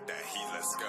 got that heat, let's go.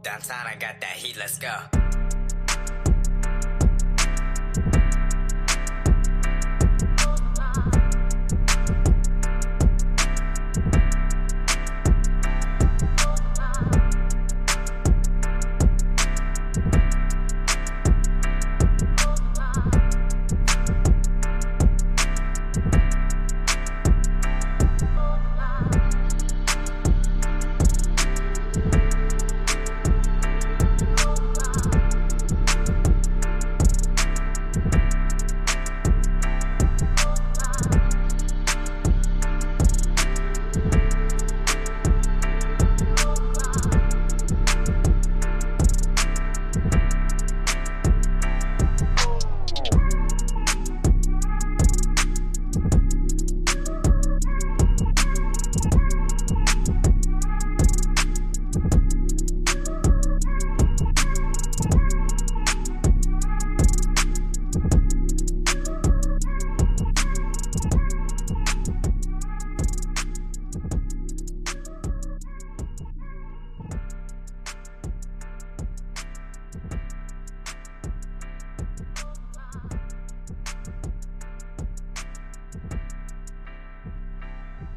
Downtown, I got that heat, let's go.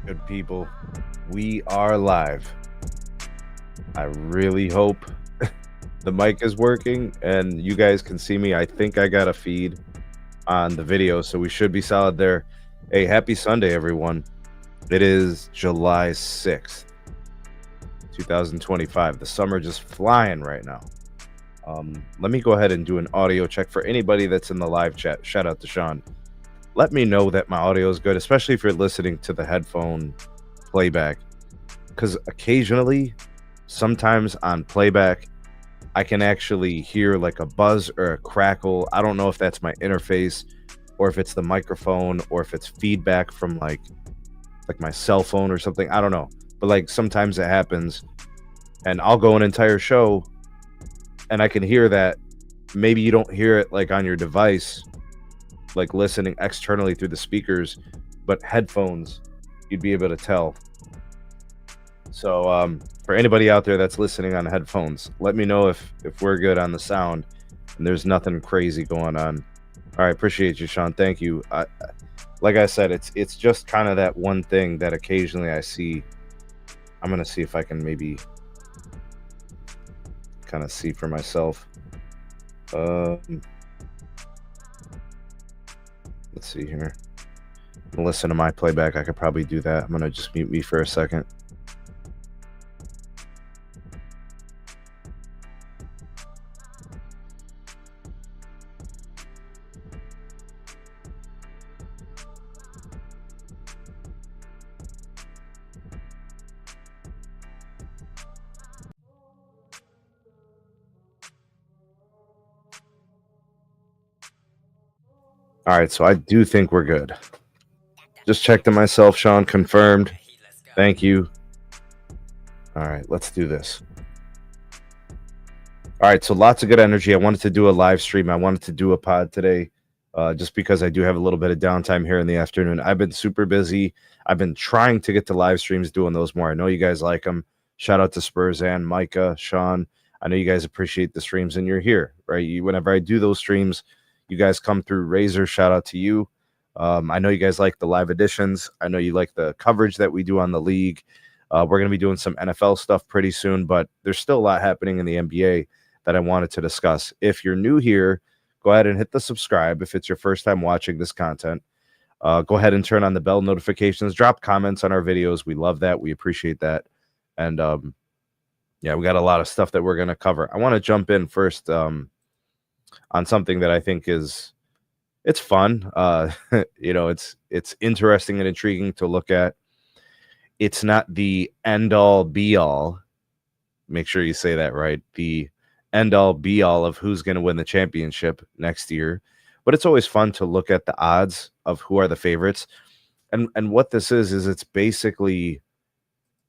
Good people, we are live. I really hope the mic is working and you guys can see me. I think I got a feed on the video, so we should be solid there. Hey, happy Sunday, everyone. It is July 6th, 2025. The summer just flying right now. Let me go ahead and do an audio check for anybody that's in the live chat. Shout out to Sean. Let me know that my audio is good, especially if you're listening to the headphone playback, because occasionally, sometimes on playback, I can actually hear like a buzz or a crackle. I don't know if that's my interface or if it's the microphone or if it's feedback from like my cell phone or something. I don't know, but like sometimes it happens and I'll go an entire show and I can hear that. Maybe you don't hear it like on your device, like listening externally through the speakers, but headphones, you'd be able to tell. So for anybody out there that's listening on headphones, let me know if we're good on the sound and there's nothing crazy going on. All right, appreciate you, Sean. Thank you. like I said, it's just kind of that one thing that occasionally I see. I'm gonna see if I can maybe kind of see for myself. Um, let's see here. Listen to my playback. I could probably do that. I'm gonna just mute me for a second. All right, so I do think we're good. Just checked it myself, Sean. Confirmed. Thank you. All right, let's do this. All right, so lots of good energy. I wanted to do a live stream. I wanted to do a pod today, just because I do have a little bit of downtime here in the afternoon. I've been super busy. I've been trying to get to live streams, doing those more. I know you guys like them. Shout out to Spurs and Micah, Sean. I know you guys appreciate the streams, and you're here, right? Whenever I do those streams, you guys come through. Razor, shout out to you. I know you guys like the live editions. I know you like the coverage that we do on the league. We're going to be doing some NFL stuff pretty soon, but there's still a lot happening in the NBA that I wanted to discuss. If you're new here, go ahead and hit the subscribe. If it's your first time watching this content, go ahead and turn on the bell notifications. Drop comments on our videos. We love that. We appreciate that. And yeah, we got a lot of stuff that we're going to cover. I want to jump in first on something that I think it's fun. It's interesting and intriguing to look at. It's not the end all be all. Make sure you say that right. The end all be all of who's going to win the championship next year. But it's always fun to look at the odds of who are the favorites. And what this is it's basically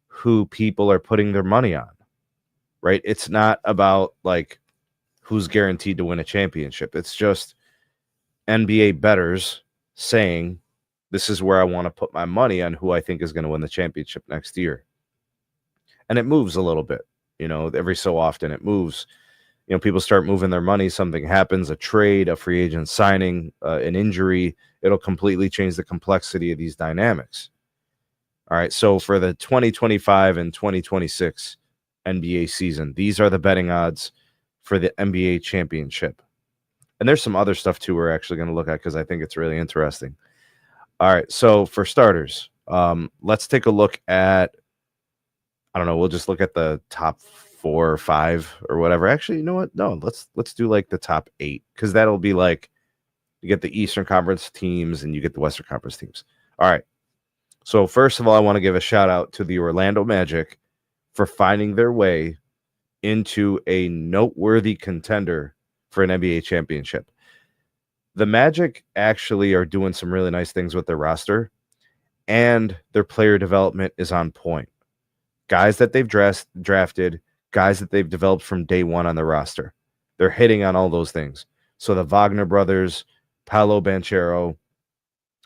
who people are putting their money on, right? It's not about like who's guaranteed to win a championship. It's just NBA bettors saying, this is where I want to put my money on who I think is going to win the championship next year. And it moves a little bit, every so often it moves. People start moving their money, something happens, a trade, a free agent signing, an injury, it'll completely change the complexity of these dynamics. All right, so for the 2025 and 2026 NBA season, these are the betting odds for the NBA championship. And there's some other stuff too we're actually going to look at because I think it's really interesting. All right, so for starters, let's take a look at, I don't know, we'll just look at the top 4 or 5 or whatever. Actually, you know what? No, let's do like the top 8 because that'll be like you get the Eastern Conference teams and you get the Western Conference teams. All right. So first of all, I want to give a shout out to the Orlando Magic for finding their way into a noteworthy contender for an NBA championship. The Magic actually are doing some really nice things with their roster, and their player development is on point. Guys that they've drafted, guys that they've developed from day one on the roster. They're hitting on all those things. So the Wagner brothers, Paolo Banchero,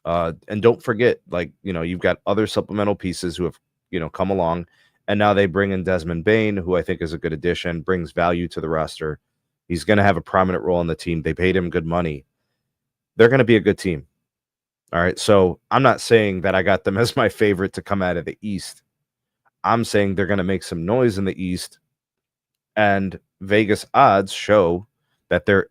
and don't forget, you've got other supplemental pieces who have, come along, and now they bring in Desmond Bane, who I think is a good addition, brings value to the roster. He's going to have a prominent role on the team. They paid him good money. They're going to be a good team. All right, so I'm not saying that I got them as my favorite to come out of the East. I'm saying they're going to make some noise in the East, and Vegas odds show that they're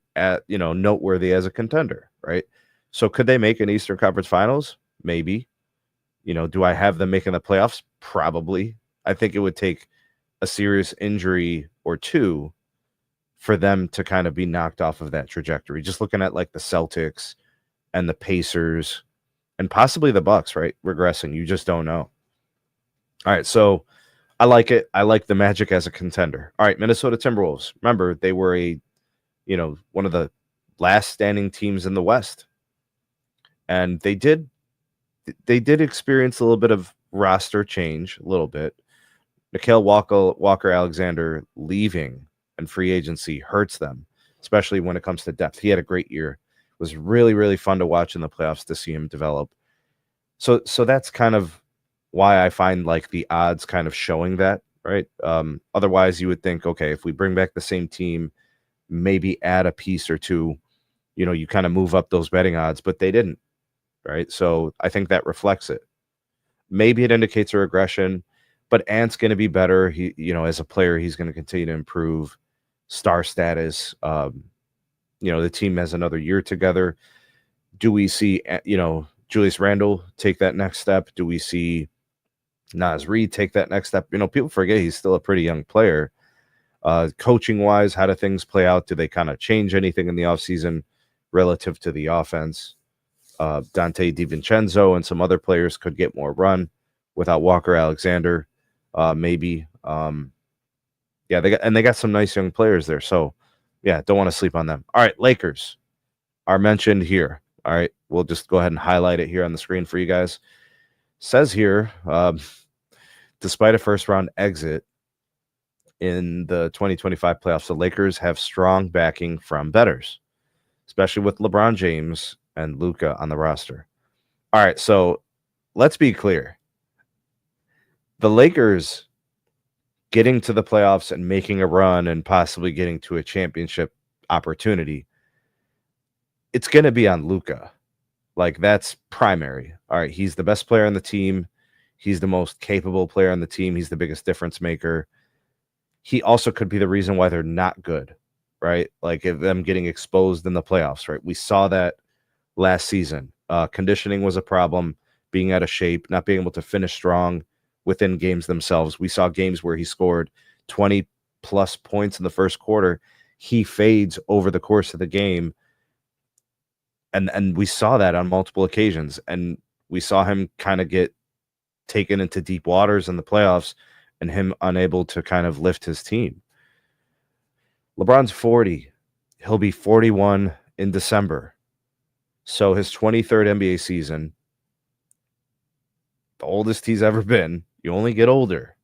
noteworthy as a contender, right? So could they make an Eastern Conference Finals? Maybe. Do I have them making the playoffs? Probably. I think it would take a serious injury or two for them to kind of be knocked off of that trajectory. Just looking at like the Celtics and the Pacers and possibly the Bucks, right? Regressing. You just don't know. All right, so I like it. I like the Magic as a contender. All right, Minnesota Timberwolves. Remember, they were one of the last standing teams in the West. And they did experience a little bit of roster change, a little bit. Nickeil Walker-Alexander leaving and free agency hurts them, especially when it comes to depth. He had a great year. It was really, really fun to watch in the playoffs to see him develop. So that's kind of why I find like the odds kind of showing that, right? Otherwise, you would think, okay, if we bring back the same team, maybe add a piece or two, you kind of move up those betting odds, but they didn't. right? So I think that reflects it. Maybe it indicates a regression, but Ant's going to be better. He, as a player, he's going to continue to improve star status. The team has another year together. Do we see, Julius Randle take that next step? Do we see Naz Reid take that next step? People forget he's still a pretty young player. Coaching wise, how do things play out? Do they kind of change anything in the offseason relative to the offense? Dante DiVincenzo and some other players could get more run without Walker Alexander, maybe. They got some nice young players there. So, don't want to sleep on them. All right, Lakers are mentioned here. All right, we'll just go ahead and highlight it here on the screen for you guys. Says here, despite a first-round exit in the 2025 playoffs, the Lakers have strong backing from bettors, especially with LeBron James and Luka on the roster. All right, so let's be clear. The Lakers getting to the playoffs and making a run and possibly getting to a championship opportunity, it's going to be on Luka. Like, that's primary. All right, he's the best player on the team. He's the most capable player on the team. He's the biggest difference maker. He also could be the reason why they're not good, right? Like, if them getting exposed in the playoffs, right? We saw that last season. Conditioning was a problem, being out of shape, not being able to finish strong within games themselves. We saw games where he scored 20 plus points in the first quarter. He fades over the course of the game. And we saw that on multiple occasions. And we saw him kind of get taken into deep waters in the playoffs and him unable to kind of lift his team. LeBron's 40. He'll be 41 in December. So his 23rd NBA season, the oldest he's ever been. You only get older.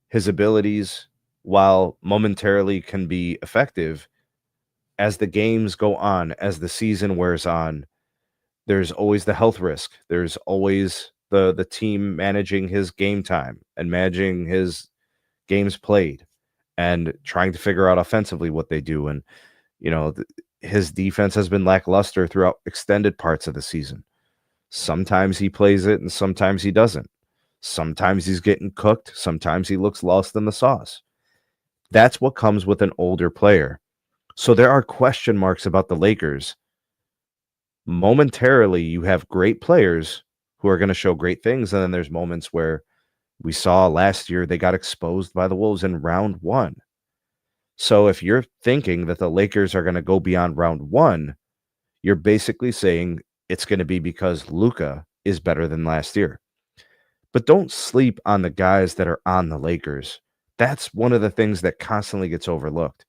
His abilities, while momentarily can be effective, as the games go on, as the season wears on, there's always the health risk. There's always the team managing his game time and managing his games played and trying to figure out offensively what they do. And, his defense has been lackluster throughout extended parts of the season. Sometimes he plays it and sometimes he doesn't. Sometimes he's getting cooked. Sometimes he looks lost in the sauce. That's what comes with an older player. So there are question marks about the Lakers. Momentarily, you have great players who are going to show great things. And then there's moments where we saw last year they got exposed by the Wolves in round one. So if you're thinking that the Lakers are going to go beyond round one, you're basically saying it's going to be because Luka is better than last year. But don't sleep on the guys that are on the Lakers. That's one of the things that constantly gets overlooked.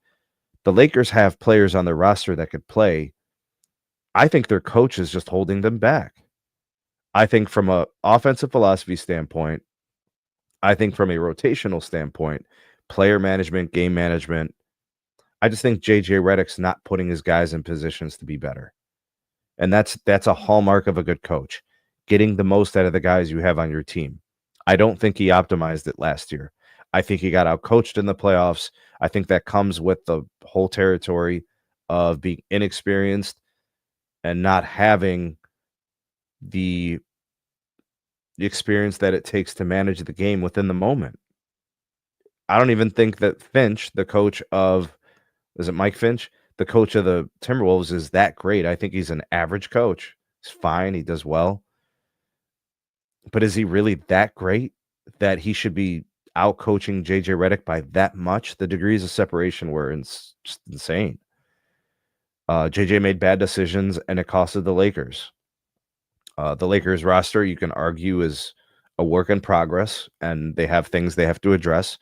The Lakers have players on their roster that could play. I think their coach is just holding them back. I think from an offensive philosophy standpoint, I think from a rotational standpoint, player management, game management, I just think JJ Redick's not putting his guys in positions to be better. And that's a hallmark of a good coach, getting the most out of the guys you have on your team. I don't think he optimized it last year. I think he got outcoached in the playoffs. I think that comes with the whole territory of being inexperienced and not having the experience that it takes to manage the game within the moment. I don't even think that Finch, the coach of, is it Mike Finch? The coach of the Timberwolves is that great. I think he's an average coach. He's fine. He does well. But is he really that great that he should be out coaching JJ Redick by that much? The degrees of separation were just insane. JJ made bad decisions and it costed the Lakers. The Lakers roster, you can argue, is a work in progress and they have things they have to address.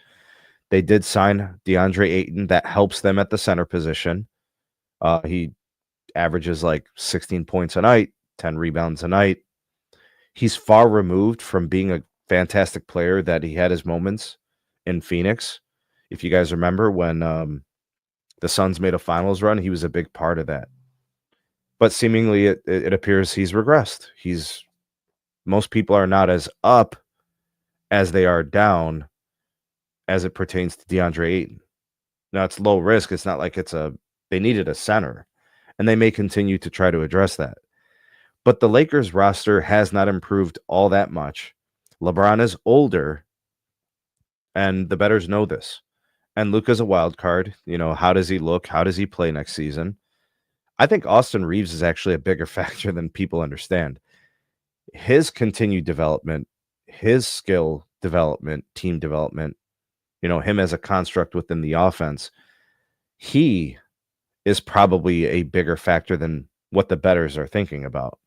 They did sign DeAndre Ayton. That helps them at the center position. He averages like 16 points a night, 10 rebounds a night. He's far removed from being a fantastic player that he had his moments in Phoenix. If you guys remember when the Suns made a finals run, he was a big part of that. But seemingly it appears he's regressed. Most people are not as up as they are down as it pertains to DeAndre Ayton. Now, it's low risk. It's not like they needed a center, and they may continue to try to address that. But the Lakers roster has not improved all that much. LeBron is older, and the bettors know this. And Luka's a wild card. How does he look? How does he play next season? I think Austin Reeves is actually a bigger factor than people understand. His continued development, his skill development, team development, him as a construct within the offense, he is probably a bigger factor than what the bettors are thinking about.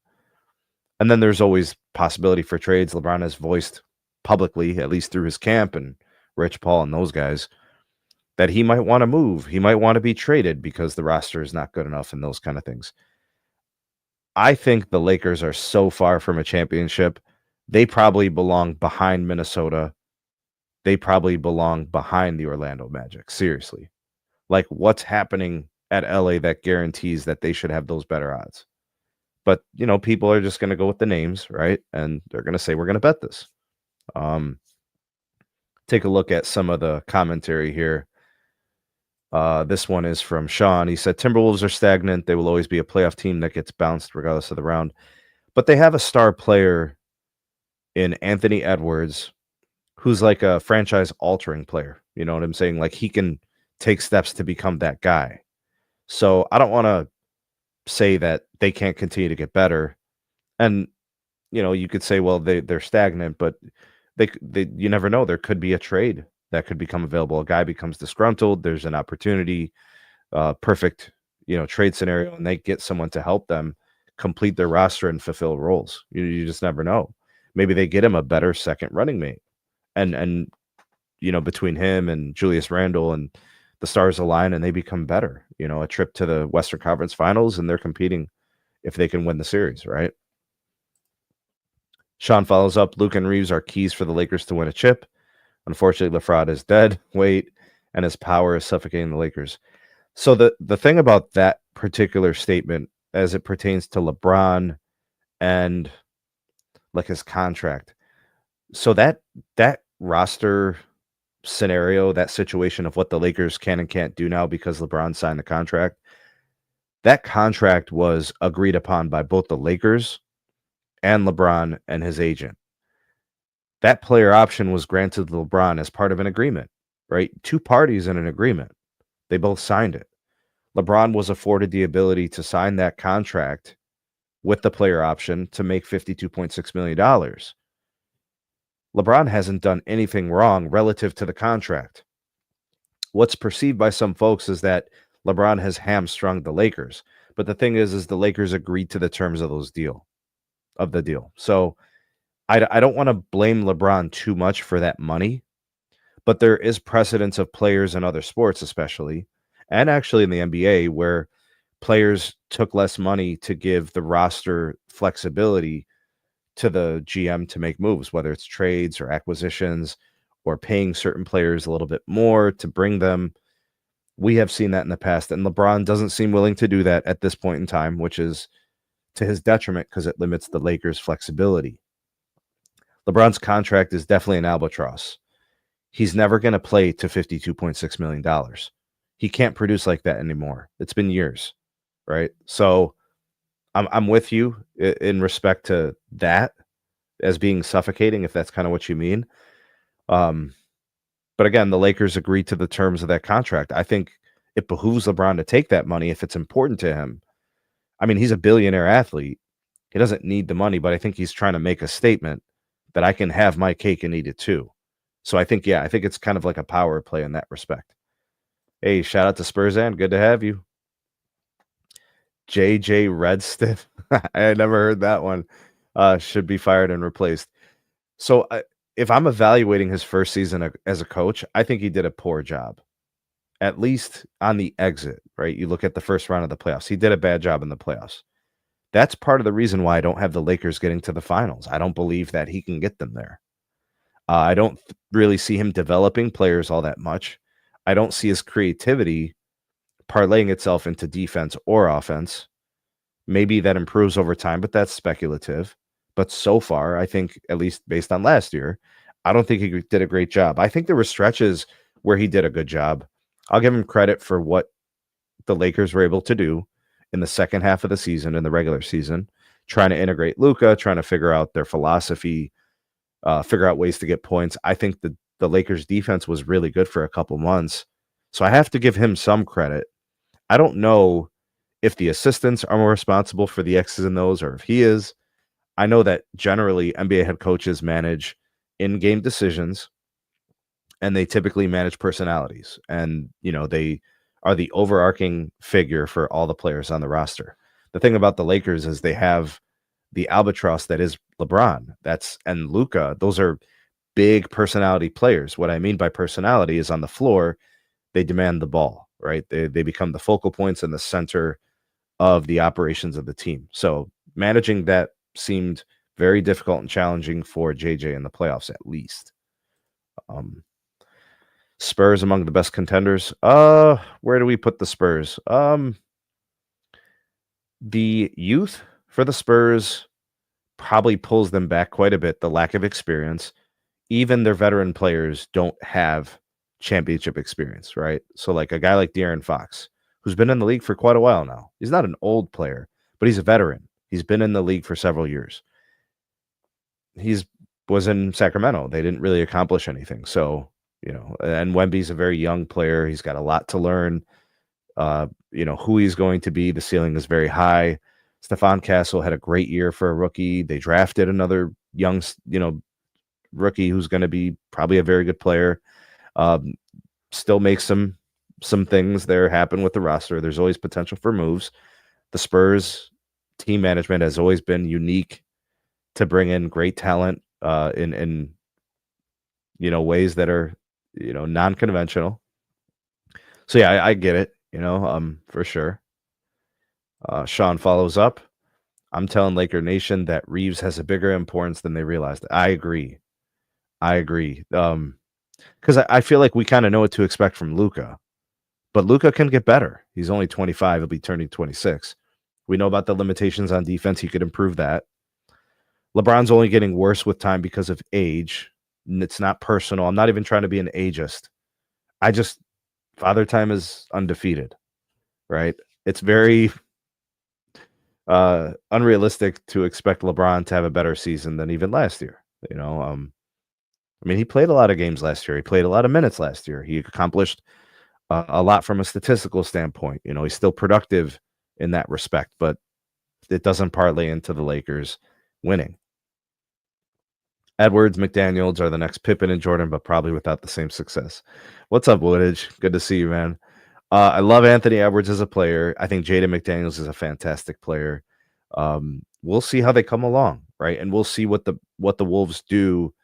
And then there's always possibility for trades. LeBron has voiced publicly, at least through his camp and Rich Paul and those guys, that he might want to move. He might want to be traded because the roster is not good enough and those kind of things. I think the Lakers are so far from a championship. They probably belong behind Minnesota. They probably belong behind the Orlando Magic. Seriously. Like, what's happening at LA that guarantees that they should have those better odds? But, people are just going to go with the names, right? And they're going to say, we're going to bet this. Take a look at some of the commentary here. This one is from Sean. He said, Timberwolves are stagnant. They will always be a playoff team that gets bounced regardless of the round. But they have a star player in Anthony Edwards who's like a franchise-altering player. You know what I'm saying? Like, he can take steps to become that guy. So I don't want to say that they can't continue to get better. And, you could say, well, they're stagnant, but they you never know. There could be a trade that could become available. A guy becomes disgruntled. There's an opportunity, perfect, trade scenario, and they get someone to help them complete their roster and fulfill roles. You just never know. Maybe they get him a better second running mate. And between him and Julius Randle and the stars align and they become better. A trip to the Western Conference Finals, and they're competing if they can win the series, right? Sean follows up, Luke and Reeves are keys for the Lakers to win a chip. Unfortunately, LaFrade is dead weight, and his power is suffocating the Lakers. So the thing about that particular statement as it pertains to LeBron and like his contract, so that roster scenario, that situation of what the Lakers can and can't do now because LeBron signed the contract, that contract was agreed upon by both the Lakers and LeBron and his agent. That player option was granted to LeBron as part of an agreement, right? Two parties in an agreement. They both signed it. LeBron was afforded the ability to sign that contract with the player option to make $52.6 million. LeBron hasn't done anything wrong relative to the contract. What's perceived by some folks is that LeBron has hamstrung the Lakers. But the thing is the Lakers agreed to the terms of the deal. So I don't want to blame LeBron too much for that money, but there is precedence of players in other sports, especially, and actually in the NBA, where players took less money to give the roster flexibility to the GM to make moves, whether it's trades or acquisitions or paying certain players a little bit more to bring them. We have seen that in the past, and LeBron doesn't seem willing to do that at this point in time, which is to his detriment because it limits the Lakers' flexibility. LeBron's contract is definitely an albatross. He's never going to play to $52.6 million. He can't produce like that anymore. It's been years, right? So I'm with you in respect to that as being suffocating, if that's kind of what you mean. But again, the Lakers agreed to the terms of that contract. I think it behooves LeBron to take that money if it's important to him. I mean, he's a billionaire athlete. He doesn't need the money, but I think he's trying to make a statement that I can have my cake and eat it too. So I think it's kind of like a power play in that respect. Hey, shout out to Spurzan. Good to have you. JJ Redstiff. I had never heard that one. Should be fired and replaced. So if I'm evaluating his first season as a coach, I think he did a poor job, at least on the exit, right? You look at the first round of the playoffs. He did a bad job in the playoffs. That's part of the reason why I don't have the Lakers getting to the finals. I don't believe that he can get them there. I don't really see him developing players all that much. I don't see his creativity parlaying itself into defense or offense. Maybe that improves over time, but that's speculative. But so far, I think, at least based on last year, I don't think he did a great job. I think there were stretches where he did a good job. I'll give him credit for what the Lakers were able to do in the second half of the season, in the regular season, trying to integrate Luka, trying to figure out their philosophy, figure out ways to get points. I think the Lakers defense was really good for a couple months. So I have to give him some credit. I don't know if the assistants are more responsible for the X's and O's or if he is. I know that generally NBA head coaches manage in-game decisions and they typically manage personalities. And, they are the overarching figure for all the players on the roster. The thing about the Lakers is they have the albatross that is LeBron. And Luka. Those are big personality players. What I mean by personality is on the floor, they demand the ball, right? They become the focal points and the center of the operations of the team. So managing that seemed very difficult and challenging for JJ in the playoffs, at least. Spurs among the best contenders. Where do we put the Spurs? The youth for the Spurs probably pulls them back quite a bit. The lack of experience. Even their veteran players don't have championship experience, right? So like a guy like De'Aaron Fox, who's been in the league for quite a while now. He's not an old player, but he's a veteran. He's been in the league for several years. Was in Sacramento. They didn't really accomplish anything. So, and Wemby's a very young player. He's got a lot to learn. Who he's going to be. The ceiling is very high. Stephon Castle had a great year for a rookie. They drafted another young, rookie who's going to be probably a very good player. Still makes some things there happen with the roster. There's always potential for moves. The Spurs team management has always been unique to bring in great talent in ways that are non-conventional. So yeah, I get it, for sure. Sean follows up. I'm telling Laker Nation that Reeves has a bigger importance than they realized. I agree. Because I feel like we kind of know what to expect from Luka, but Luka can get better. He's only 25. He'll be turning 26. We know about the limitations on defense. He could improve that. LeBron's only getting worse with time because of age. It's not personal. I'm not even trying to be an ageist. Father Time is undefeated, right? It's very unrealistic to expect LeBron to have a better season than even last year. He played a lot of games last year. He played a lot of minutes last year. He accomplished a lot from a statistical standpoint. He's still productive in that respect, but it doesn't parlay into the Lakers winning. Edwards, McDaniels are the next Pippen and Jordan, but probably without the same success. What's up, Woodage? Good to see you, man. I love Anthony Edwards as a player. I think Jaden McDaniels is a fantastic player. We'll see how they come along, right? And we'll see what the Wolves do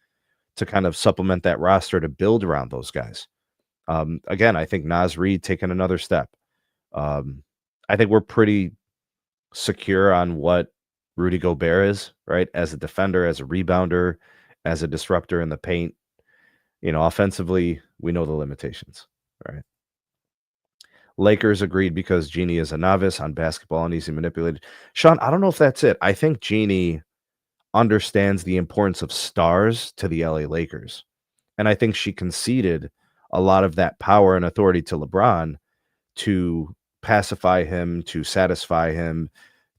to kind of supplement that roster to build around those guys. Again, I think Naz Reid taking another step. I think we're pretty secure on what Rudy Gobert is, right? As a defender, as a rebounder, as a disruptor in the paint. Offensively, we know the limitations, right? Lakers agreed because Genie is a novice on basketball and easily manipulated. Sean, I don't know if that's it. I think Genie understands the importance of stars to the LA Lakers. And I think she conceded a lot of that power and authority to LeBron to pacify him, to satisfy him,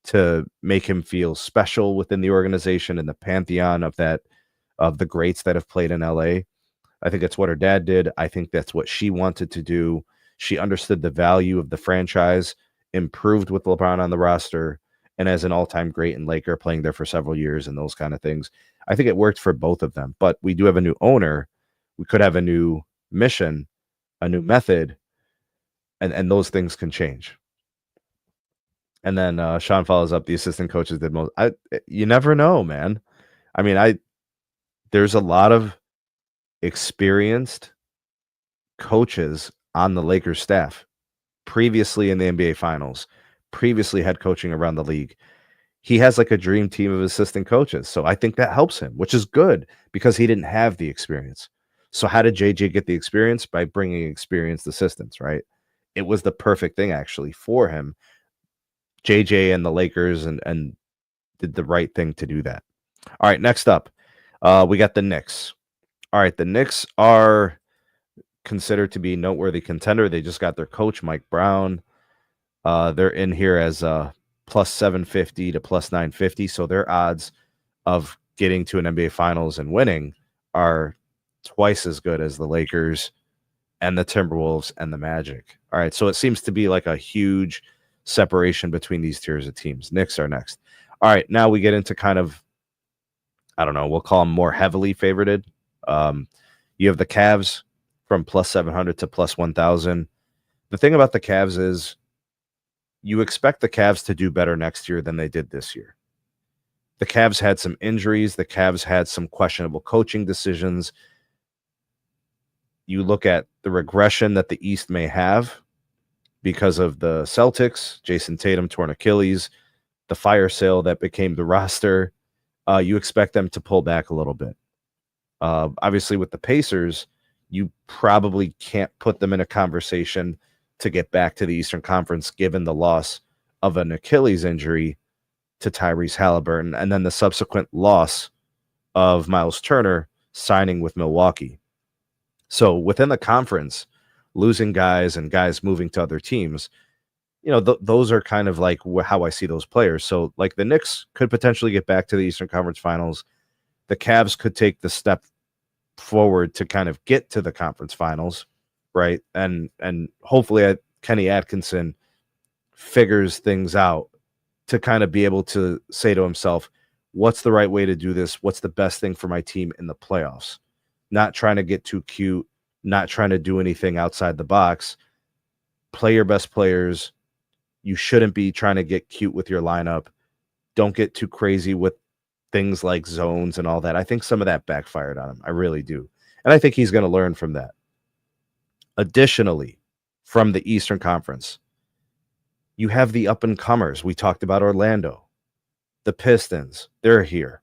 to make him feel special within the organization and the pantheon of the greats that have played in LA. I think that's what her dad did. I think that's what she wanted to do. She understood the value of the franchise, improved with LeBron on the roster, and as an all-time great in Laker, playing there for several years and those kind of things. I think it worked for both of them. But we do have a new owner. We could have a new mission, a new method, and those things can change. And then Sean follows up, the assistant coaches did most. You never know, man. There's a lot of experienced coaches on the Lakers staff, previously in the NBA Finals, previously head coaching around the league. He has like a dream team of assistant coaches. So I think that helps him, which is good because he didn't have the experience. So how did JJ get the experience? By bringing experienced assistants, right? It was the perfect thing actually for him. JJ and the Lakers and did the right thing to do that. All right, next up, we got the Knicks. All right, the Knicks are considered to be noteworthy contender. They just got their coach, Mike Brown. They're in here as plus 750 to plus 950. So their odds of getting to an NBA Finals and winning are twice as good as the Lakers and the Timberwolves and the Magic. All right, so it seems to be like a huge separation between these tiers of teams. Knicks are next. All right, now we get into kind of, I don't know, we'll call them more heavily favorited. You have the Cavs from plus 700 to plus 1,000. The thing about the Cavs is you expect the Cavs to do better next year than they did this year. The Cavs had some injuries. The Cavs had some questionable coaching decisions. You look at the regression that the East may have because of the Celtics, Jason Tatum torn Achilles, the fire sale that became the roster. You expect them to pull back a little bit. Obviously, with the Pacers, you probably can't put them in a conversation to get back to the Eastern Conference given the loss of an Achilles injury to Tyrese Halliburton and then the subsequent loss of Miles Turner signing with Milwaukee. So within the conference, losing guys and guys moving to other teams, those are kind of like how I see those players. So like the Knicks could potentially get back to the Eastern Conference Finals. The Cavs could take the step forward to kind of get to the conference finals, right? And hopefully Kenny Atkinson figures things out to kind of be able to say to himself, what's the right way to do this? What's the best thing for my team in the playoffs? Not trying to get too cute, not trying to do anything outside the box. Play your best players. You shouldn't be trying to get cute with your lineup. Don't get too crazy with things like zones and all that. I think some of that backfired on him. I really do. And I think he's going to learn from that. Additionally, from the Eastern Conference, you have the up-and-comers. We talked about Orlando. The Pistons, they're here.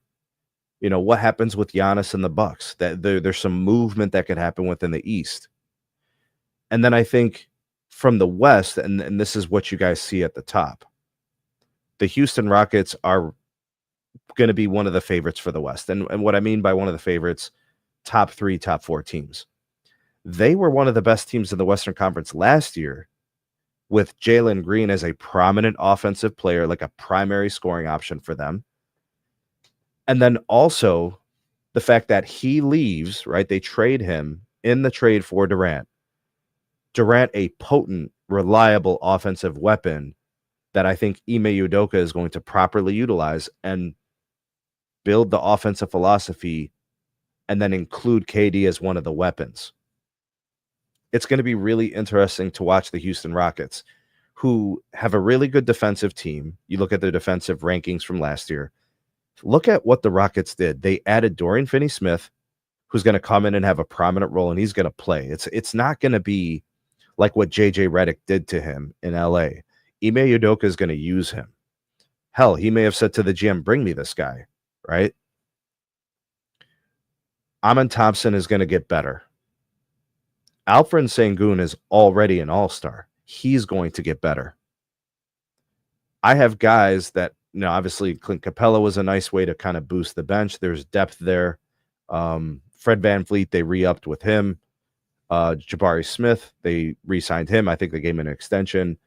What happens with Giannis and the Bucks? That there's some movement that could happen within the East. And then I think from the West, and this is what you guys see at the top, the Houston Rockets are going to be one of the favorites for the West. And what I mean by one of the favorites, top 3, top 4 teams. They were one of the best teams in the Western Conference last year with Jalen Green as a prominent offensive player, like a primary scoring option for them. And then also the fact that he leaves, right? They trade him in the trade for Durant. Durant, a potent, reliable offensive weapon that I think Ime Udoka is going to properly utilize and build the offensive philosophy and then include KD as one of the weapons. It's going to be really interesting to watch the Houston Rockets, who have a really good defensive team. You look at their defensive rankings from last year. Look at what the Rockets did. They added Dorian Finney-Smith, who's going to come in and have a prominent role, and he's going to play. It's not going to be like what JJ Redick did to him in LA. Ime Udoka is going to use him. Hell, he may have said to the GM, bring me this guy, right? Amen Thompson is going to get better. Alfred Sengun is already an all-star. He's going to get better. I have guys that, obviously Clint Capella was a nice way to kind of boost the bench. There's depth there. Fred VanVleet, they re-upped with him. Jabari Smith, they re-signed him. I think they gave him an extension.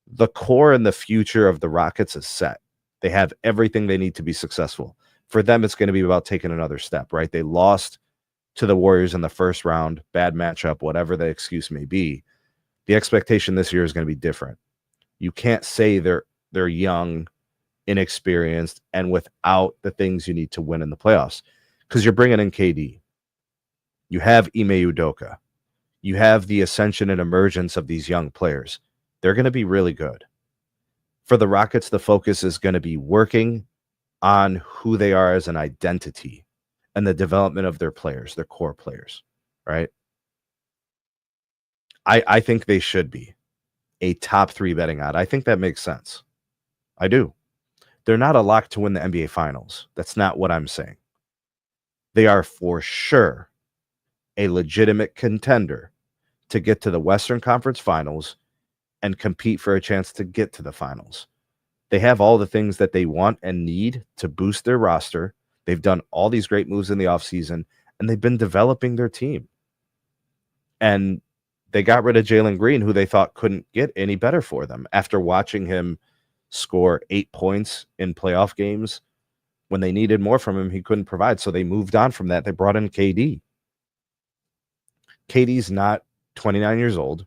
The core and the future of the Rockets is set. They have everything they need to be successful. For them, it's going to be about taking another step, right? They lost to the Warriors in the first round, bad matchup, whatever the excuse may be. The expectation this year is going to be different. You can't say they're young, inexperienced, and without the things you need to win in the playoffs, because you're bringing in KD. You have Ime Udoka. You have the ascension and emergence of these young players. They're going to be really good. For the Rockets, the focus is going to be working on who they are as an identity and the development of their players, their core players, right? I think they should be a top 3 betting odd. I think that makes sense. I do. They're not a lock to win the NBA Finals. That's not what I'm saying. They are for sure a legitimate contender to get to the Western Conference Finals and compete for a chance to get to the finals. They have all the things that they want and need to boost their roster. They've done all these great moves in the offseason, and they've been developing their team. And they got rid of Jalen Green, who they thought couldn't get any better for them after watching him score 8 points in playoff games. When they needed more from him, he couldn't provide. So they moved on from that. They brought in KD. KD's not 29 years old.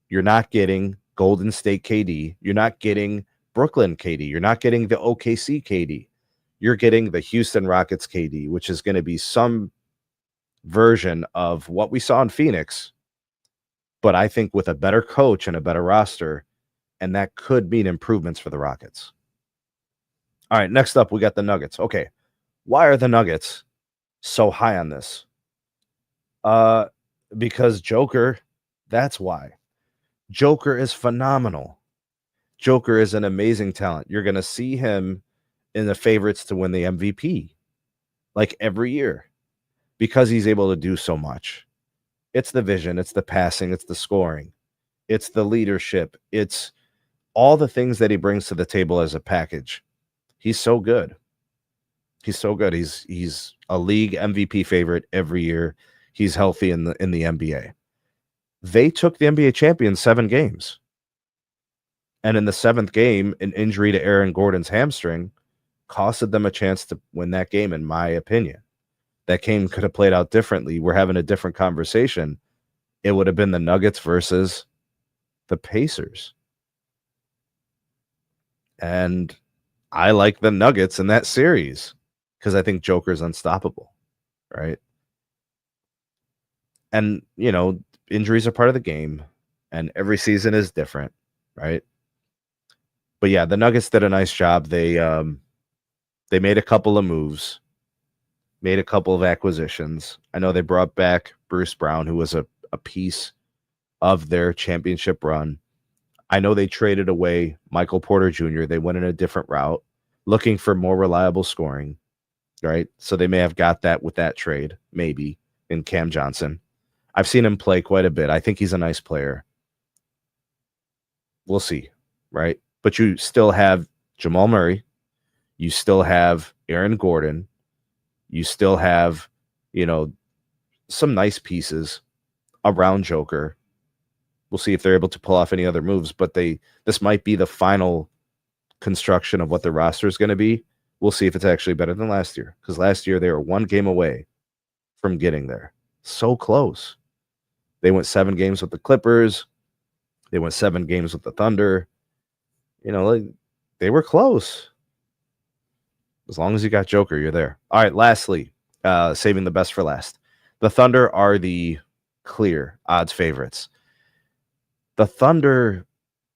You're not getting Golden State KD. You're not getting Brooklyn KD. You're not getting the OKC KD. You're getting the Houston Rockets KD, which is going to be some version of what we saw in Phoenix, but I think with a better coach and a better roster, and that could mean improvements for the Rockets. All right, next up, we got the Nuggets. Okay, why are the Nuggets so high on this? Because Joker, that's why. Joker is phenomenal. Joker is an amazing talent. You're going to see him in the favorites to win the MVP like every year because he's able to do so much. It's the vision, it's the passing, it's the scoring, it's the leadership, it's all the things that he brings to the table as a package. He's so good. He's so good. He's a league MVP favorite every year. He's healthy in the NBA. They took the NBA champion 7 games. And in the 7th game, an injury to Aaron Gordon's hamstring costed them a chance to win that game, in my opinion. That game could have played out differently. We're having a different conversation. It would have been the Nuggets versus the Pacers. And I like the Nuggets in that series because I think Joker's unstoppable, right? And, you know, injuries are part of the game, and every season is different, right? But yeah, the Nuggets did a nice job. They made a couple of moves, made a couple of acquisitions. I know they brought back Bruce Brown, who was a piece of their championship run. I know they traded away Michael Porter Jr. They went in a different route, looking for more reliable scoring, right? So they may have got that with that trade, maybe, in Cam Johnson. I've seen him play quite a bit. I think he's a nice player. We'll see, right? But you still have Jamal Murray. You still have Aaron Gordon. You still have, you know, some nice pieces around Joker. We'll see if they're able to pull off any other moves, but this might be the final construction of what the roster is going to be. We'll see if it's actually better than last year, because last year they were 1 game away from getting there. So close. They went 7 games with the Clippers. They went 7 games with the Thunder. You know, they were close. As long as you got Joker, you're there. All right, lastly, saving the best for last. The Thunder are the clear odds favorites. The Thunder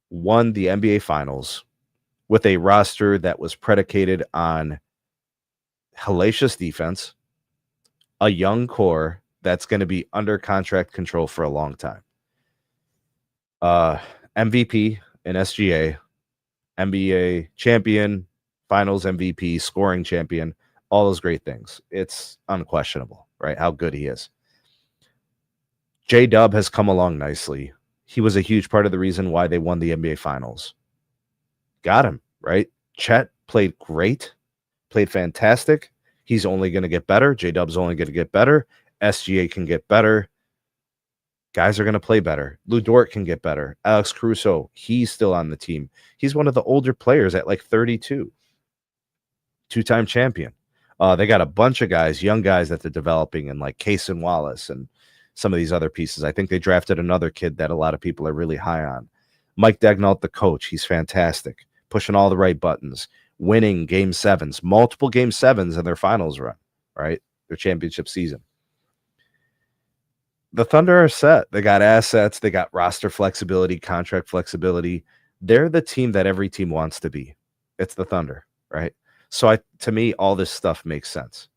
won the NBA Finals with a roster that was predicated on hellacious defense, a young core that's going to be under contract control for a long time. MVP in SGA, NBA champion, Finals MVP, scoring champion, all those great things. It's unquestionable, right? How good he is. J-Dub has come along nicely. He was a huge part of the reason why they won the NBA Finals. Got him, right? Chet played great, played fantastic. He's only going to get better. J-Dub's only going to get better. SGA can get better. Guys are going to play better. Lou Dort can get better. Alex Caruso, he's still on the team. He's one of the older players at like 32. 2-time champion. They got a bunch of guys, young guys that they're developing, and like Cason Wallace and some of these other pieces. I think they drafted another kid that a lot of people are really high on. Mike Daigneault, the coach, he's fantastic. Pushing all the right buttons. Winning game 7s, multiple game 7s in their finals run, right? Their championship season. The Thunder are set. They got assets. They got roster flexibility, contract flexibility. They're the team that every team wants to be. It's the Thunder, right? So to me, all this stuff makes sense.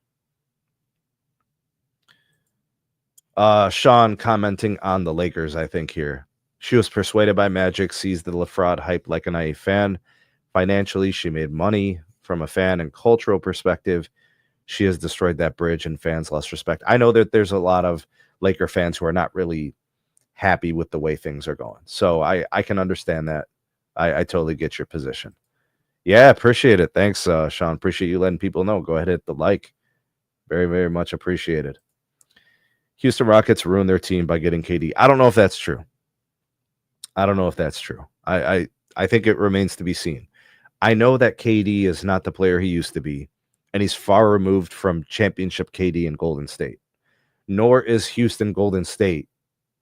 Sean commenting on the Lakers, I think here. She was persuaded by Magic, sees the LaFraud hype like a naive fan. Financially, she made money from a fan and cultural perspective. She has destroyed that bridge and fans lost respect. I know that there's a lot of Laker fans who are not really happy with the way things are going. So I can understand that. I totally get your position. Yeah, appreciate it. Thanks, Sean. Appreciate you letting people know. Go ahead and hit the like. Very, very much appreciated. Houston Rockets ruined their team by getting KD. I don't know if that's true. I think it remains to be seen. I know that KD is not the player he used to be, and he's far removed from championship KD in Golden State. Nor is Houston Golden State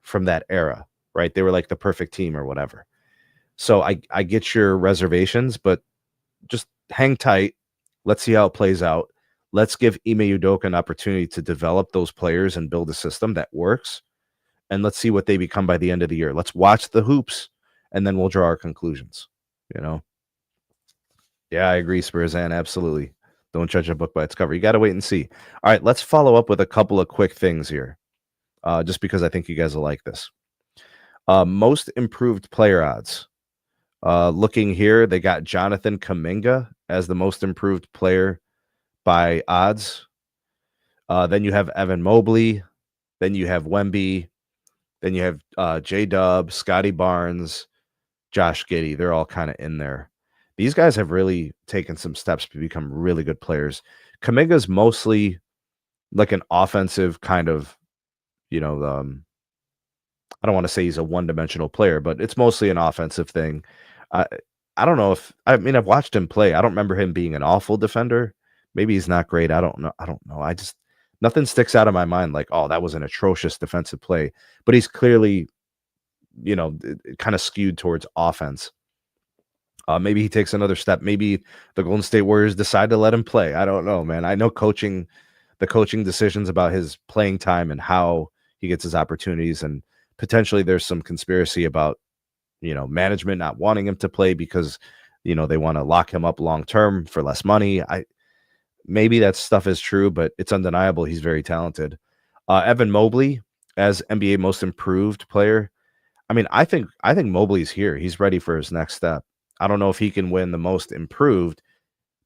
from that era, right? They were like the perfect team or whatever. So I get your reservations, but just hang tight. Let's see how it plays out. Let's give Ime Udoka an opportunity to develop those players and build a system that works. And let's see what they become by the end of the year. Let's watch the hoops, and then we'll draw our conclusions. You know? Yeah, I agree, Spurzan. Absolutely. Don't judge a book by its cover. You got to wait and see. All right, let's follow up with a couple of quick things here, just because I think you guys will like this. Most improved player odds. Looking here, they got Jonathan Kuminga as the most improved player by odds. Then you have Evan Mobley. Then you have Wemby. Then you have J-Dub, Scotty Barnes, Josh Giddey. They're all kind of in there. These guys have really taken some steps to become really good players. Kuminga's mostly like an offensive kind of, I don't want to say he's a one-dimensional player, but it's mostly an offensive thing. I don't know I've watched him play. I don't remember him being an awful defender. Maybe he's not great. I don't know. Nothing sticks out of my mind like, oh, that was an atrocious defensive play. But he's clearly, kind of skewed towards offense. Maybe he takes another step. Maybe the Golden State Warriors decide to let him play. I don't know, man. I know the coaching decisions about his playing time and how he gets his opportunities, and potentially there's some conspiracy about, management not wanting him to play because, they want to lock him up long term for less money. Maybe that stuff is true, but it's undeniable he's very talented. Evan Mobley as NBA most improved player. I mean, I think Mobley's here. He's ready for his next step. I don't know if he can win the most improved,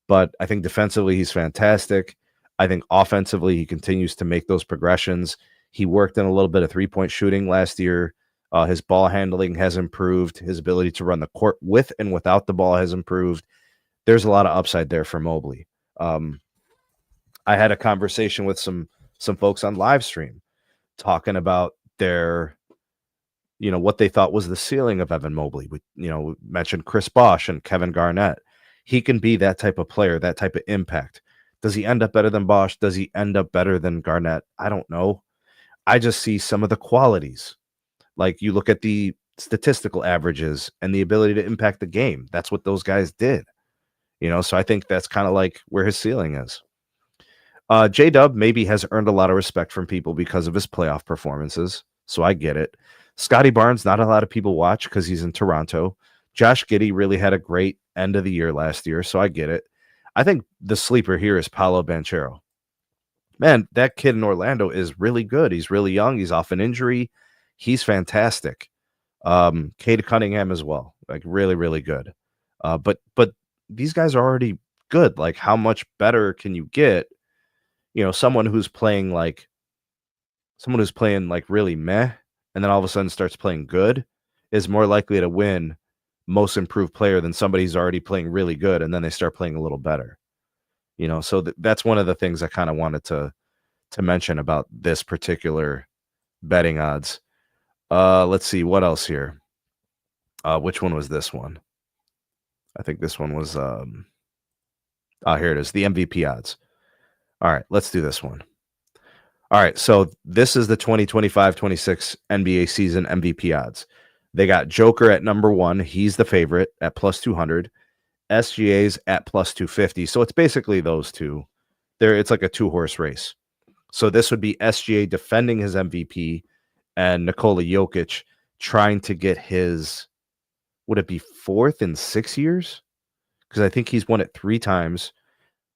but I think defensively he's fantastic. I think offensively he continues to make those progressions. He worked in a little bit of three-point shooting last year. His ball handling has improved. His ability to run the court with and without the ball has improved. There's a lot of upside there for Mobley. I had a conversation with some folks on live stream talking about their, what they thought was the ceiling of Evan Mobley. We, mentioned Chris Bosh and Kevin Garnett. He can be that type of player, that type of impact. Does he end up better than Bosh? Does he end up better than Garnett? I don't know. I just see some of the qualities. Like you look at the statistical averages and the ability to impact the game. That's what those guys did. So I think that's kind of like where his ceiling is. J-Dub maybe has earned a lot of respect from people because of his playoff performances. So I get it. Scotty Barnes, not a lot of people watch because he's in Toronto. Josh Giddey really had a great end of the year last year, so I get it. I think the sleeper here is Paolo Banchero. Man, that kid in Orlando is really good. He's really young. He's off an injury. He's fantastic. Cade Cunningham as well. Like really, really good. But these guys are already good. Like how much better can you get? Someone who's playing like really meh, and then all of a sudden starts playing good is more likely to win most improved player than somebody who's already playing really good and then they start playing a little better. So that's one of the things I kind of wanted to mention about this particular betting odds. Let's see what else here. Which one was this one? I think this one was here it is, the MVP odds. All right, let's do this one. All right, so this is the 2025-26 NBA season MVP odds. They got Joker at number 1. He's the favorite at plus 200. SGA's at plus 250. So it's basically those two. It's like a two-horse race. So this would be SGA defending his MVP and Nikola Jokic trying to get his, would it be 4th in 6 years? Because I think he's won it 3 times.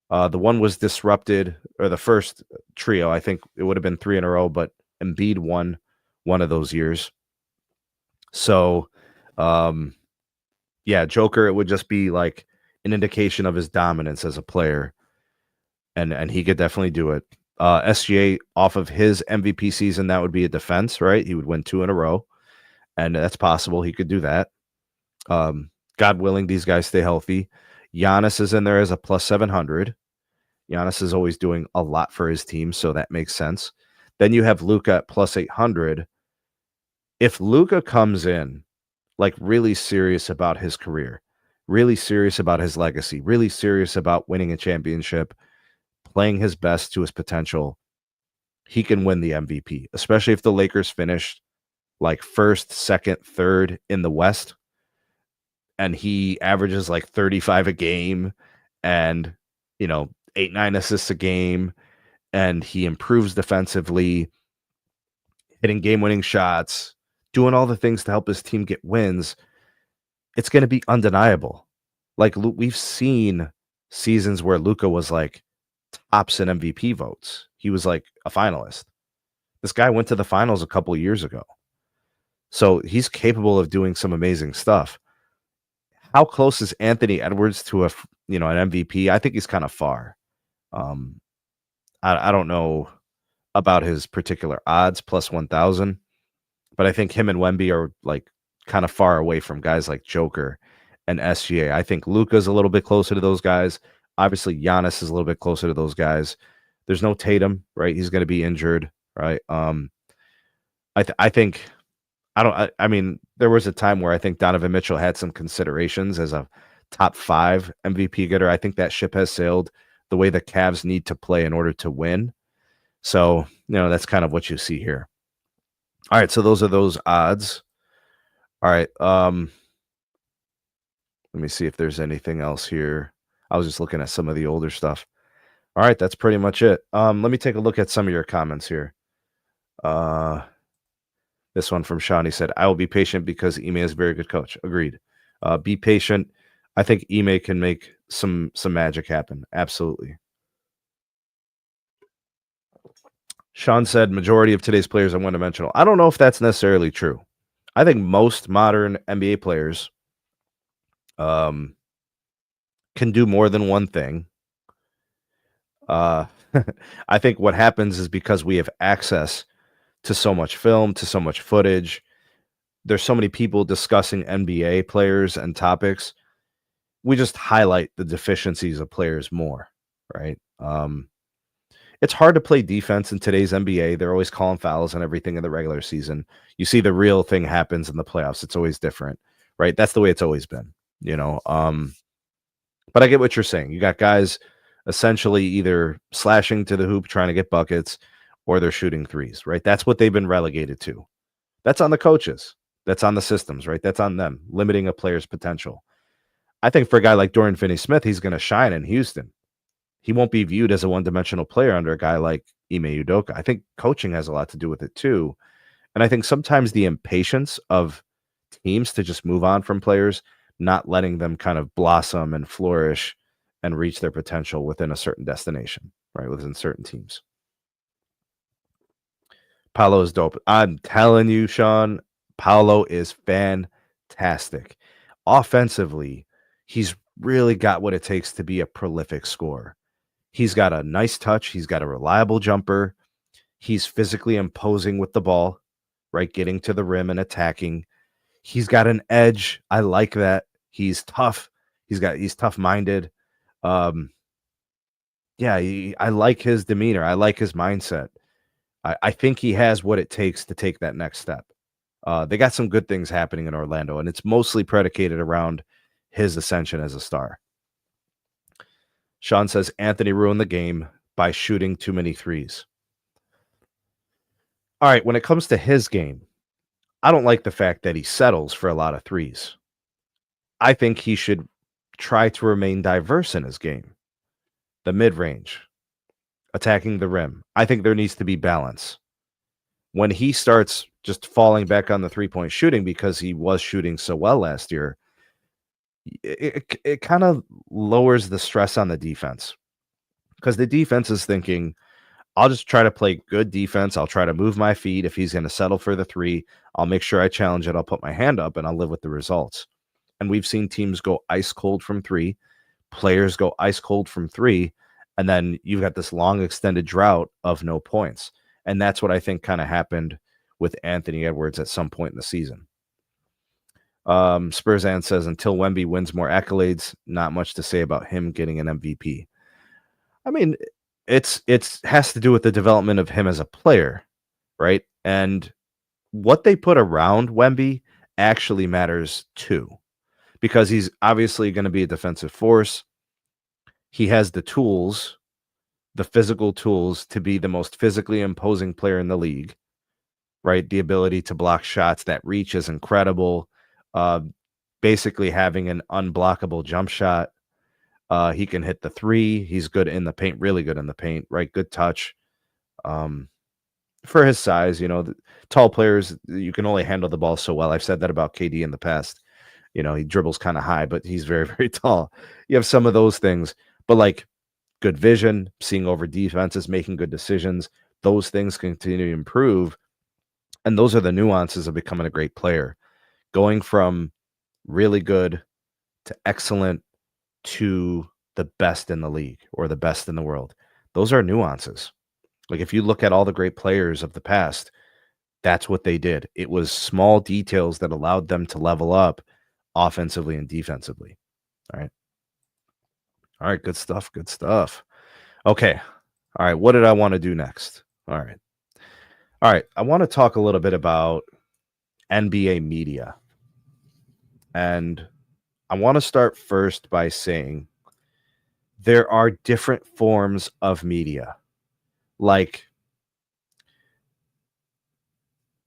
The one was disrupted, or the first trio, I think it would have been 3 in a row, but Embiid won one of those years. So, Joker, it would just be like an indication of his dominance as a player, and he could definitely do it. SGA off of his MVP season, that would be a defense, right? He would win 2 in a row, and that's possible. He could do that. God willing, these guys stay healthy. Giannis is in there as a plus 700. Giannis is always doing a lot for his team, so that makes sense. Then you have Luka at plus 800. If Luka comes in like really serious about his career really serious about his legacy, really serious about winning a championship, playing his best to his potential, he can win the MVP, especially if the Lakers finish like first, second, third in the West, and he averages like 35 a game and, 8, 9 assists a game, and he improves defensively, hitting game-winning shots, doing all the things to help his team get wins. It's going to be undeniable. Like, we've seen seasons where Luka was like tops in MVP votes. He was like a finalist. This guy went to the finals a couple years ago. So he's capable of doing some amazing stuff. How close is Anthony Edwards to an MVP? I think he's kind of far. Um, I don't know about his particular odds plus 1,000, but I think him and Wemby are like kind of far away from guys like Joker and SGA. I think Luka's a little bit closer to those guys. Obviously, Giannis is a little bit closer to those guys. There's no Tatum, right? He's going to be injured, right? I think I mean, there was a time where I think Donovan Mitchell had some considerations as a top 5 MVP getter. I think that ship has sailed the way the Cavs need to play in order to win. So, that's kind of what you see here. All right, so those are those odds. All right, let me see if there's anything else here. I was just looking at some of the older stuff. All right, that's pretty much it. Let me take a look at some of your comments here. This one from Sean, he said, I will be patient because Ime is a very good coach. Agreed. Be patient. I think Ime can make some magic happen. Absolutely. Sean said, majority of today's players are one-dimensional. I don't know if that's necessarily true. I think most modern NBA players can do more than one thing. I think what happens is because we have access to so much film, to so much footage, there's so many people discussing NBA players and topics. We just highlight the deficiencies of players more, right? It's hard to play defense in today's NBA. They're always calling fouls and everything in the regular season. You see the real thing happens in the playoffs. It's always different, right? That's the way it's always been, But I get what you're saying. You got guys essentially either slashing to the hoop, trying to get buckets, or they're shooting threes, right? That's what they've been relegated to. That's on the coaches. That's on the systems, right? That's on them, limiting a player's potential. I think for a guy like Dorian Finney-Smith, he's going to shine in Houston. He won't be viewed as a one-dimensional player under a guy like Ime Udoka. I think coaching has a lot to do with it too. And I think sometimes the impatience of teams to just move on from players, not letting them kind of blossom and flourish and reach their potential within a certain destination, right? Within certain teams. Paolo is dope. I'm telling you, Sean, Paolo is fantastic. Offensively, he's really got what it takes to be a prolific scorer. He's got a nice touch. He's got a reliable jumper. He's physically imposing with the ball, right? Getting to the rim and attacking. He's got an edge. I like that. He's tough. He's tough-minded. I like his demeanor. I like his mindset. I think he has what it takes to take that next step. They got some good things happening in Orlando, and it's mostly predicated around his ascension as a star. Sean says Anthony ruined the game by shooting too many threes. All right, when it comes to his game, I don't like the fact that he settles for a lot of threes. I think he should try to remain diverse in his game. The mid-range, attacking the rim. I think there needs to be balance. When he starts just falling back on the three-point shooting because he was shooting so well last year, it kind of lowers the stress on the defense because the defense is thinking, I'll just try to play good defense. I'll try to move my feet. If he's going to settle for the three, I'll make sure I challenge it. I'll put my hand up and I'll live with the results. And we've seen teams go ice cold from three, players go ice cold from three, and then you've got this long extended drought of no points. And that's what I think kind of happened with Anthony Edwards at some point in the season. Spurzan says, until Wemby wins more accolades, not much to say about him getting an MVP. I mean, it has to do with the development of him as a player, right? And what they put around Wemby actually matters too. because he's obviously going to be a defensive force. He has the tools, the physical tools to be the most physically imposing player in the league, right? The ability to block shots, that reach is incredible. Uh, basically having an unblockable jump shot. He can hit the three. He's good in the paint, really good in the paint, right? Good touch. For his size, tall players, you can only handle the ball so well. I've said that about KD in the past. He dribbles kind of high, but he's very, very tall. You have some of those things, but like good vision, seeing over defenses, making good decisions, those things continue to improve. And those are the nuances of becoming a great player. Going from really good to excellent to the best in the league or the best in the world. Those are nuances. Like if you look at all the great players of the past, that's what they did. It was small details that allowed them to level up offensively and defensively. All right. All right. Good stuff. Good stuff. Okay. All right. What did I want to do next? All right. All right. I want to talk a little bit about NBA media. And I want to start first by saying there are different forms of media. Like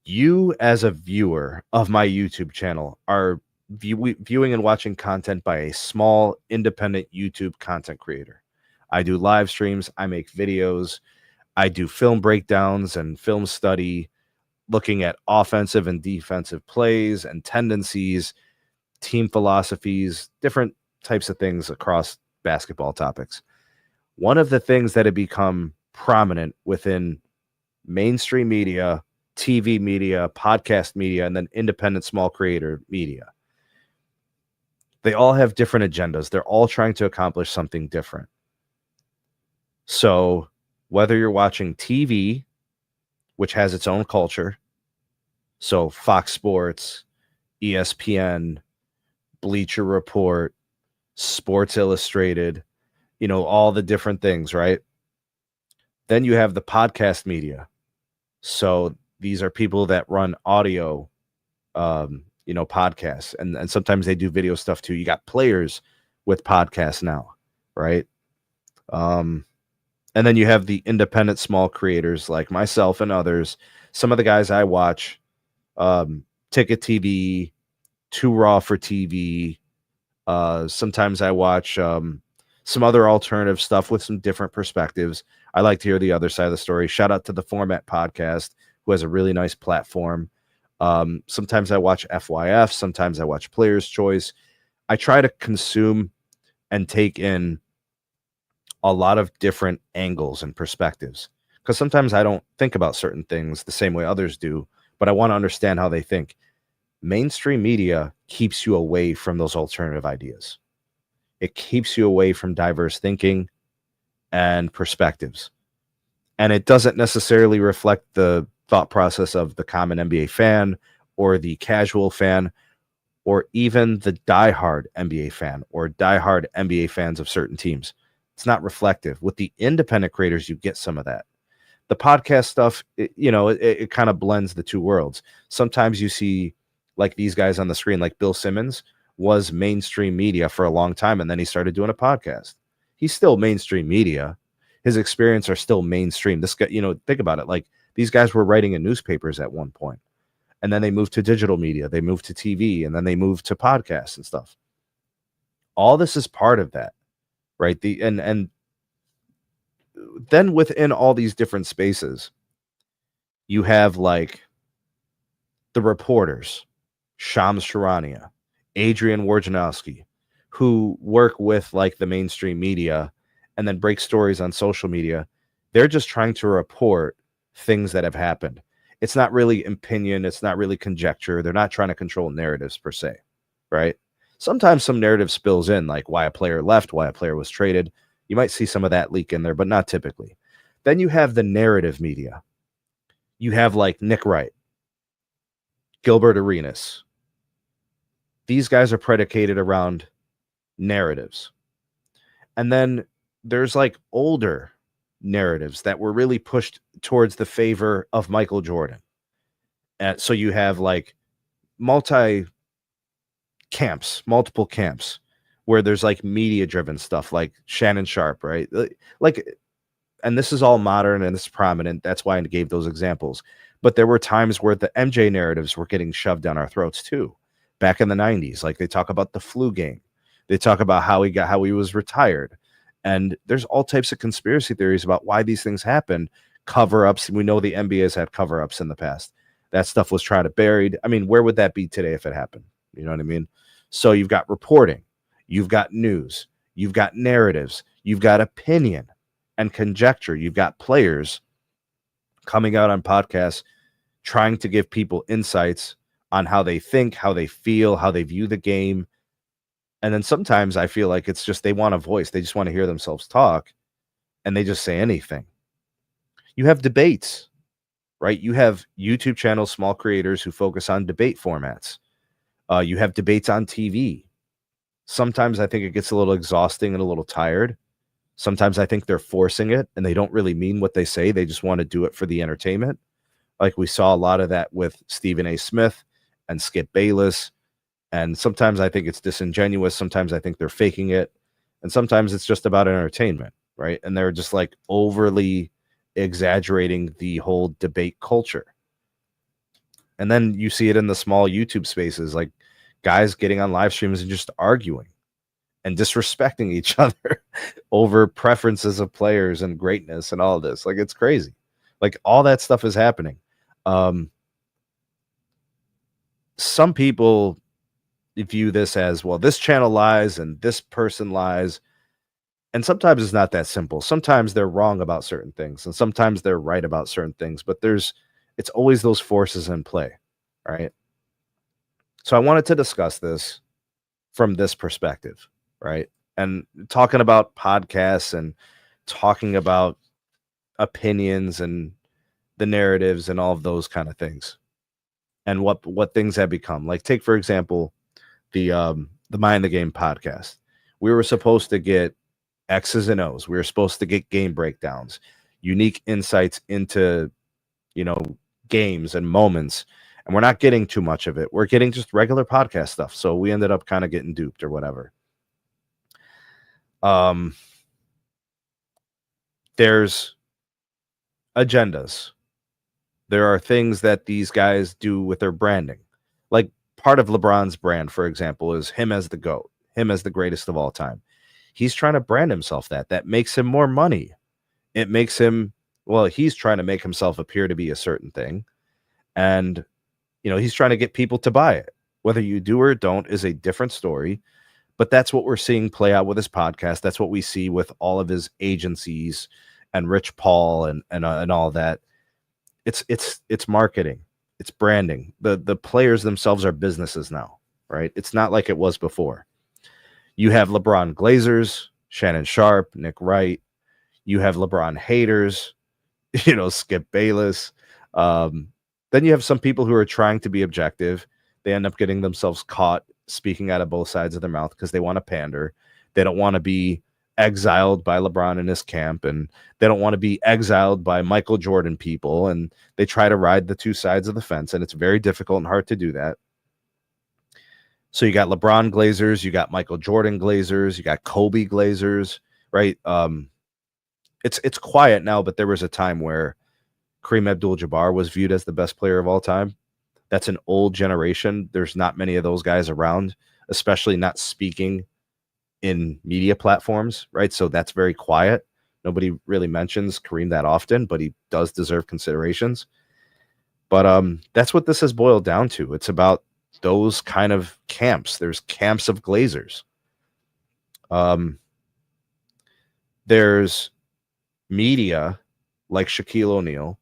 you as a viewer of my YouTube channel are viewing and watching content by a small independent YouTube content creator. I do live streams, I make videos, I do film breakdowns and film study, looking at offensive and defensive plays and tendencies, team philosophies, different types of things across basketball topics. One of the things that had become prominent within mainstream media, TV media, podcast media, and then independent small creator media, they all have different agendas. They're all trying to accomplish something different. So whether you're watching TV, which has its own culture, so Fox Sports, ESPN, Bleacher Report, Sports Illustrated, all the different things, right? Then you have the podcast media. So these are people that run audio, podcasts, and sometimes they do video stuff too. You got players with podcasts now, right? And then you have the independent small creators like myself and others. Some of the guys I watch, Ticket TV, Too Raw for TV. Sometimes I watch some other alternative stuff with some different perspectives. I like to hear the other side of the story. Shout out to the Format Podcast, who has a really nice platform. Sometimes I watch FYF. Sometimes I watch Player's Choice. I try to consume and take in a lot of different angles and perspectives, because sometimes I don't think about certain things the same way others do, but I want to understand how they think. Mainstream media keeps you away from those alternative ideas. It keeps you away from diverse thinking and perspectives. And it doesn't necessarily reflect the thought process of the common NBA fan or the casual fan or even the diehard NBA fan or diehard NBA fans of certain teams. It's not reflective. With the independent creators, you get some of that. The podcast stuff, it kind of blends the two worlds. Sometimes you see like these guys on the screen, like Bill Simmons was mainstream media for a long time, and then he started doing a podcast. He's still mainstream media. His experience are still mainstream. This guy, think about it. Like these guys were writing in newspapers at one point, and then they moved to digital media. They moved to TV, and then they moved to podcasts and stuff. All this is part of that, right? And then within all these different spaces, you have like the reporters, Shams Charania, Adrian Wojnarowski, who work with like the mainstream media and then break stories on social media. They're just trying to report things that have happened. It's not really opinion. It's not really conjecture. They're not trying to control narratives per se, right? Sometimes some narrative spills in, like why a player left, why a player was traded. You might see some of that leak in there, but not typically. Then you have the narrative media. You have like Nick Wright, Gilbert Arenas. These guys are predicated around narratives. And then there's like older narratives that were really pushed towards the favor of Michael Jordan. And so you have like multi camps, multiple camps, where there's like media driven stuff like Shannon Sharp, right? Like, and this is all modern and it's prominent. That's why I gave those examples. But there were times where the MJ narratives were getting shoved down our throats too. Back in the 90s, like they talk about the flu game. They talk about how he was retired. And there's all types of conspiracy theories about why these things happen. Cover-ups. We know the NBA has had cover-ups in the past. That stuff was tried to buried. I mean, where would that be today if it happened? You know what I mean? So you've got reporting, you've got news, you've got narratives, you've got opinion and conjecture. You've got players coming out on podcasts trying to give people insights on how they think, how they feel, how they view the game. And then sometimes I feel like it's just they want a voice. They just want to hear themselves talk, and they just say anything. You have debates, right? You have YouTube channels, small creators who focus on debate formats. You have debates on TV. Sometimes I think it gets a little exhausting and a little tired. Sometimes I think they're forcing it and they don't really mean what they say. They just want to do it for the entertainment. Like we saw a lot of that with Stephen A. Smith and Skip Bayless. And sometimes I think it's disingenuous. Sometimes I think they're faking it. And sometimes it's just about entertainment, right? And they're just like overly exaggerating the whole debate culture. And then you see it in the small YouTube spaces, like guys getting on live streams and just arguing and disrespecting each other over preferences of players and greatness and all of this. Like, it's crazy. Like, all that stuff is happening. Some people view this as, well, this channel lies and this person lies. And sometimes it's not that simple. Sometimes they're wrong about certain things and sometimes they're right about certain things, but it's always those forces in play, right? So I wanted to discuss this from this perspective, right? And talking about podcasts and talking about opinions and the narratives and all of those kind of things and what things have become. Like, take for example the Mind the Game podcast. We were supposed to get X's and O's. We were supposed to get game breakdowns, unique insights into, games and moments. And we're not getting too much of it. We're getting just regular podcast stuff. So we ended up kind of getting duped or whatever. There's agendas. There are things that these guys do with their branding. Like, part of LeBron's brand, for example, is him as the GOAT, him as the greatest of all time. He's trying to brand himself that. That makes him more money. It makes him, well, he's trying to make himself appear to be a certain thing. And, he's trying to get people to buy it. Whether you do or don't is a different story. But that's what we're seeing play out with his podcast. That's what we see with all of his agencies and Rich Paul and all that. It's marketing. It's branding. The players themselves are businesses now, right? It's not like it was before. You have LeBron Glazers, Shannon Sharp, Nick Wright. You have LeBron haters, Skip Bayless. Then you have some people who are trying to be objective. They end up getting themselves caught speaking out of both sides of their mouth because they want to pander. They don't want to be exiled by LeBron and his camp, and they don't want to be exiled by Michael Jordan people, and they try to ride the two sides of the fence, and it's very difficult and hard to do that. So you got LeBron Glazers, you got Michael Jordan Glazers, you got Kobe Glazers, right? It's quiet now, but there was a time where Kareem Abdul-Jabbar was viewed as the best player of all time. That's an old generation. There's not many of those guys around, especially not speaking in media platforms, right? So that's very quiet. Nobody really mentions Kareem that often, but he does deserve considerations. But that's what this has boiled down to. It's about those kind of camps. There's camps of Glazers. There's media like Shaquille O'Neal,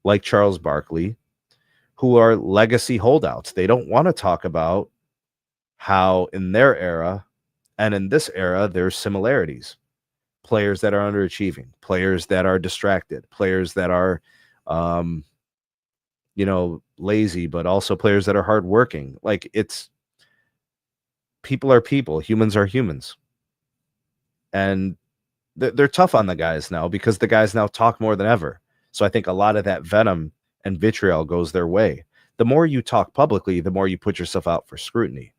like Charles Barkley, who are legacy holdouts. They don't want to talk about how in their era and in this era, there's similarities. Players that are underachieving, players that are distracted, players that are, lazy, but also players that are hardworking. Like, people are people, humans are humans. And they're tough on the guys now because the guys now talk more than ever. So I think a lot of that venom and vitriol goes their way. The more you talk publicly, the more you put yourself out for scrutiny.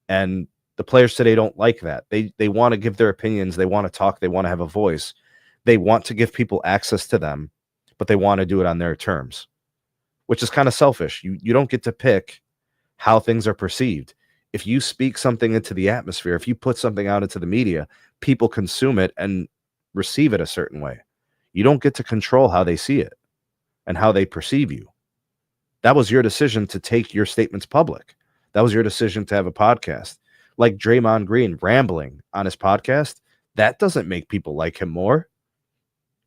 And the players today don't like that. They want to give their opinions, they want to talk, they want to have a voice. They want to give people access to them, but they want to do it on their terms, which is kind of selfish. You don't get to pick how things are perceived. If you speak something into the atmosphere, if you put something out into the media, people consume it and receive it a certain way. You don't get to control how they see it and how they perceive you. That was your decision to take your statements public. That was your decision to have a podcast. Like Draymond Green rambling on his podcast, that doesn't make people like him more.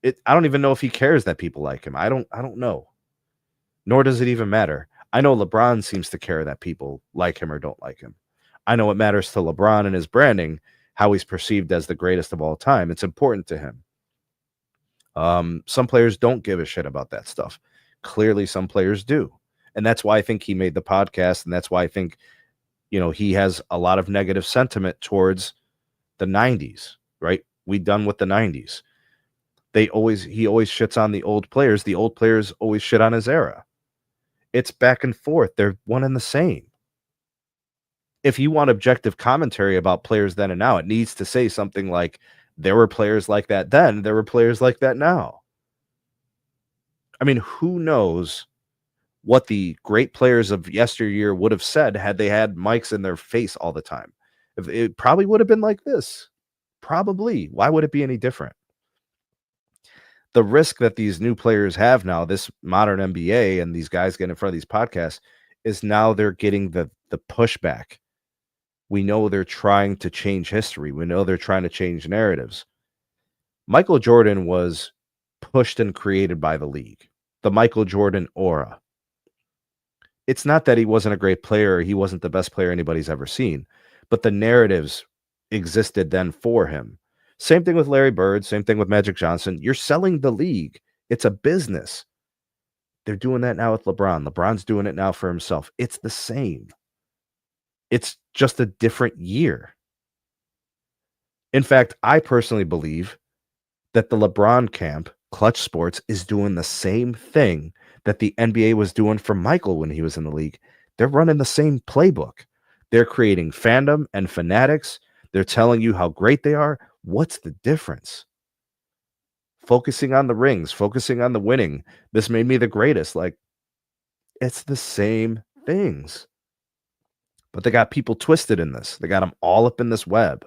I don't even know if he cares that people like him. I don't know. Nor does it even matter. I know LeBron seems to care that people like him or don't like him. I know it matters to LeBron and his branding, how he's perceived as the greatest of all time. It's important to him. Some players don't give a shit about that stuff. Clearly, some players do. And that's why I think he made the podcast. And that's why I think, he has a lot of negative sentiment towards the 90s, right? We done with the 90s. He always shits on the old players. The old players always shit on his era. It's back and forth. They're one and the same. If you want objective commentary about players then and now, it needs to say something like, there were players like that then, there were players like that now. I mean, who knows what the great players of yesteryear would have said had they had mics in their face all the time? It probably would have been like this. Probably. Why would it be any different? The risk that these new players have now, this modern NBA and these guys getting in front of these podcasts, is now they're getting the pushback. We know they're trying to change history. We know they're trying to change narratives. Michael Jordan was pushed and created by the league. The Michael Jordan aura. It's not that he wasn't a great player. He wasn't the best player anybody's ever seen. But the narratives existed then for him. Same thing with Larry Bird. Same thing with Magic Johnson. You're selling the league. It's a business. They're doing that now with LeBron. LeBron's doing it now for himself. It's the same. It's just a different year. In fact, I personally believe that the LeBron camp, Clutch Sports, is doing the same thing that the NBA was doing for Michael when he was in the league. They're running the same playbook. They're creating fandom and fanatics. They're telling you how great they are. What's the difference? Focusing on the rings, focusing on the winning. This made me the greatest. Like, it's the same things. But they got people twisted in this. They got them all up in this web,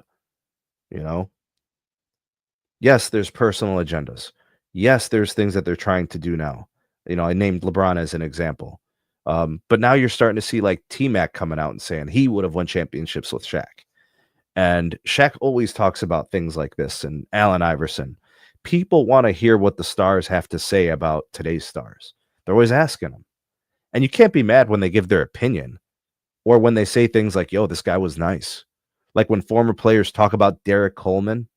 Yes, there's personal agendas. Yes, there's things that they're trying to do now. I named LeBron as an example. But now you're starting to see like T-Mac coming out and saying he would have won championships with Shaq. And Shaq always talks about things like this, and Allen Iverson. People want to hear what the stars have to say about today's stars. They're always asking them. And you can't be mad when they give their opinion or when they say things like, yo, this guy was nice. Like when former players talk about Derek Coleman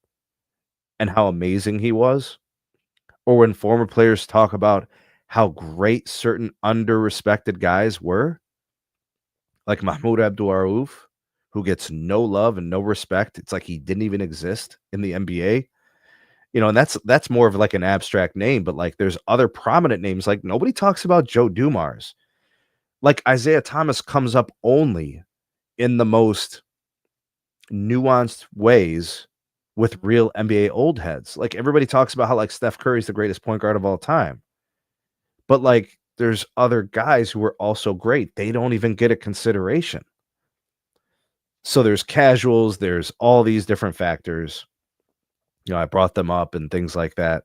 and how amazing he was, or when former players talk about how great certain under-respected guys were, like Mahmoud Abdul-Rauf, who gets no love and no respect. It's like he didn't even exist in the NBA. And that's more of like an abstract name, but like there's other prominent names. Like nobody talks about Joe Dumars. Like Isaiah Thomas comes up only in the most nuanced ways with real NBA old heads. Like everybody talks about how like Steph Curry's the greatest point guard of all time. But like there's other guys who are also great. They don't even get a consideration. So there's casuals, there's all these different factors. I brought them up and things like that.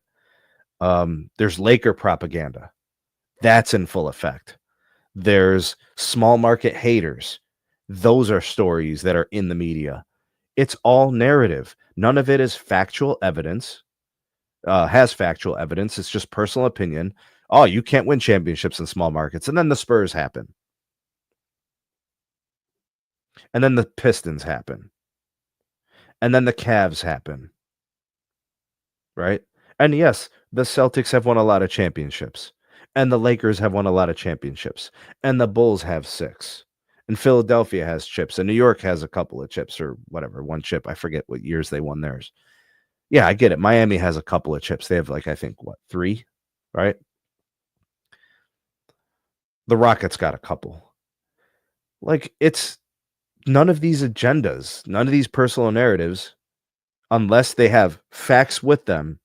There's Laker propaganda. That's in full effect. There's small market haters. Those are stories that are in the media. It's all narrative. None of it is factual evidence, has factual evidence. It's just personal opinion. Oh, you can't win championships in small markets. And then the Spurs happen. And then the Pistons happen. And then the Cavs happen. Right? And yes, the Celtics have won a lot of championships. And the Lakers have won a lot of championships. And the Bulls have 6. And Philadelphia has chips. And New York has a couple of chips or whatever, one chip. I forget what years they won theirs. Yeah, I get it. Miami has a couple of chips. They have like, I think, 3? Right? The Rockets got a couple. Like, it's none of these agendas, none of these personal narratives, unless they have facts with them,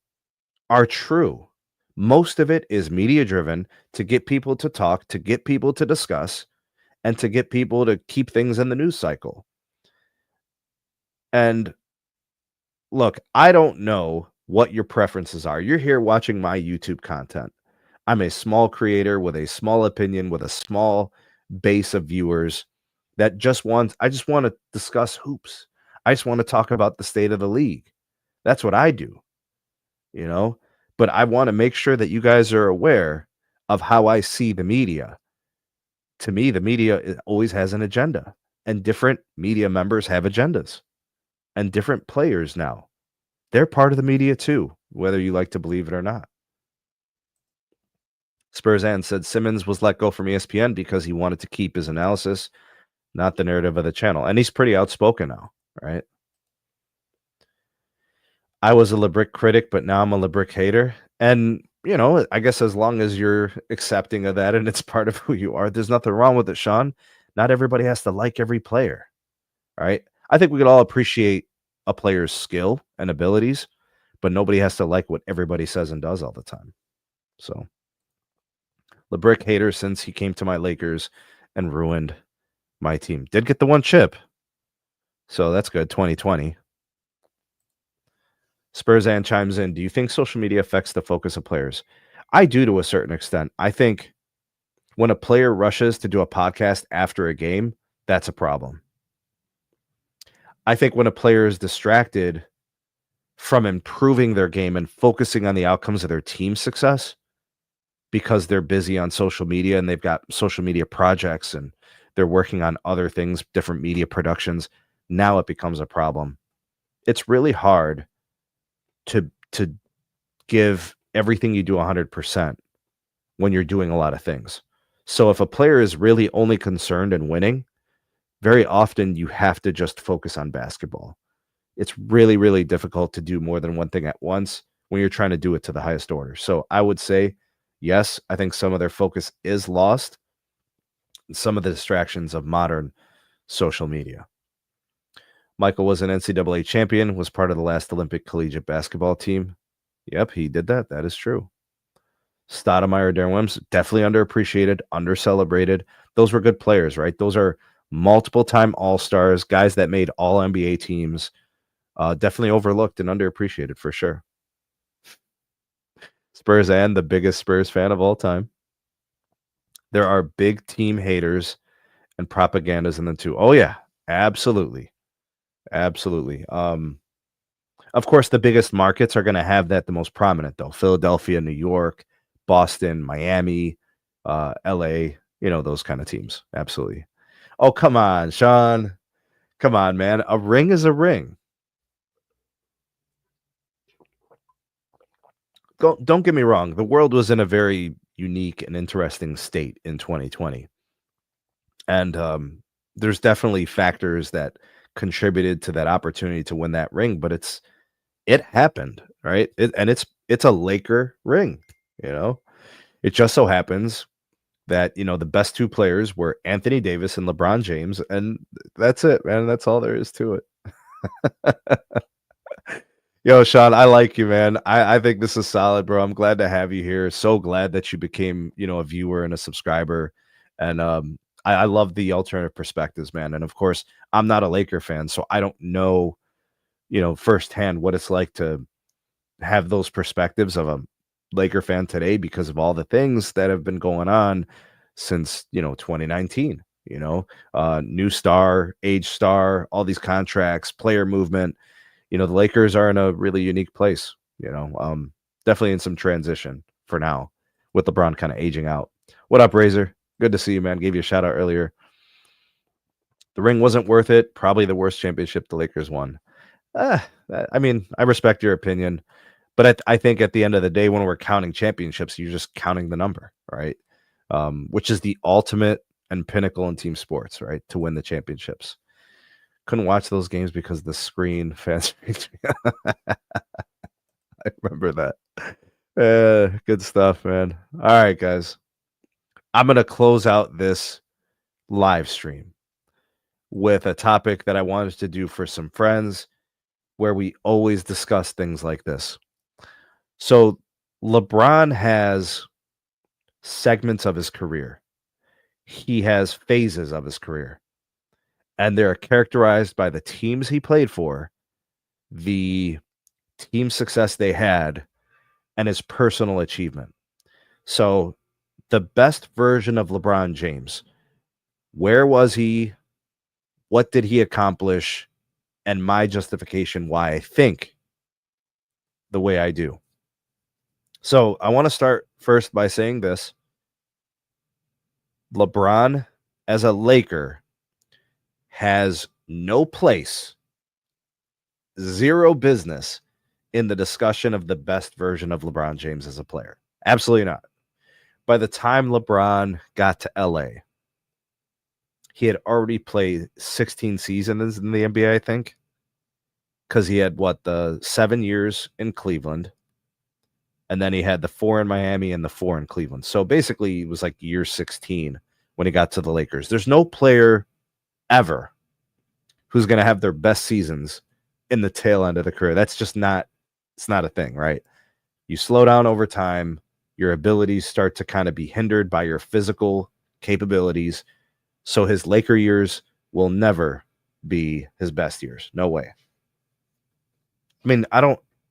are true. Most of it is media driven to get people to talk, to get people to discuss, and to get people to keep things in the news cycle. And look, I don't know what your preferences are. You're here watching my YouTube content. I'm a small creator with a small opinion, with a small base of viewers that I just want to discuss hoops. I just want to talk about the state of the league. That's what I do, you know? But I want to make sure that you guys are aware of how I see the media. To me, the media always has an agenda, and different media members have agendas, and different players now. They're part of the media too, whether you like to believe it or not. Spurs Ann said Simmons was let go from ESPN because he wanted to keep his analysis, not the narrative of the channel. And he's pretty outspoken now, right? I was a LeBrick critic, but now I'm a LeBrick hater. And, you know, I guess as long as you're accepting of that and it's part of who you are, there's nothing wrong with it, Sean. Not everybody has to like every player, right? I think we could all appreciate a player's skill and abilities, but nobody has to like what everybody says and does all the time. So, LeBrick hater since he came to my Lakers and ruined my team. Did get the one chip, so that's good. 2020. Spurs and chimes in. Do you think social media affects the focus of players? I do to a certain extent. I think when a player rushes to do a podcast after a game, that's a problem. I think when a player is distracted from improving their game and focusing on the outcomes of their team's success because they're busy on social media and they've got social media projects and they're working on other things, different media productions, now it becomes a problem. It's really hard to give everything you do 100% when you're doing a lot of things. So if a player is really only concerned in winning, very often you have to just focus on basketball. It's really, really difficult to do more than one thing at once when you're trying to do it to the highest order. So I would say, yes, I think some of their focus is lost. Some of the distractions of modern social media. Michael was an NCAA champion, was part of the last Olympic collegiate basketball team. Yep, he did that. That is true. Stoudemire, Darren Williams, definitely underappreciated, undercelebrated. Those were good players, right? Those are multiple-time All-Stars, guys that made all NBA teams. Definitely overlooked and underappreciated for sure. Spurs and the biggest Spurs fan of all time. There are big team haters and propagandas in them too. Oh yeah, absolutely. Absolutely. Of course, the biggest markets are going to have that the most prominent, though. Philadelphia, New York, Boston, Miami, LA, you know, those kind of teams. Absolutely. Oh, come on, Sean. Come on, man. A ring is a ring. Don't get me wrong. The world was in a very unique and interesting state in 2020. And there's definitely factors that contributed to that opportunity to win that ring, but it happened, right? It's a Laker ring, you know. It just so happens that, you know, the best two players were Anthony Davis and LeBron James, and that's it, man. That's all there is to it. Yo, Sean, I like you, man. I think this is solid, bro. I'm glad to have you here. So glad that you became, you know, a viewer and a subscriber. And I love the alternative perspectives, man. And of course, I'm not a Laker fan, so I don't know, you know, firsthand what it's like to have those perspectives of a Laker fan today because of all the things that have been going on since, you know, 2019, you know, new star, age star, all these contracts, player movement. You know, the Lakers are in a really unique place, you know, definitely in some transition for now with LeBron kind of aging out. What up, Razor? Good to see you, man. Gave you a shout out earlier. The ring wasn't worth it. Probably the worst championship the Lakers won. I mean, I respect your opinion. But I think at the end of the day, when we're counting championships, you're just counting the number, right? Which is the ultimate and pinnacle in team sports, right? To win the championships. Couldn't watch those games because the screen fans. I remember that. Good stuff, man. All right, guys. I'm going to close out this live stream with a topic that I wanted to do for some friends where we always discuss things like this. So, LeBron has segments of his career, he has phases of his career, and they're characterized by the teams he played for, the team success they had, and his personal achievement. So, the best version of LeBron James, where was he? What did he accomplish? And my justification why I think the way I do. So, I want to start first by saying this. LeBron, as a Laker, has no place, zero business in the discussion of the best version of LeBron James as a player. Absolutely not. By the time LeBron got to LA, he had already played 16 seasons in the NBA, I think, because he had the 7 years in Cleveland, and then he had the 4 in Miami and the 4 in Cleveland. So basically, it was like year 16 when he got to the Lakers. There's no player ever who's going to have their best seasons in the tail end of the career. That's just not, it's not a thing, right? You slow down over time, your abilities start to kind of be hindered by your physical capabilities. So his Laker years will never be his best years. No way. I mean,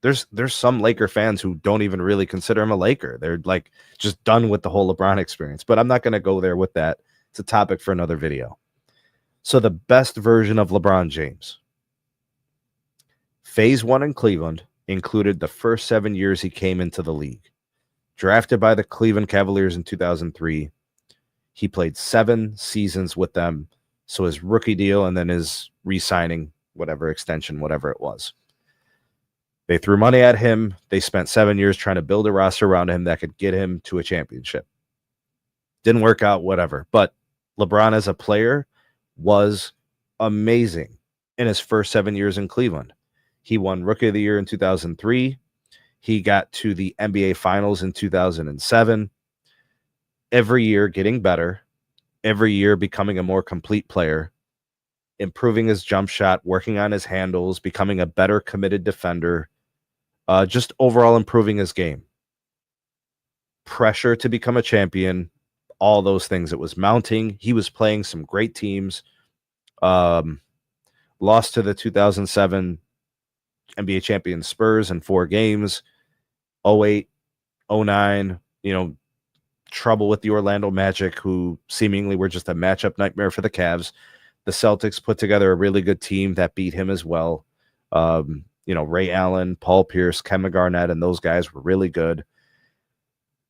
there's some Laker fans who don't even really consider him a Laker. They're like just done with the whole LeBron experience, but I'm not going to go there with that. It's a topic for another video. So the best version of LeBron James. Phase 1 in Cleveland included the first 7 years he came into the league. Drafted by the Cleveland Cavaliers in 2003, he played 7 seasons with them. So his rookie deal and then his re-signing, whatever extension, whatever it was. They threw money at him. They spent 7 years trying to build a roster around him that could get him to a championship. Didn't work out, whatever. But LeBron as a player was amazing in his first 7 years in Cleveland. He won Rookie of the Year in 2003. He got to the NBA Finals in 2007. Every year getting better. Every year becoming a more complete player. Improving his jump shot, working on his handles, becoming a better committed defender. Just overall improving his game. Pressure to become a champion. All those things. It was mounting. He was playing some great teams. Lost to the 2007 NBA champion Spurs in 4 games. 08, 09, trouble with the Orlando Magic, who seemingly were just a matchup nightmare for the Cavs. The Celtics put together a really good team that beat him as well. Ray Allen, Paul Pierce, Kevin Garnett, and those guys were really good.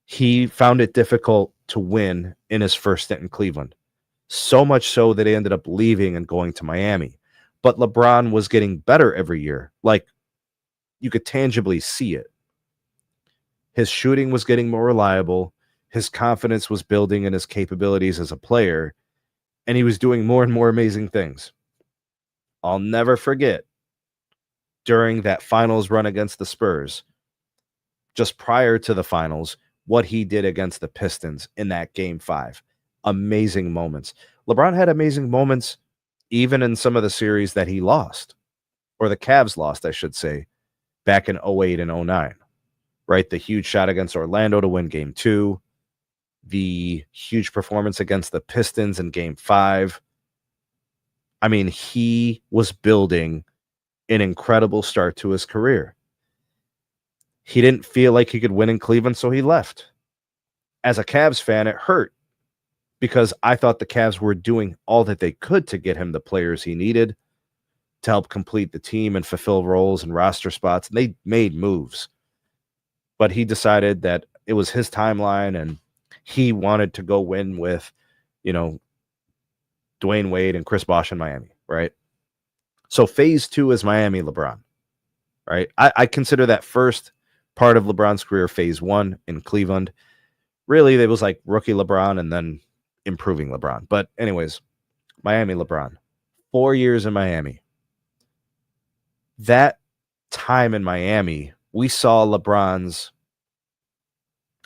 He found it difficult to win in his first stint in Cleveland. So much so that he ended up leaving and going to Miami. But LeBron was getting better every year. Like, you could tangibly see it. His shooting was getting more reliable. His confidence was building in his capabilities as a player. And he was doing more and more amazing things. I'll never forget, during that finals run against the Spurs, just prior to the finals, what he did against the Pistons in that Game 5. Amazing moments. LeBron had amazing moments even in some of the series that he lost, or the Cavs lost, I should say, back in 08 and 09, right? The huge shot against Orlando to win Game 2, the huge performance against the Pistons in Game 5. I mean, he was building an incredible start to his career. He didn't feel like he could win in Cleveland, so he left. As a Cavs fan, it hurt because I thought the Cavs were doing all that they could to get him the players he needed to help complete the team and fulfill roles and roster spots. And they made moves. But he decided that it was his timeline and he wanted to go win with, Dwayne Wade and Chris Bosh in Miami, right? So phase 2 is Miami LeBron, right? I consider that first part of LeBron's career phase 1 in Cleveland. Really, it was like rookie LeBron and then improving LeBron. But anyways, Miami LeBron. 4 years in Miami. That time in Miami, we saw LeBron's,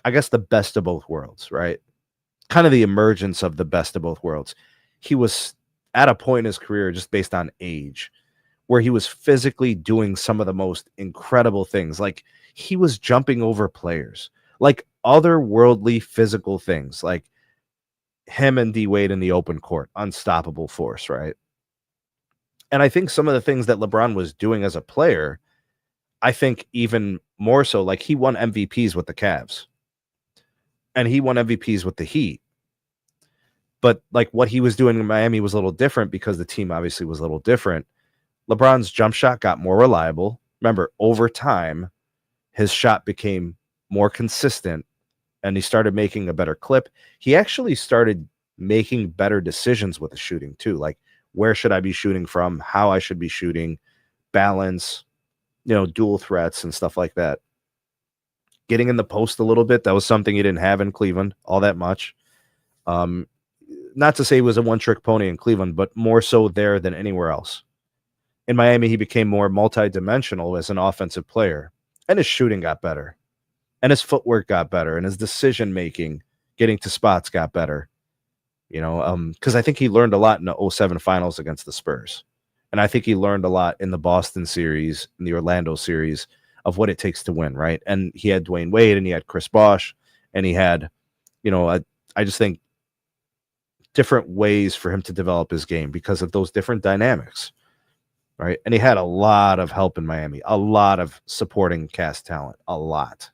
I guess, the best of both worlds, right? Kind of the emergence of the best of both worlds. He was at a point in his career, just based on age, where he was physically doing some of the most incredible things. Like, he was jumping over players, like otherworldly physical things, like him and D Wade in the open court, unstoppable force, right? And I think some of the things that LeBron was doing as a player, I think even more so, like he won MVPs with the Cavs and he won MVPs with the Heat. But like what he was doing in Miami was a little different because the team obviously was a little different. LeBron's jump shot got more reliable. Remember, over time, his shot became more consistent and he started making a better clip. He actually started making better decisions with the shooting too. Like, where should I be shooting from? How I should be shooting, balance, dual threats and stuff like that. Getting in the post a little bit, that was something he didn't have in Cleveland all that much. Not to say he was a one-trick pony in Cleveland, but more so there than anywhere else. In Miami, he became more multi-dimensional as an offensive player, and his shooting got better, and his footwork got better, and his decision-making, getting to spots got better. Because I think he learned a lot in the 2007 finals against the Spurs. And I think he learned a lot in the Boston series, in the Orlando series, of what it takes to win, right? And he had Dwayne Wade, and he had Chris Bosh, and he had, I just think different ways for him to develop his game because of those different dynamics, right? And he had a lot of help in Miami, a lot of supporting cast talent, a lot.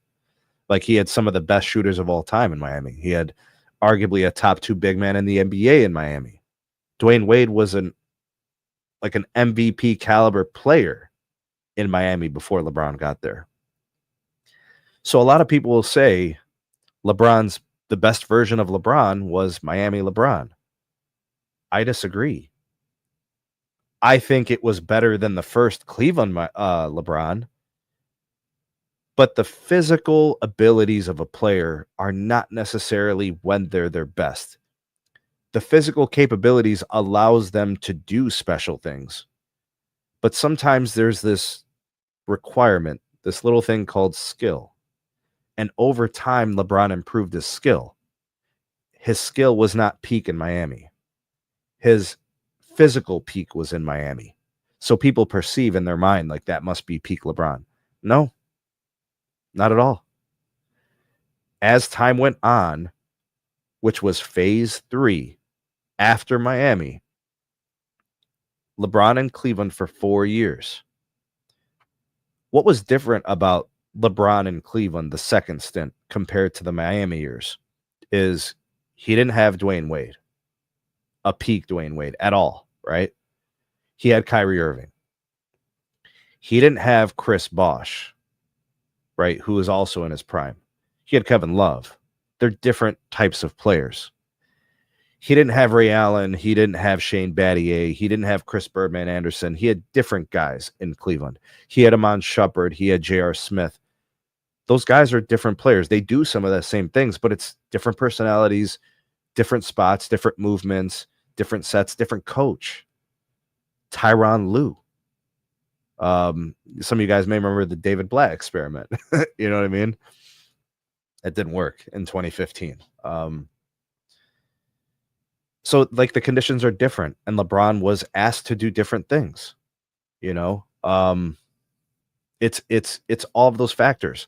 Like, he had some of the best shooters of all time in Miami. He had arguably a top 2 big man in the NBA in Miami. Dwayne Wade was an MVP caliber player in Miami before LeBron got there. So a lot of people will say the best version of LeBron was Miami LeBron. I disagree. I think it was better than the first Cleveland LeBron, but the physical abilities of a player are not necessarily when they're their best. The physical capabilities allows them to do special things. But sometimes there's this requirement, this little thing called skill. And over time, LeBron improved his skill. His skill was not peak in Miami. His physical peak was in Miami. So people perceive in their mind like that must be peak LeBron. No, not at all. As time went on, which was phase 3 after Miami, LeBron in Cleveland for 4 years. What was different about LeBron in Cleveland, the second stint, compared to the Miami years, is he didn't have Dwayne Wade, a peak Dwayne Wade at all, right? He had Kyrie Irving. He didn't have Chris Bosh, right, who was also in his prime. He had Kevin Love. They're different types of players. He didn't have Ray Allen. He didn't have Shane Battier. He didn't have Chris Birdman Anderson. He had different guys in Cleveland. He had Amon Shepard. He had J.R. Smith. Those guys are different players. They do some of the same things, but it's different personalities, different spots, different movements, different sets, different coach. Tyronn Lue. Some of you guys may remember the David Blatt experiment. You know what I mean? It didn't work in 2015. So like the conditions are different, and LeBron was asked to do different things. It's all of those factors.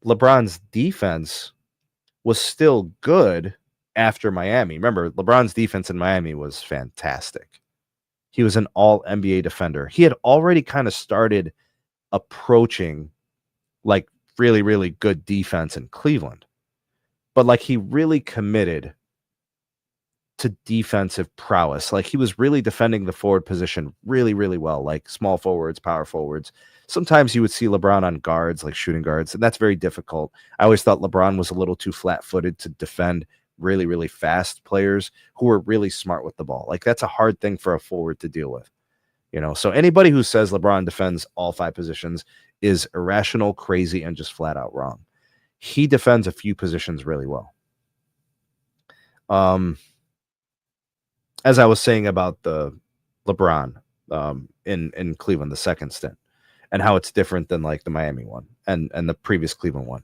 LeBron's defense was still good after Miami. Remember, LeBron's defense in Miami was fantastic. He was an all NBA defender. He had already kind of started approaching like really, really good defense in Cleveland, but like he really committed to defensive prowess. Like he was really defending the forward position really, really well, like small forwards, power forwards. Sometimes you would see LeBron on guards, like shooting guards, and that's very difficult. I always thought LeBron was a little too flat-footed to defend really, really fast players who were really smart with the ball. Like that's a hard thing for a forward to deal with. So anybody who says LeBron defends all 5 positions is irrational, crazy, and just flat out wrong. He defends a few positions really well. As I was saying about the LeBron in Cleveland, the second stint, and how it's different than like the Miami one and the previous Cleveland one.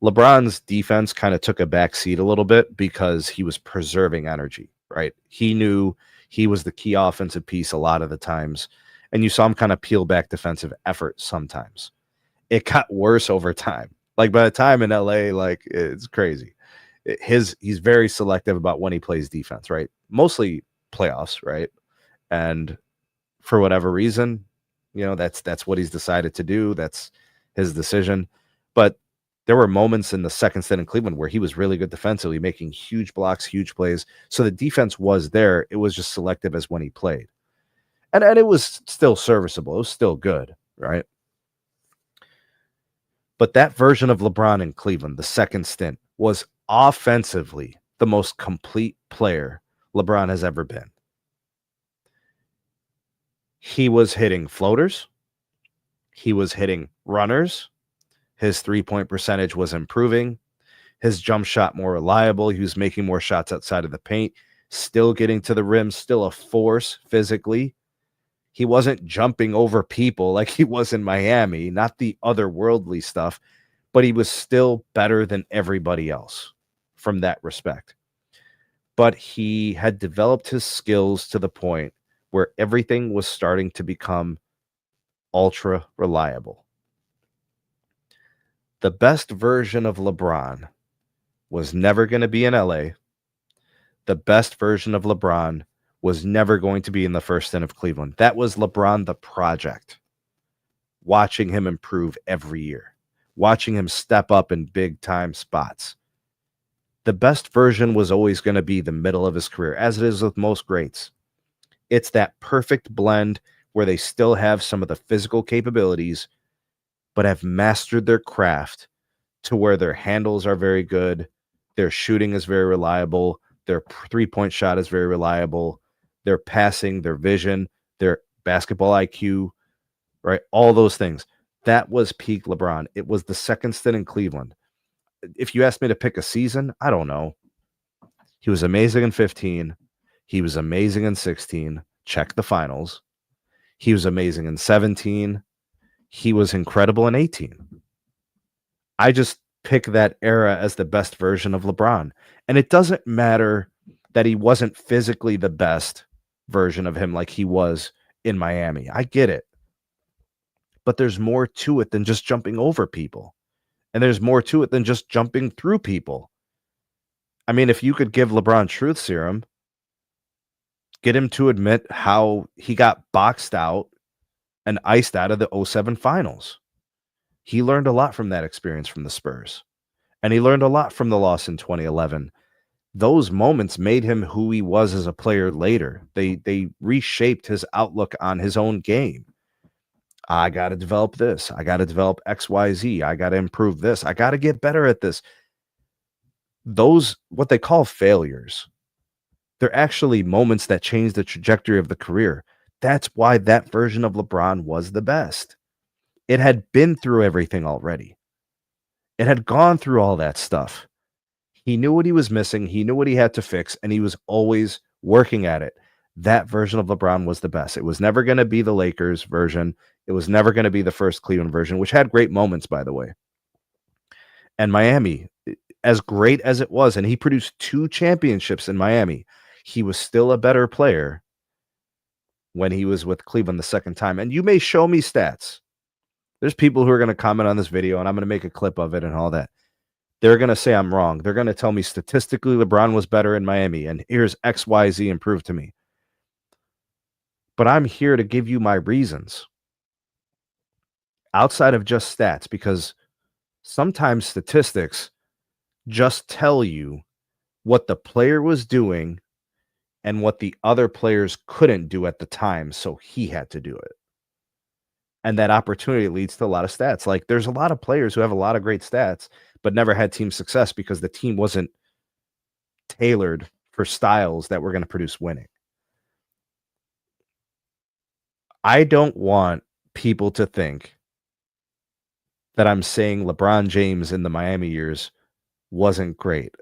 LeBron's defense kind of took a back seat a little bit because he was preserving energy, right? He knew he was the key offensive piece a lot of the times, and you saw him kind of peel back defensive effort sometimes. It got worse over time. Like by the time in LA, like it's crazy. He's very selective about when he plays defense, right? Mostly playoffs, right? And for whatever reason, that's what he's decided to do. That's his decision. But there were moments in the second stint in Cleveland where he was really good defensively, making huge blocks, huge plays. So the defense was there. It was just selective as when he played. And it was still serviceable. It was still good, right? But that version of LeBron in Cleveland, the second stint, was offensively the most complete player LeBron has ever been. He was hitting floaters. He was hitting runners. His three-point percentage was improving. His jump shot more reliable. He was making more shots outside of the paint, still getting to the rim, still a force physically. He wasn't jumping over people like he was in Miami, not the otherworldly stuff, but he was still better than everybody else from that respect. But he had developed his skills to the point where everything was starting to become ultra reliable. The best version of LeBron was never going to be in LA. The best version of LeBron was never going to be in the first stint of Cleveland. That was LeBron the project. Watching him improve every year. Watching him step up in big time spots. The best version was always going to be the middle of his career, as it is with most greats. It's that perfect blend where they still have some of the physical capabilities, but have mastered their craft to where their handles are very good, their shooting is very reliable, their three-point shot is very reliable, their passing, their vision, their basketball IQ, right? All those things. That was peak LeBron. It was the second stint in Cleveland. If you asked me to pick a season, I don't know. He was amazing in 15. He was amazing in 16. Check the finals. He was amazing in 17. He was incredible in 18. I just pick that era as the best version of LeBron. And it doesn't matter that he wasn't physically the best version of him like he was in Miami. I get it. But there's more to it than just jumping over people. And there's more to it than just jumping through people. I mean, if you could give LeBron truth serum, get him to admit how he got boxed out and iced out of the 07 finals. He learned a lot from that experience from the Spurs. And he learned a lot from the loss in 2011. Those moments made him who he was as a player later. They reshaped his outlook on his own game. I got to develop this. I got to develop XYZ. I got to improve this. I got to get better at this. Those, what they call failures, they're actually moments that change the trajectory of the career. That's why that version of LeBron was the best. It had been through everything already. It had gone through all that stuff. He knew what he was missing. He knew what he had to fix, and he was always working at it. That version of LeBron was the best. It was never going to be the Lakers version. It was never going to be the first Cleveland version, which had great moments, by the way. And Miami, as great as it was, and he produced 2 championships in Miami, he was still a better player when he was with Cleveland the second time. And you may show me stats. There's people who are going to comment on this video, and I'm going to make a clip of it and all that. They're going to say I'm wrong. They're going to tell me statistically LeBron was better in Miami, and here's XYZ and prove to me. But I'm here to give you my reasons outside of just stats, because sometimes statistics just tell you what the player was doing and what the other players couldn't do at the time, so he had to do it. And that opportunity leads to a lot of stats. Like, there's a lot of players who have a lot of great stats, but never had team success because the team wasn't tailored for styles that were going to produce winning. I don't want people to think that I'm saying LeBron James in the Miami years wasn't great.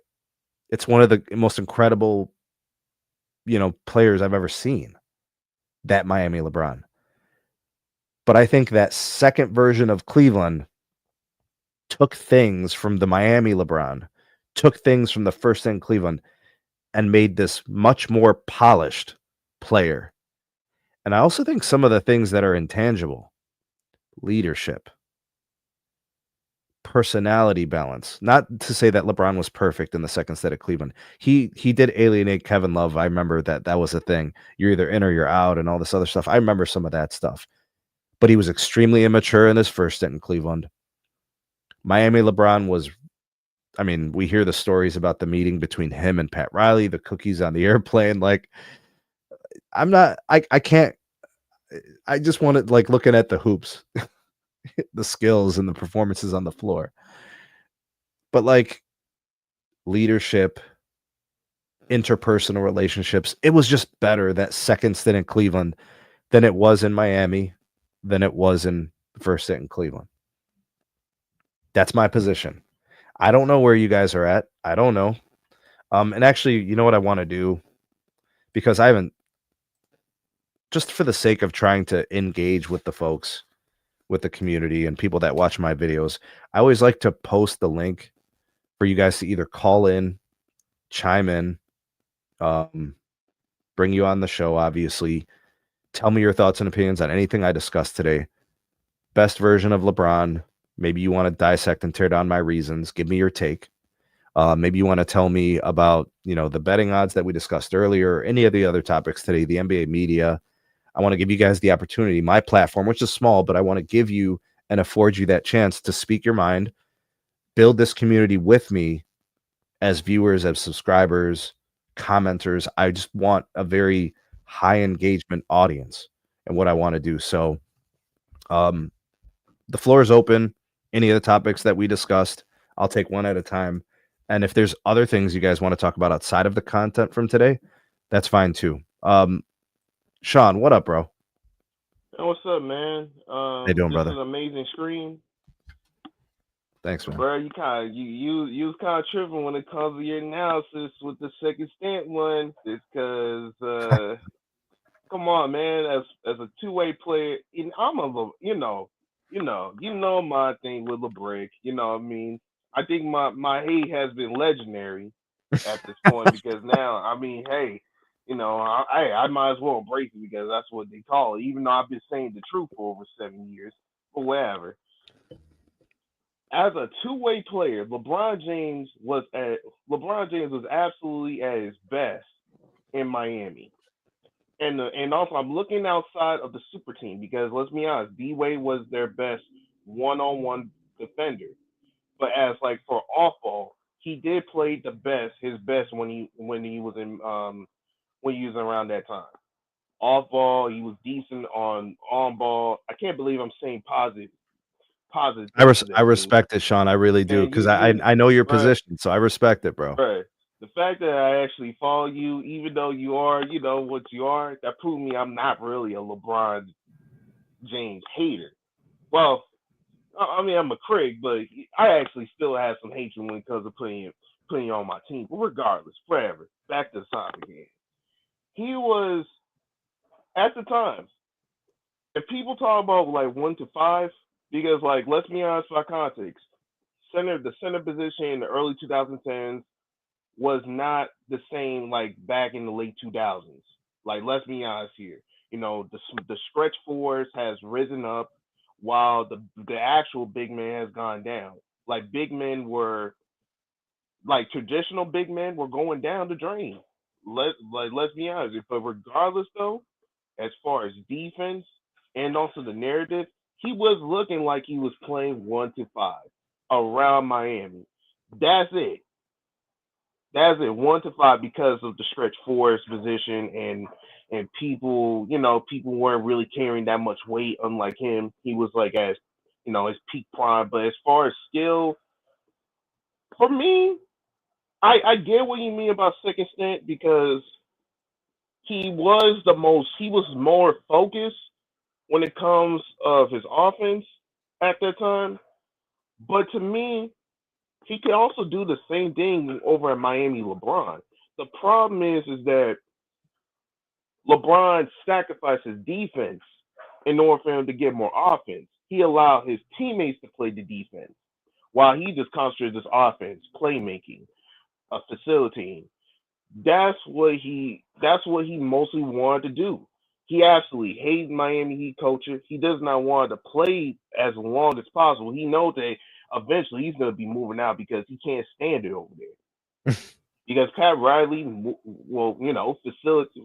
It's one of the most incredible, players I've ever seen, that Miami LeBron. But I think that second version of Cleveland took things from the Miami LeBron, took things from the first in Cleveland, and made this much more polished player. And I also think some of the things that are intangible, leadership, personality balance. Not to say that LeBron was perfect in the second set of Cleveland. He did alienate Kevin Love. I remember that was a thing. You're either in or you're out and all this other stuff. I remember some of that stuff. But he was extremely immature in his first stint in Cleveland. Miami LeBron was, I mean, we hear the stories about the meeting between him and Pat Riley, the cookies on the airplane. Like, I can't, I just wanted, like, looking at the hoops, the skills and the performances on the floor. But, like, leadership, interpersonal relationships, it was just better that second stint in Cleveland than it was in Miami, than it was in the first stint in Cleveland. That's my position. I don't know where you guys are at. I don't know. And actually, you know what I want to do? Because I haven't, just for the sake of trying to engage with the folks, with the community and people that watch my videos, I always like to post the link for you guys to either call in, chime in, bring you on the show, obviously. Tell me your thoughts and opinions on anything I discussed today. Best version of LeBron. Maybe you want to dissect and tear down my reasons. Give me your take. Maybe you want to tell me about, the betting odds that we discussed earlier, or any of the other topics today, the NBA media. I want to give you guys the opportunity, my platform, which is small, but I want to give you and afford you that chance to speak your mind, build this community with me as viewers, as subscribers, commenters. I just want a very high engagement audience and what I want to do. So the floor is open. Any of the topics that we discussed, I'll take one at a time. And if there's other things you guys want to talk about outside of the content from today, that's fine too. Sean, what up, bro? Hey, what's up, man? How you doing, This is brother? an amazing screen, Thanks, man. bro. You was kind of tripping when it comes to your analysis with the second stint one. It's because come on, man. As a two-way player, and I'm my thing with LeBrick. You know what I mean? I think my hate has been legendary at this point because now, I mean, hey, I might as well embrace it because that's what they call it. Even though I've been saying the truth for over 7 years, but whatever. As a two-way player, LeBron James was absolutely at his best in Miami. And also I'm looking outside of the super team because let's be honest, D Wade was their best one-on-one defender. But as like for off ball, he did play his best when he was in when he was around that time. Off ball, he was decent on ball. I can't believe I'm saying positive things to I that team. respect it, Sean. I really do, And because you I know your right, position, so I respect it, bro. right. The fact that I actually follow you, even though you are, what you are, that proved me I'm not really a LeBron James hater. Well, I mean I'm a critic, but I actually still have some hatred when it comes to putting you on my team. But regardless, whatever. Back to the topic again. He was at the time. If people talk about like 1 to 5, because like let's be honest about context, the center position in the early 2010s was not the same like back in the late 2000s. Like let's be honest here. The stretch force has risen up while the actual big man has gone down. Like big men were like traditional big men were going down the drain. Let's be honest. But regardless though, as far as defense and also the narrative, he was looking like he was playing 1 to 5 around Miami. That's it. That's it, 1 to 5 because of the stretch forest position and people weren't really carrying that much weight. Unlike him, he was like at his peak prime. But as far as skill, for me, I get what you mean about second stint because he was more focused when it comes of his offense at that time. But to me, he could also do the same thing over at Miami LeBron. The problem is that LeBron sacrificed his defense in order for him to get more offense. He allowed his teammates to play the defense while he just concentrated his offense, playmaking, facilitating. That's what he mostly wanted to do. He absolutely hates Miami Heat culture. He does not want to play as long as possible. He knows that eventually he's going to be moving out because he can't stand it over there. Because Pat Riley, well, facility,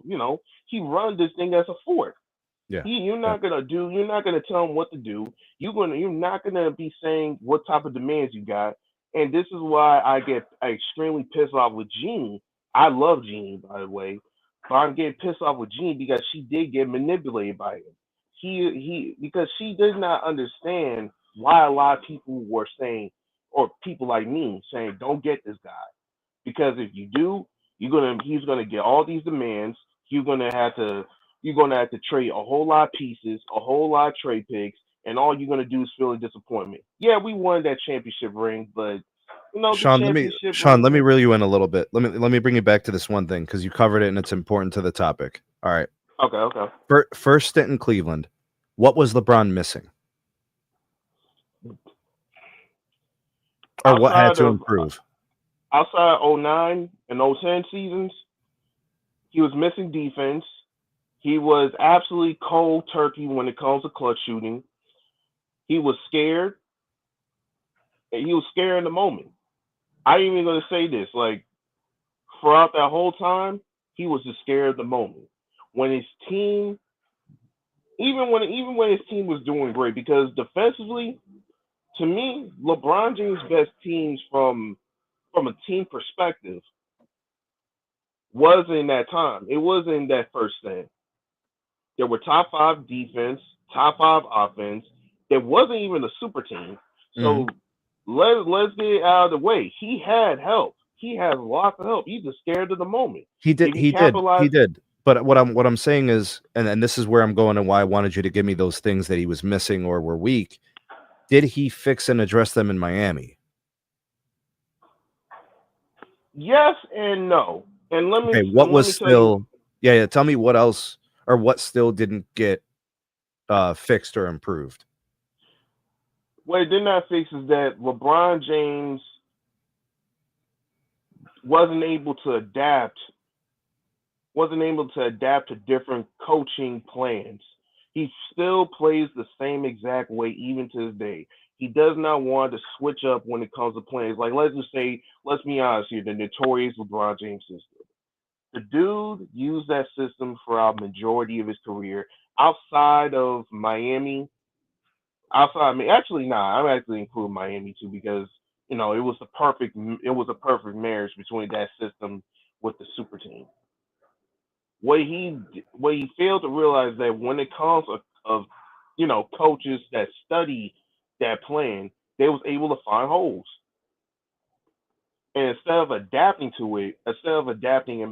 he runs this thing as a fort. Yeah. You're not gonna do. You're not gonna tell him what to do. You're not gonna be saying what type of demands you got. And this is why I get extremely pissed off with Jean. I love Jean, by the way, but I'm getting pissed off with Jean because she did get manipulated by him. Because she did not understand why a lot of people were saying, or people like me saying, don't get this guy. Because if you do, he's gonna get all these demands. You're gonna have to you're gonna have to trade a whole lot of pieces, a whole lot of trade picks, and all you're gonna do is feel a disappointment. Yeah, we won that championship ring, but the Sean, championship let me ring. reel you in a little bit. Let me bring you back to this one thing because you covered it and it's important to the topic. All right. Okay. First stint in Cleveland, what was LeBron missing? Or what had Outside to of improve? outside '09 and '10 seasons, he was missing defense. He was absolutely cold turkey when it comes to clutch shooting. He was scared, and he was scared in the moment. I ain't even gonna say this. Like throughout that whole time, he was just scared of the moment. When his team, even when his team was doing great, because defensively, to me, LeBron James' best teams from a team perspective was in that time. It was in that first thing. There were top five defense, top five offense. There wasn't even a super team. So Mhm. let's get it out of the way. He had help. He has lots of help. He's just scared of the moment. He did. If he He did. He capitalized, did. But what I'm saying is, and this is where I'm going and why I wanted you to give me those things that he was missing or were weak. Did he fix and address them in Miami? yes and no. And let me Okay, what and let was me tell you still yeah, tell me what else or what still didn't get fixed or improved. what it did not fix is that LeBron James wasn't able to adapt wasn't able to adapt to different coaching plans. He still plays the same exact way even to this day. He does not want to switch up when it comes to plans. Like let's be honest here, the notorious LeBron James system. The dude used that system throughout majority of his career. Outside of Miami, outside me, actually, nah, I'm actually including Miami too because it was a perfect marriage between that system with the super team. What he failed to realize that when it comes of coaches that study that plan, they was able to find holes. And instead of adapting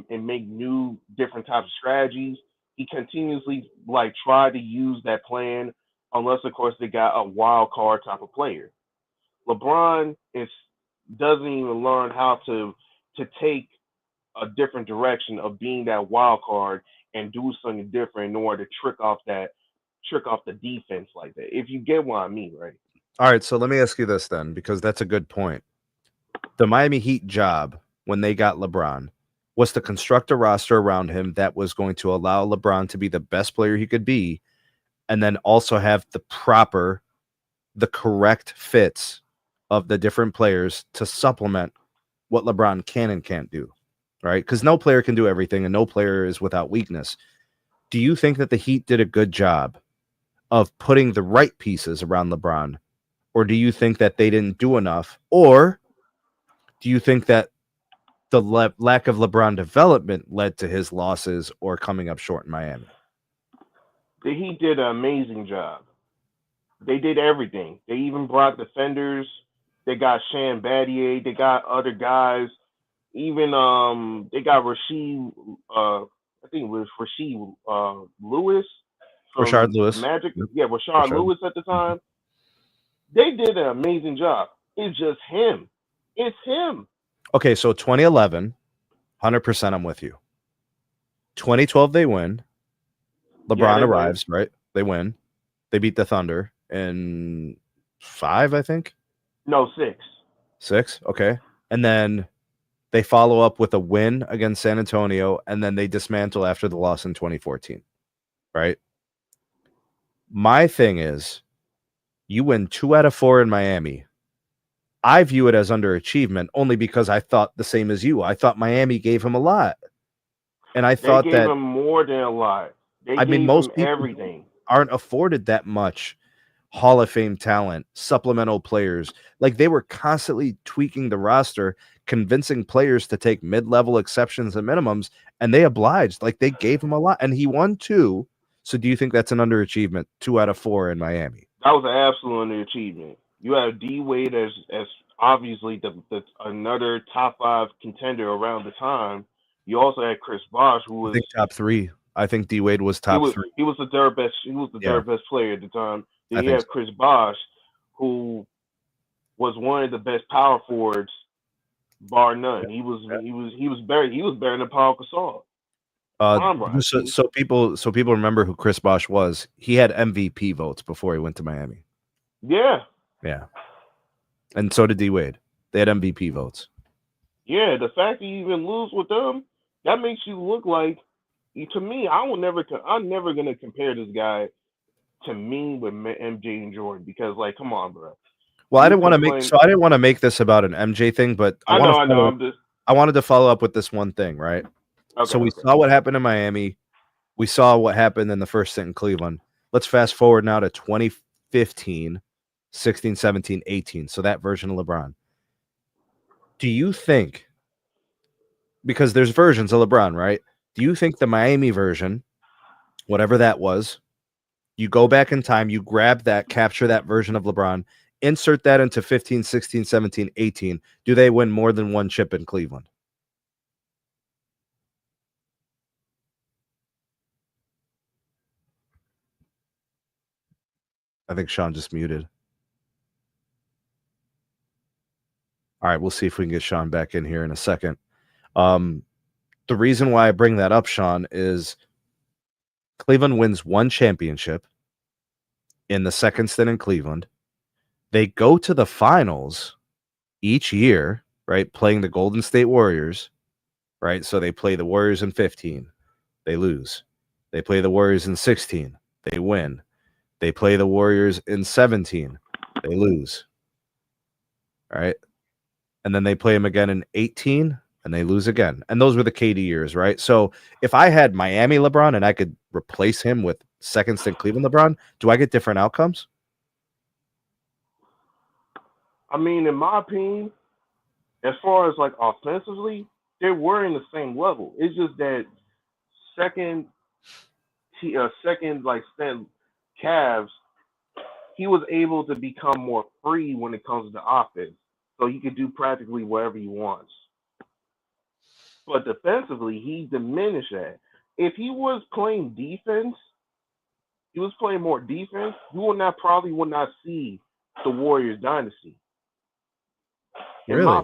and make new different types of strategies, he continuously like tried to use that plan unless of course they got a wild card type of player. LeBron is doesn't even learn how to take a different direction of being that wild card and do something different in order to trick off the defense like that. If you get what I mean, right? All right, so let me ask you this then, because that's a good point. The Miami Heat job when they got LeBron was to construct a roster around him that was going to allow LeBron to be the best player he could be, and then also have the correct fits of the different players to supplement what LeBron can and can't do, right? Because no player can do everything and no player is without weakness. Do you think that the Heat did a good job of putting the right pieces around LeBron, or do you think that they didn't do enough, or do you think that the lack of LeBron development led to his losses or coming up short in Miami? He did an amazing job. They did everything. They even brought defenders. They got Shan Battier. They got other guys. Even they got Rasheed. I think it was Rasheed Lewis Rashard from the Lewis. Magic. Yep. Yeah, Rashard Rashard. Lewis at the Mhm. time. They did an amazing job. It's just him. It's him. Okay, so 2011, 100% I'm with you. 2012, they win. Yeah, LeBron they win. arrives, right? They win. They beat the Thunder in 5, I think. No, six. 6, okay. And then They follow up with a win against San Antonio, and then they dismantle after the loss in 2014, right? My thing is, you win 2 out of 4 in Miami. I view it as underachievement only because I thought the same as you. I thought Miami gave him a lot. And I They thought gave that, him more than a lot. They I mean, gave him most people everything. aren't afforded that much Hall of Fame talent, supplemental players. Like, they were constantly tweaking the roster, convincing players to take mid-level exceptions and minimums, and they obliged. Like, they gave him a lot, and he won 2. So do you think that's an underachievement? 2 out of 4 in Miami. That was an absolute underachievement. You have D Wade as obviously the another top 5 contender around the time. You also had Chris Bosh, who I was think top 3. I think D Wade was top 3. he was the third best. He was the Yeah, third best player at the time. I Then you think have so. Chris Bosh, who was one of the best power forwards, bar none. He was better than Paul Gasol. So people remember who Chris Bosh was. He had MVP votes before he went to Miami. Yeah, Yeah, and so did D Wade. They had MVP votes. yeah. The fact that you even lose with them, that makes you look like. To me, I'm never gonna compare this guy to me with MJ and Jordan because, like, come on, bro. Well, I You didn't want to make this about an MJ thing, but I know. I'm just I wanted to follow up with this one thing, right? okay. So we saw what happened in Miami. We saw what happened in the first stint in Cleveland. Let's fast forward now to 2015, 16, 17, 18. So that version of LeBron. Do you think, because there's versions of LeBron, right? Do you think the Miami version, whatever that was, you go back in time, you grab that, capture that version of LeBron, insert that into 15, 16, 17, 18. Do they win more than one chip in Cleveland? I think Sean just muted. All right, we'll see if we can get Sean back in here in a second. The reason why I bring that up, Sean, is Cleveland wins one championship in the second stint in Cleveland. They go to the finals each year, right? Playing the Golden State Warriors, right? So they play the Warriors in 15, they lose. They play the Warriors in 16, they win. They play the Warriors in 17, they lose. All right. And then they play them again in 18 and they lose again. And those were the KD years, right? So if I had Miami LeBron and I could replace him with second stint Cleveland LeBron, do I get different outcomes? I mean, in my opinion, as far as like offensively, they were in the same level. It's just that second, second like stint Cavs, he was able to become more free when it comes to offense, so he could do practically whatever he wants. But defensively, he diminished that. If he was playing defense, he was playing more defense. You would not see the Warriors dynasty. In Really?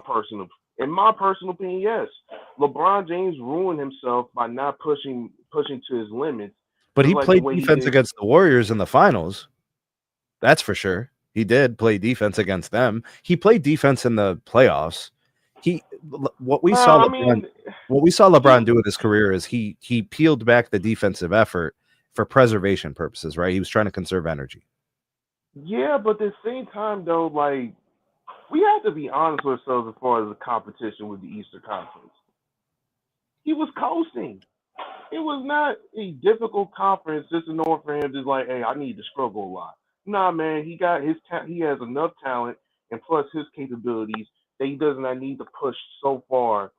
in my personal opinion, yes. LeBron James ruined himself by not pushing to his limits. But he like played defense against the Warriors in the finals. That's for sure. He did play defense against them. He played defense in the playoffs. What we saw LeBron do with his career is he peeled back the defensive effort for preservation purposes, right? He was trying to conserve energy. Yeah, but at the same time, though, like, we have to be honest with ourselves as far as the competition with the Eastern Conference. He was coasting. It was not a difficult conference just in order for him to like, hey, I need to struggle a lot. Nah, man, he has enough talent and plus his capabilities that he does not need to push so far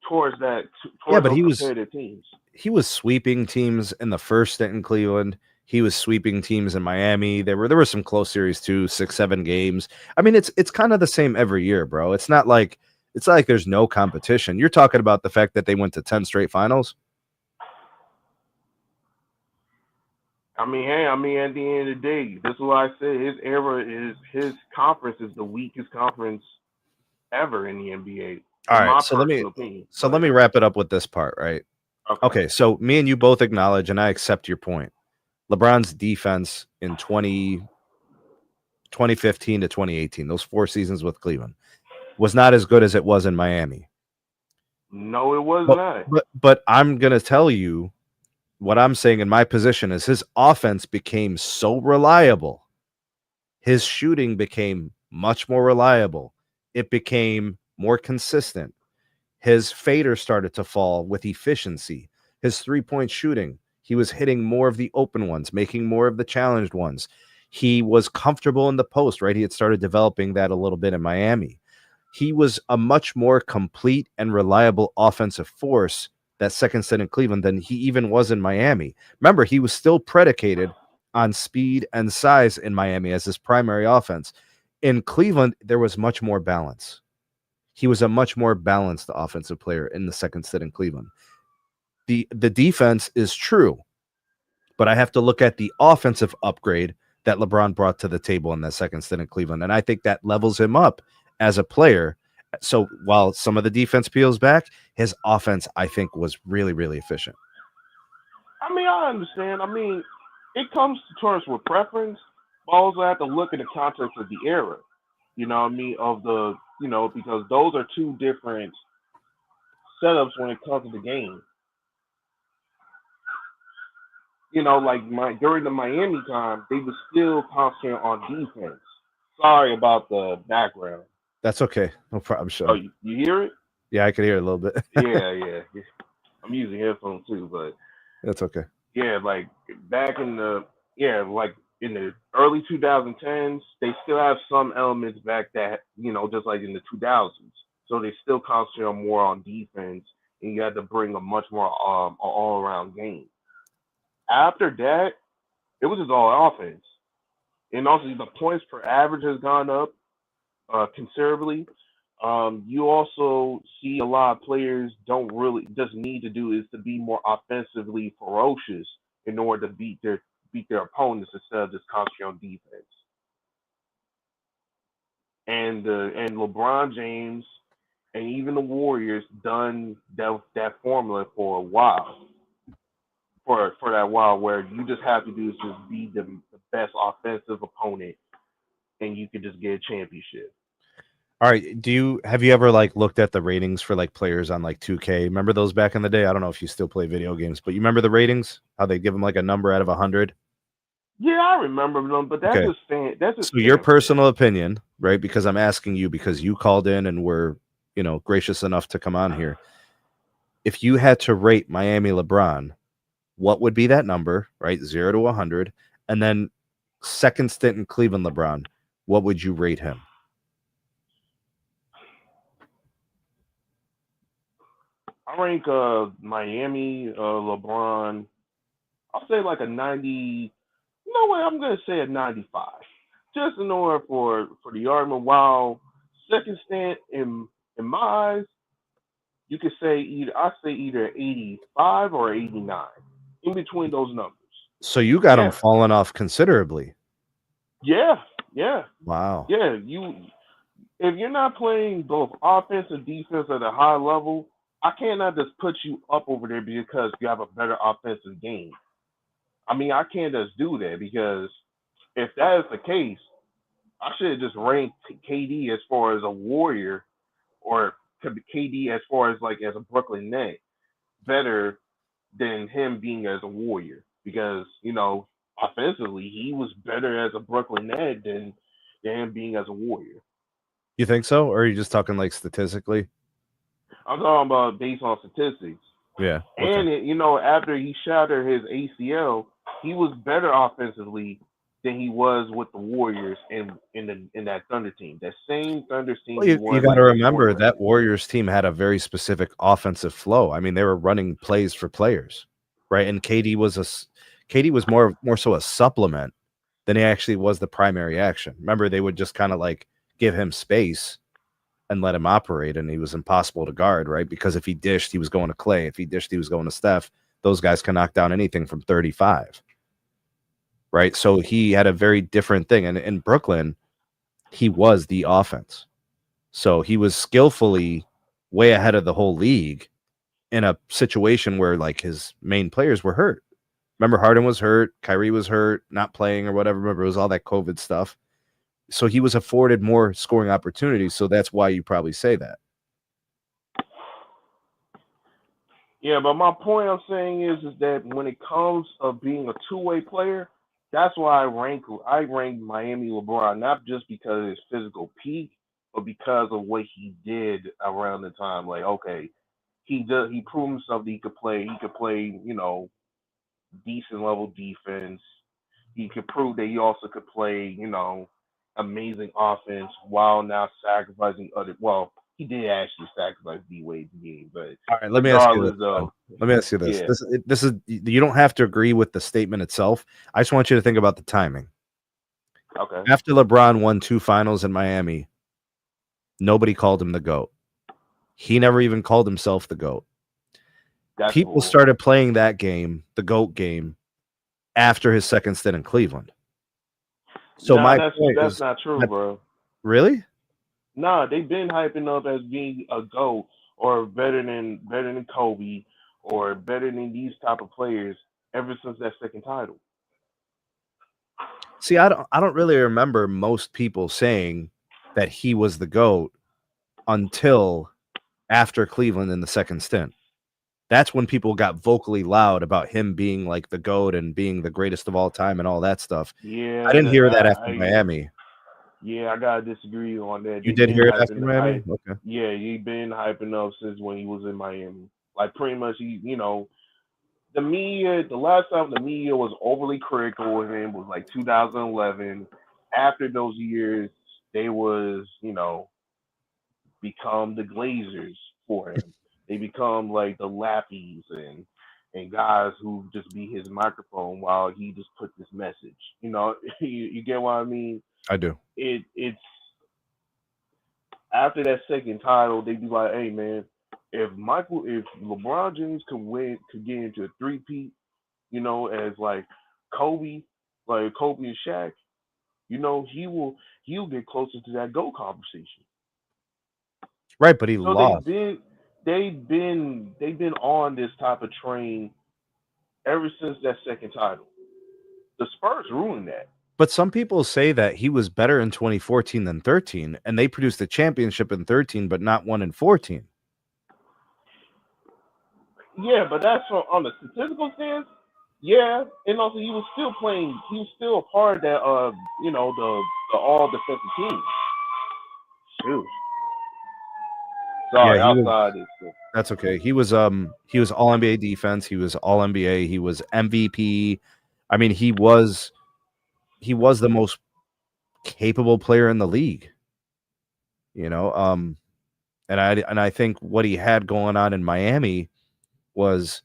towards those competitive teams. He was sweeping teams in the first stint in Cleveland. He was sweeping teams in Miami. There were some close series too, 6-7 games. I mean, it's kind of the same every year, bro. It's not like there's no competition. You're talking about the fact that they went to 10 straight finals. I mean, hey, at the end of the day, this is what I said. His conference is the weakest conference ever in the NBA. All right, so let me wrap it up with this part, right? Okay, so me and you both acknowledge, and I accept your point. LeBron's defense in 2015 to 2018, those 4 seasons with Cleveland, was not as good as it was in Miami. No, it was But not. but I'm gonna tell you what I'm saying in my position is his offense became so reliable. His shooting became much more reliable. It became more consistent. His fader started to fall with efficiency. His three-point shooting, he was hitting more of the open ones, making more of the challenged ones. He was comfortable in the post, right? He had started developing that a little bit in Miami. He was a much more complete and reliable offensive force that second stint in Cleveland than he even was in Miami. Remember, he was still predicated on speed and size in Miami as his primary offense. In Cleveland, there was much more balance. He was a much more balanced offensive player in the second stint in Cleveland. The defense is true, but I have to look at the offensive upgrade that LeBron brought to the table in that second stint in Cleveland, and I think that levels him up as a player. So while some of the defense peels back, his offense, I think, was really, really efficient. I mean, I understand. I mean, it comes to terms with preference, but also have to look at the context of the era. You know what I mean? Of the, because those are two different setups when it comes to the game. Like during the Miami time, they were still concentrating on defense. Sorry about the background. That's okay. No problem, Oh, Sean. you hear it? Yeah, I could hear it a little bit. Yeah. I'm using headphones too, but That's okay. yeah, like back in the like in the early 2010s, they still have some elements back that just like in the 2000s. So they still concentrate on more on defense, and you had to bring a much more all around game. After that, it was just all offense, and also the points per average has gone up considerably. You also see a lot of players don't really just need to do is to be more offensively ferocious in order to beat their opponents instead of just concentrating on defense. And LeBron James and even the Warriors done that formula for a while. For that while where you just have to do is just be the best offensive opponent and you can just get a championship. All right. Have you ever like looked at the ratings for like players on like 2K? Remember those back in the day? I don't know if you still play video games, but you remember the ratings? How they give them like a number out of 100? Yeah, I remember them, but that's Okay. just fan. That's just So your fan shit. personal opinion, right? Because I'm asking you because you called in and were, gracious enough to come on here. If you had to rate Miami LeBron, what would be that number, right? 0 to 100. And then second stint in Cleveland LeBron, what would you rate him? I rank Miami LeBron. I'll say like a 90. You know what? I'm gonna say a 95. Just in order for the argument. While second stint in my eyes, you could say either 85 or 89. In between those numbers. So you got him Yeah. falling off considerably. Yeah. Yeah. Wow. Yeah. If you're not playing both offense and defense at a high level, I cannot just put you up over there because you have a better offensive game. I mean, I can't just do that because if that is the case, I should have just ranked KD as far as a Warrior or KD as far as like as a Brooklyn Net better than him being as a Warrior because offensively he was better as a Brooklyn Net than him being as a Warrior. You think so? Or are you just talking like statistically? I'm talking about based on statistics. Yeah. Okay. And after he shattered his ACL, he was better offensively than he was with the Warriors in that Thunder team. That same Thunder team Well, he you won got to like remember 40. that Warriors team had a very specific offensive flow. I mean, they were running plays for players, right? And KD was more so a supplement than he actually was the primary action. Remember, they would just kind of like give him space and let him operate, and he was impossible to guard, right? Because if he dished, he was going to Clay. If he dished, he was going to Steph. Those guys can knock down anything from 35, right? So he had a very different thing. And in Brooklyn, he was the offense. So he was skillfully way ahead of the whole league in a situation where like his main players were hurt. Remember, Harden was hurt, Kyrie was hurt, not playing or whatever. Remember, it was all that COVID stuff. So he was afforded more scoring opportunities. So that's why you probably say that. Yeah, but my point I'm saying is that when it comes of being a two-way player, that's why I rank Miami LeBron not just because of his physical peak, but because of what he did around the time. Like, okay, he proved himself that he could play, decent level defense. He could prove that he also could play, amazing offense while now sacrificing other. Well, he did actually sacrifice D Wade's game, but All right, let me ask you this. regardless, Then. though, Let me ask you this. yeah, This is you don't have to agree with the statement itself. I just want you to think about the timing. okay, After LeBron won 2 finals in Miami, nobody called him the GOAT. He never even called himself the GOAT. that's People cool. started playing that game, the GOAT game, after his second stint in Cleveland. So Nah, my that's point that's is, not true, bro. really? Nah, they've been hyping up as being a GOAT or better than Kobe or better than these type of players ever since that second title. See, I don't really remember most people saying that he was the GOAT until after Cleveland in the second stint. That's when people got vocally loud about him being like the GOAT and being the greatest of all time and all that stuff. I Yeah, didn't hear that after Miami. yeah, I gotta disagree on that. You They've did been hear it after hyping Miami? hype. Okay. Yeah, he been hyping up since when he was in Miami. Like pretty much, the media. The last time the media was overly critical of him was like 2011. After those years, they was become the Glazers for him. They become like the Lappies and guys who just be his microphone while he just put this message. You get what I mean? I do. It's after that second title, they be like, hey man, if LeBron James could get into a three-peat, as like Kobe, like Kobe and Shaq, he'll get closer to that GO conversation. Right, but he So lost. they've been on this type of train ever since that second title. The Spurs ruined that. But some people say that he was better in 2014 than 13, and they produced a championship in 13, but not one in 14. Yeah, but that's on the statistical stance. Yeah, and also he was still playing. He was still a part of that. The all defensive team. Shoot, Yeah, sorry, he was. outside is That's okay. He was all NBA defense. He was all NBA. He was MVP. I mean, he was the most capable player in the league. You know, and I think what he had going on in Miami was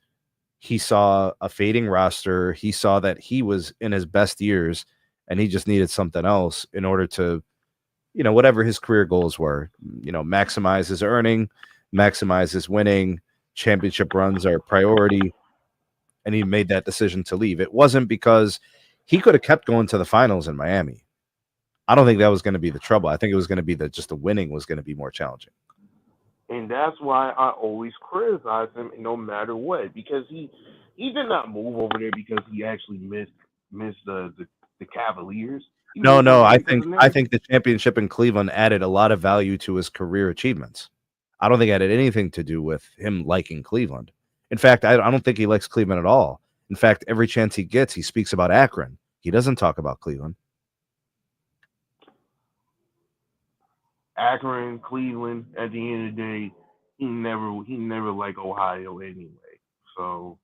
he saw a fading roster. He saw that he was in his best years, and he just needed something else in order to, whatever his career goals were, maximize his earning, maximize his winning. Championship runs are a priority, and he made that decision to leave. It wasn't because he could have kept going to the finals in Miami. I don't think that was going to be the trouble. I think it was going to be that just the winning was going to be more challenging. and that's why I always criticize him no matter what because he did not move over there because he actually missed the Cavaliers. He No, moved no, over there I because think of I Nets. think the championship in Cleveland added a lot of value to his career achievements. I don't think it had anything to do with him liking Cleveland. In fact, I don't think he likes Cleveland at all. In fact, every chance he gets, he speaks about Akron. He doesn't talk about Cleveland. Akron, Cleveland. At the end of the day, he never liked Ohio anyway. So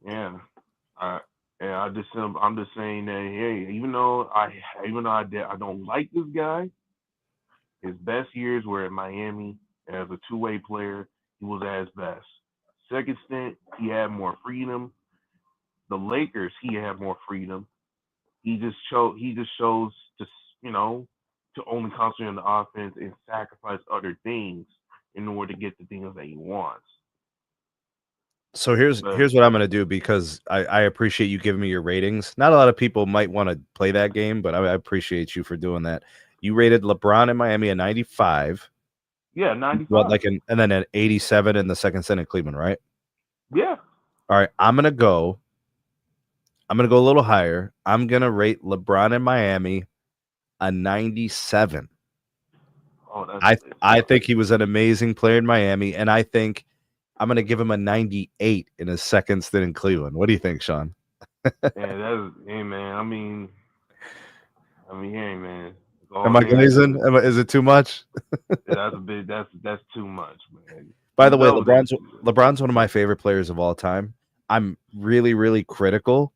yeah, I yeah I'm just saying that hey, even though I don't like this guy, his best years were at Miami as a two-way player. He was at his best. Second stint, he had more freedom. The Lakers, he had more freedom. He just chose to you know to only concentrate on the offense and sacrifice other things in order to get the things that he wants. So here's But here's what I'm gonna do because I appreciate you giving me your ratings. Not a lot of people might want to play that game, but I appreciate you for doing that. You rated LeBron in Miami a 95, yeah, what 95. like and then an 87 in the second stint in Cleveland, right? Yeah, All right, I'm gonna go a little higher. I'm gonna rate LeBron in Miami a 97. Oh, that's I think he was an amazing player in Miami, and I think I'm going to give him a 98 in his second stint in Cleveland. What do you think, Sean? hey man. Hey man. It's Am all I glazing? narrative. Is it too much? That's a bit. That's too much, man. By You the way, know that's LeBron's one of my favorite players of all time. I'm really, really critical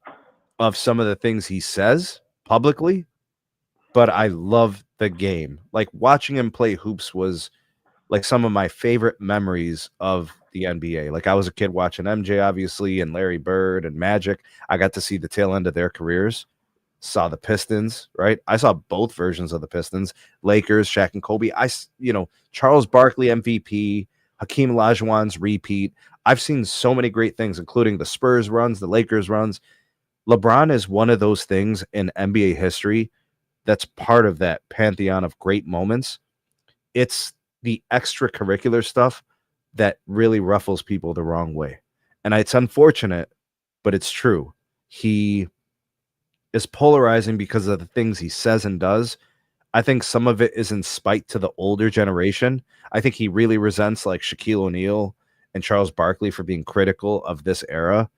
of some of the things he says publicly, but I love the game. Like watching him play hoops was like some of my favorite memories of the NBA. Like I was a kid watching MJ, obviously, and Larry Bird and Magic. I got to see the tail end of their careers. Saw the Pistons, right? I saw both versions of the Pistons, Lakers, Shaq and Kobe. Charles Barkley MVP, Hakeem Olajuwon's repeat. I've seen so many great things, including the Spurs runs, the Lakers runs. LeBron is one of those things in NBA history that's part of that pantheon of great moments. It's the extracurricular stuff that really ruffles people the wrong way. And it's unfortunate, but it's true. He is polarizing because of the things he says and does. I think some of it is in spite to the older generation. I think he really resents like Shaquille O'Neal and Charles Barkley for being critical of this era.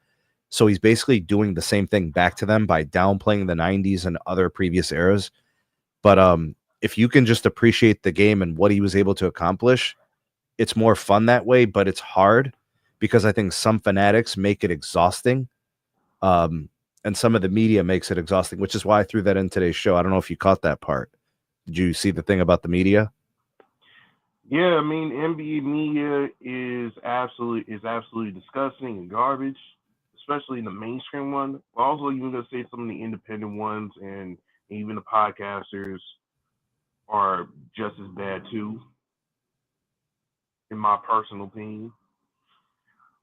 So he's basically doing the same thing back to them by downplaying the 90s and other previous eras. But if you can just appreciate the game and what he was able to accomplish, it's more fun that way, but it's hard because I think some fanatics make it exhausting. And some of the media makes it exhausting, which is why I threw that in today's show. I don't know if you caught that part. Did you see the thing about the media? Yeah, I mean, NBA media is absolutely disgusting and garbage, especially the mainstream one. But also, you're gonna say some of the independent ones and even the podcasters are just as bad too, in my personal opinion.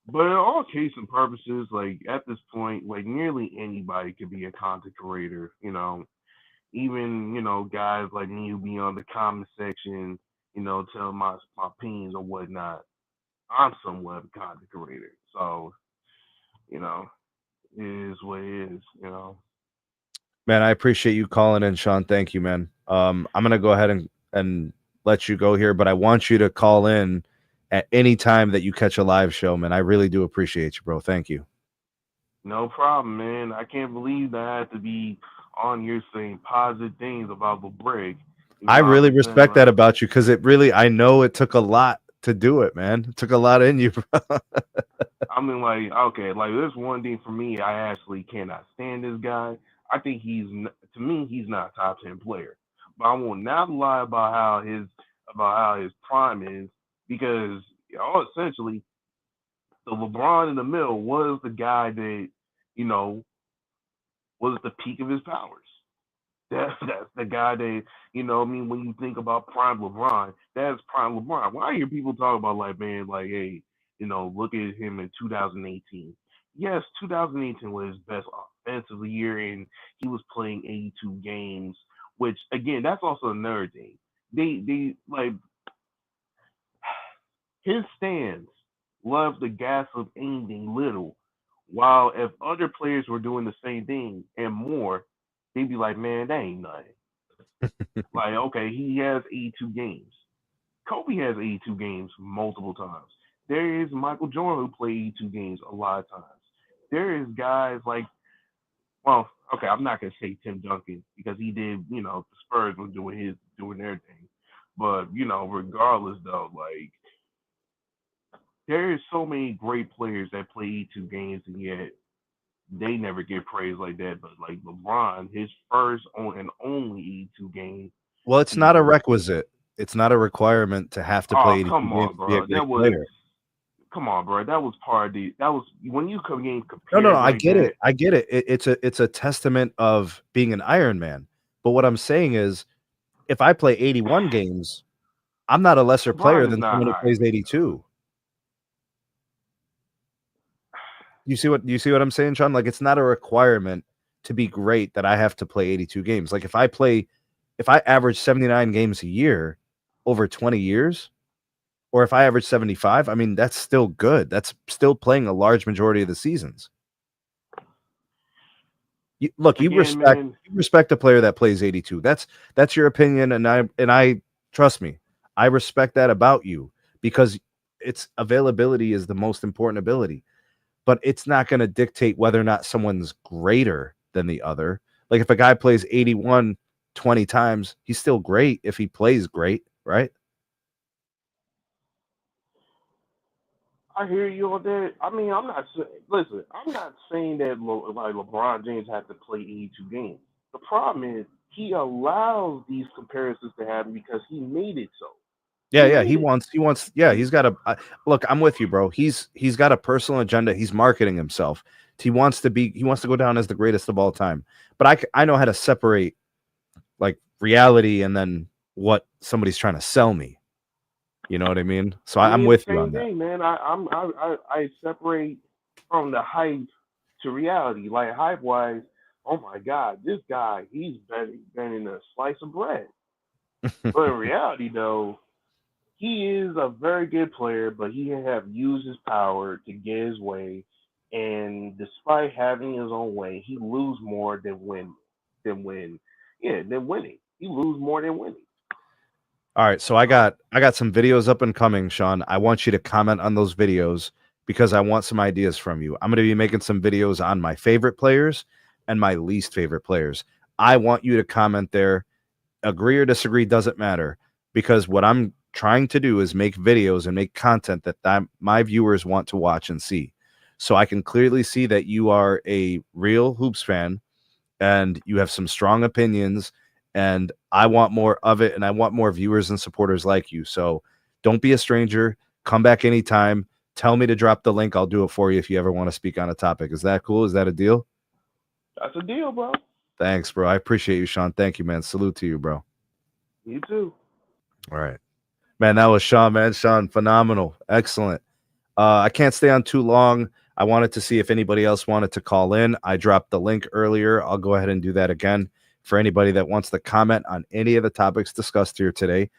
But in all case and purposes, like at this point, like nearly anybody could be a content creator. Even guys like me who be on the comment section, tell my opinions or whatnot. I'm somewhat of a content creator, so you know, it is what it is. Man, I appreciate you calling in, Sean. Thank you, man. I'm gonna go ahead and let you go here, but I want you to call in at any time that you catch a live show, man. I really do appreciate you, bro. Thank you. No problem, man. I can't believe that I had to be on here saying positive things about the break. I I really pretend respect that like about you because I know it took a lot to do it, man. It took a lot in you, bro. I mean, like, okay, like there's one thing for me. I actually cannot stand this guy. I think to me, he's not a top 10 player. But I will not lie about how his prime is because essentially the LeBron in the middle was the guy that you know was at the peak of his powers. That's the guy that I mean, when you think about prime LeBron, that's prime LeBron. When I hear people talk about like, man, like, hey, look at him in 2018. Yes, 2018 was his best offensive year, and he was playing 82 games. Which again, that's also another thing. They like his stands love the gas of anything little. While if other players were doing the same thing and more, they'd be like, man, that ain't nothing. Like, okay, he has 82 games. Kobe has 82 games multiple times. There is Michael Jordan who played 82 games a lot of times. There is guys like, well, okay, I'm not gonna say Tim Duncan because he did, the Spurs were doing their thing. But regardless though, like there is so many great players that play 82 games and yet they never get praised like that. But like LeBron, his first and only 82 game Well, it's not a season. requisite. It's not a requirement to have to Oh, play 82 come games on, to be a bro. great player. Come on, bro. That was part of that was when you come getting No. compared I like get that. it. I get it. It's a testament of being an Iron Man. But what I'm saying is, if I play 81 games, I'm not a lesser player LeBron is than not someone who Iron plays Man, though. 82. You see what I'm saying, Sean? Like it's not a requirement to be great that I have to play 82 games. Like if I average 79 games a year over 20 years, or if I average 75, I mean that's still good. That's still playing a large majority of the seasons. Look, you Again, man. respect a player that plays 82. That's your opinion, and I trust me, I respect that about you because it's availability is the most important ability, but it's not going to dictate whether or not someone's greater than the other. Like if a guy plays 81 20 times, he's still great if he plays great, right? I hear you on that. I mean, listen. I'm not saying that like LeBron James has to play 82 games. The problem is he allows these comparisons to happen because he made it so. Yeah, he wants yeah, he's got a look, I'm with you, bro. He's got a personal agenda. He's marketing himself. He wants to go down as the greatest of all time. But I know how to separate like reality and then what somebody's trying to sell me. You know what I mean? So I I'm mean, the with you same on that. thing, man. I separate from the hype to reality. Like hype wise, oh my God, this guy, he's betting a slice of bread. But in reality, though, he is a very good player, but he have used his power to get his way. And despite having his own way, he lose more than win. Yeah, than winning. He lose more than winning. All right, so I got some videos up and coming, Sean. I want you to comment on those videos because I want some ideas from you. I'm going to be making some videos on my favorite players and my least favorite players. I want you to comment there. Agree or disagree doesn't matter because what I'm trying to do is make videos and make content that my viewers want to watch and see. So I can clearly see that you are a real hoops fan and you have some strong opinions and I want more of it and I want more viewers and supporters like you. So don't be a stranger. Come back anytime. Tell me to drop the link. I'll do it for you if you ever want to speak on a topic. Is that cool? Is that a deal? That's a deal, bro. Thanks, bro. I appreciate you, Sean. Thank you, man. Salute to you, bro. You too. All right. Man, that was Sean, man. Sean, phenomenal. Excellent. I can't stay on too long. I wanted to see if anybody else wanted to call in. I dropped the link earlier. I'll go ahead and do that again for anybody that wants to comment on any of the topics discussed here today.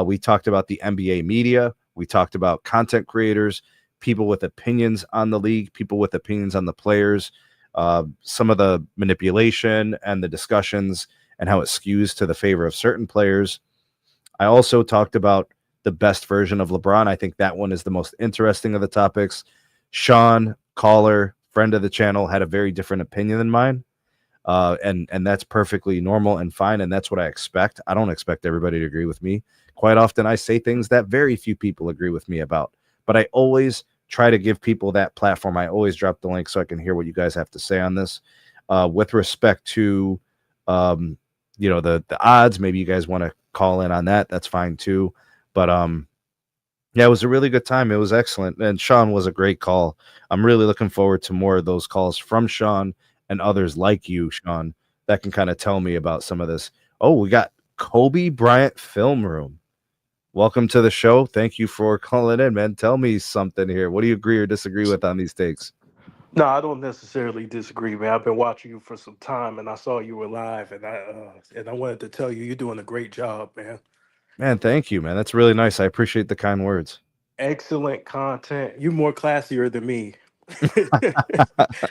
We talked about the NBA media. We talked about content creators, people with opinions on the league, people with opinions on the players, some of the manipulation and the discussions and how it skews to the favor of certain players. I also talked about the best version of LeBron. I think that one is the most interesting of the topics. Sean, caller, friend of the channel, had a very different opinion than mine. And that's perfectly normal and fine. And that's what I expect. I don't expect everybody to agree with me. Quite often I say things that very few people agree with me about. But I always try to give people that platform. I always drop the link so I can hear what you guys have to say on this. With respect to the odds, maybe you guys want to call in on that. That's fine too. But yeah, it was a really good time. It was excellent. And Sean was a great call. I'm really looking forward to more of those calls from Sean and others like you, Sean, that can kind of tell me about some of this. Oh, we got Kobe Bryant Film Room. Welcome to the show. Thank you for calling in, man. Tell me something here. What do you agree or disagree with on these takes? No, I don't necessarily disagree, man. I've been watching you for some time, and I saw you were live, and I wanted to tell you you're doing a great job, man. Man, thank you, man. That's really nice. I appreciate the kind words. Excellent content. You're more classier than me.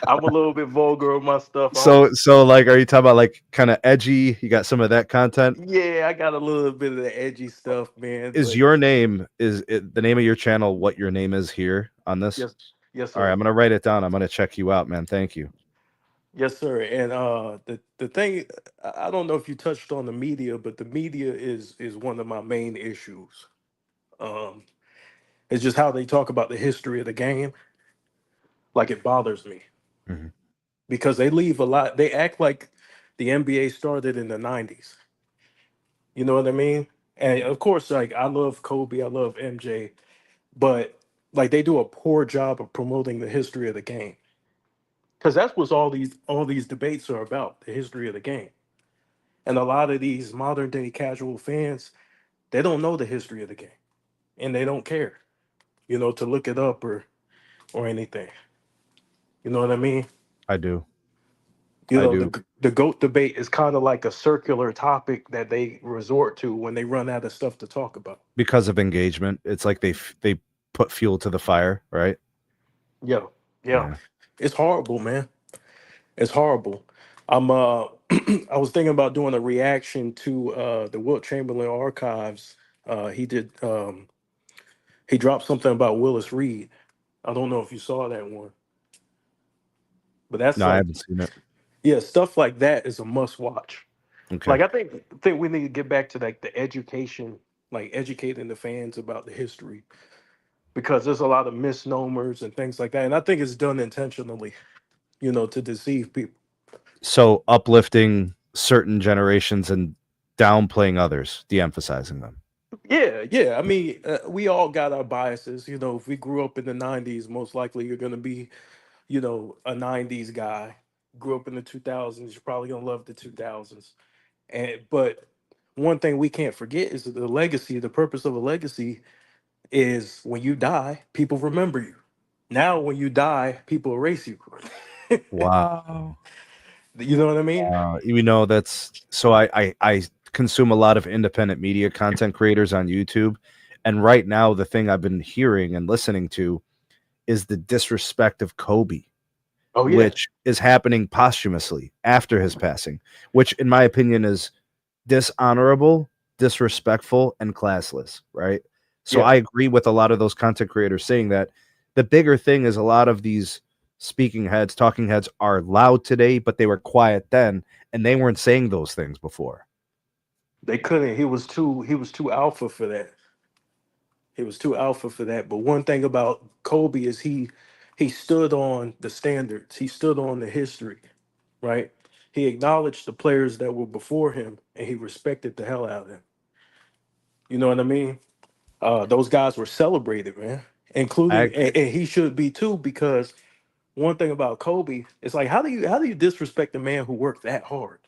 I'm a little bit vulgar with my stuff. I don't. So like, are you talking about like kind of edgy? You got some of that content? Yeah, I got a little bit of the edgy stuff, man. Is But your name is it, the name of your channel? What your name is here on this? yes, yes, All right, sir. I'm gonna write it down. I'm gonna check you out, man. Thank you. Yes, sir. And the thing, I don't know if you touched on the media, but the media is one of my main issues. Um, it's just how they talk about the history of the game. Like it bothers me Mhm. because they leave a lot. They act like the NBA started in the '90s. You know what I mean? And of course, like I love Kobe, I love MJ, but like they do a poor job of promoting the history of the game because that's what all these debates are about, the history of the game. And a lot of these modern day casual fans, they don't know the history of the game and they don't care, to look it up or anything. You know what I mean? I do. You I know, do. the goat debate is kind of like a circular topic that they resort to when they run out of stuff to talk about. Because of engagement. It's like they put fuel to the fire, right? Yeah, yeah, Yeah. it's horrible, man. It's horrible. I'm I was thinking about doing a reaction to the Wilt Chamberlain archives. He did he dropped something about Willis Reed. I don't know if you saw that one, but that's No, I like, haven't seen it. yeah, stuff like that is a must watch. Okay. Like, I think we need to get back to like the education, like educating the fans about the history, because there's a lot of misnomers and things like that, and I think it's done intentionally, to deceive people. So uplifting certain generations and downplaying others, de-emphasizing them. Yeah, yeah. I mean, we all got our biases. If we grew up in the '90s, most likely you're gonna be, a '90s guy. Grew up in the 2000s, you're probably gonna love the 2000s. But one thing we can't forget is that the legacy. The purpose of a legacy is when you die, people remember you. Now, when you die, people erase you. Wow. You know what I mean? That's so I consume a lot of independent media content creators on YouTube. And right now, the thing I've been hearing and listening to is the disrespect of Kobe, Oh yeah, which is happening posthumously after his passing, which, in my opinion, is dishonorable, disrespectful, and classless, right? So yeah. I agree with a lot of those content creators saying that the bigger thing is a lot of these speaking heads, talking heads are loud today, but they were quiet then, and they weren't saying those things before. They couldn't. He was too alpha for that. He was too alpha for that. But one thing about Kobe is he stood on the standards. He stood on the history, right? He acknowledged the players that were before him, and he respected the hell out of them. You know what I mean? Those guys were celebrated, man, I including, and he should be too, because one thing about Kobe is like, how do you disrespect a man who worked that hard?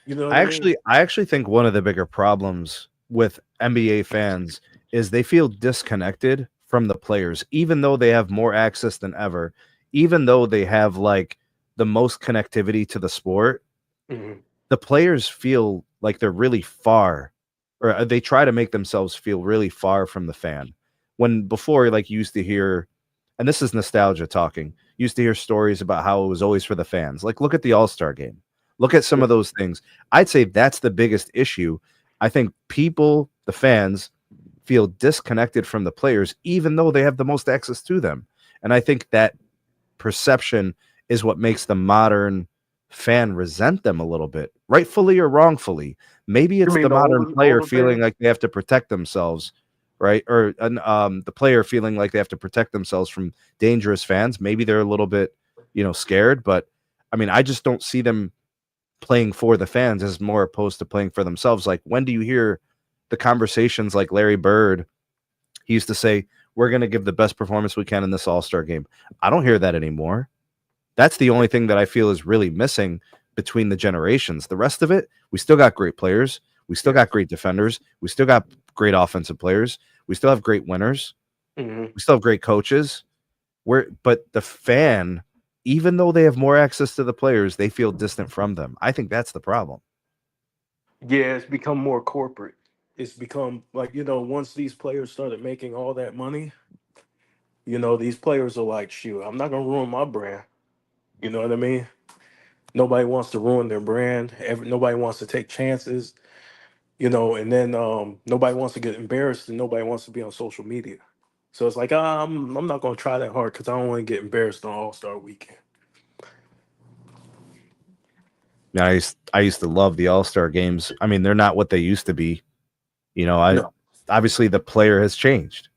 You know what I I mean? actually think one of the bigger problems with NBA fans is they feel disconnected from the players, even though they have more access than ever, even though they have like the most connectivity to the sport. Mhm. The players feel like they're really far, or they try to make themselves feel really far from the fan. When before, like you used to hear, and this is nostalgia talking, you used to hear stories about how it was always for the fans. Like, look at the All-Star game. Look at some of those things. I'd say that's the biggest issue. I think people, the fans, feel disconnected from the players, even though they have the most access to them. And I think that perception is what makes the modern fan resent them a little bit, rightfully or wrongfully. Maybe You it's mean the the modern player older feeling fans? like they have to protect themselves, right? Or the player feeling like they have to protect themselves from dangerous fans. Maybe they're a little bit, scared. But I mean, I just don't see them playing for the fans as more opposed to playing for themselves. Like, when do you hear the conversations like Larry Bird? He used to say, "We're going to give the best performance we can in this All-Star game." I don't hear that anymore. That's the only thing that I feel is really missing between the generations. The rest of it, we still got great players. We still Yeah. got great defenders. We still got great offensive players. We still have great winners. Hmm. We still have great coaches. But the fan, even though they have more access to the players, they feel distant from them. I think that's the problem. Yeah, it's become more corporate. It's become like, once these players started making all that money, these players are like, shoot, I'm not gonna ruin my brand. You know what I mean? Nobody wants to ruin their brand. Nobody wants to take chances. And then nobody wants to get embarrassed, and nobody wants to be on social media. So it's like, I'm not gonna try that hard because I don't want to get embarrassed on All Star Weekend. Now, I used to love the All-Star games. I mean, they're not what they used to be. I No. obviously the player has changed.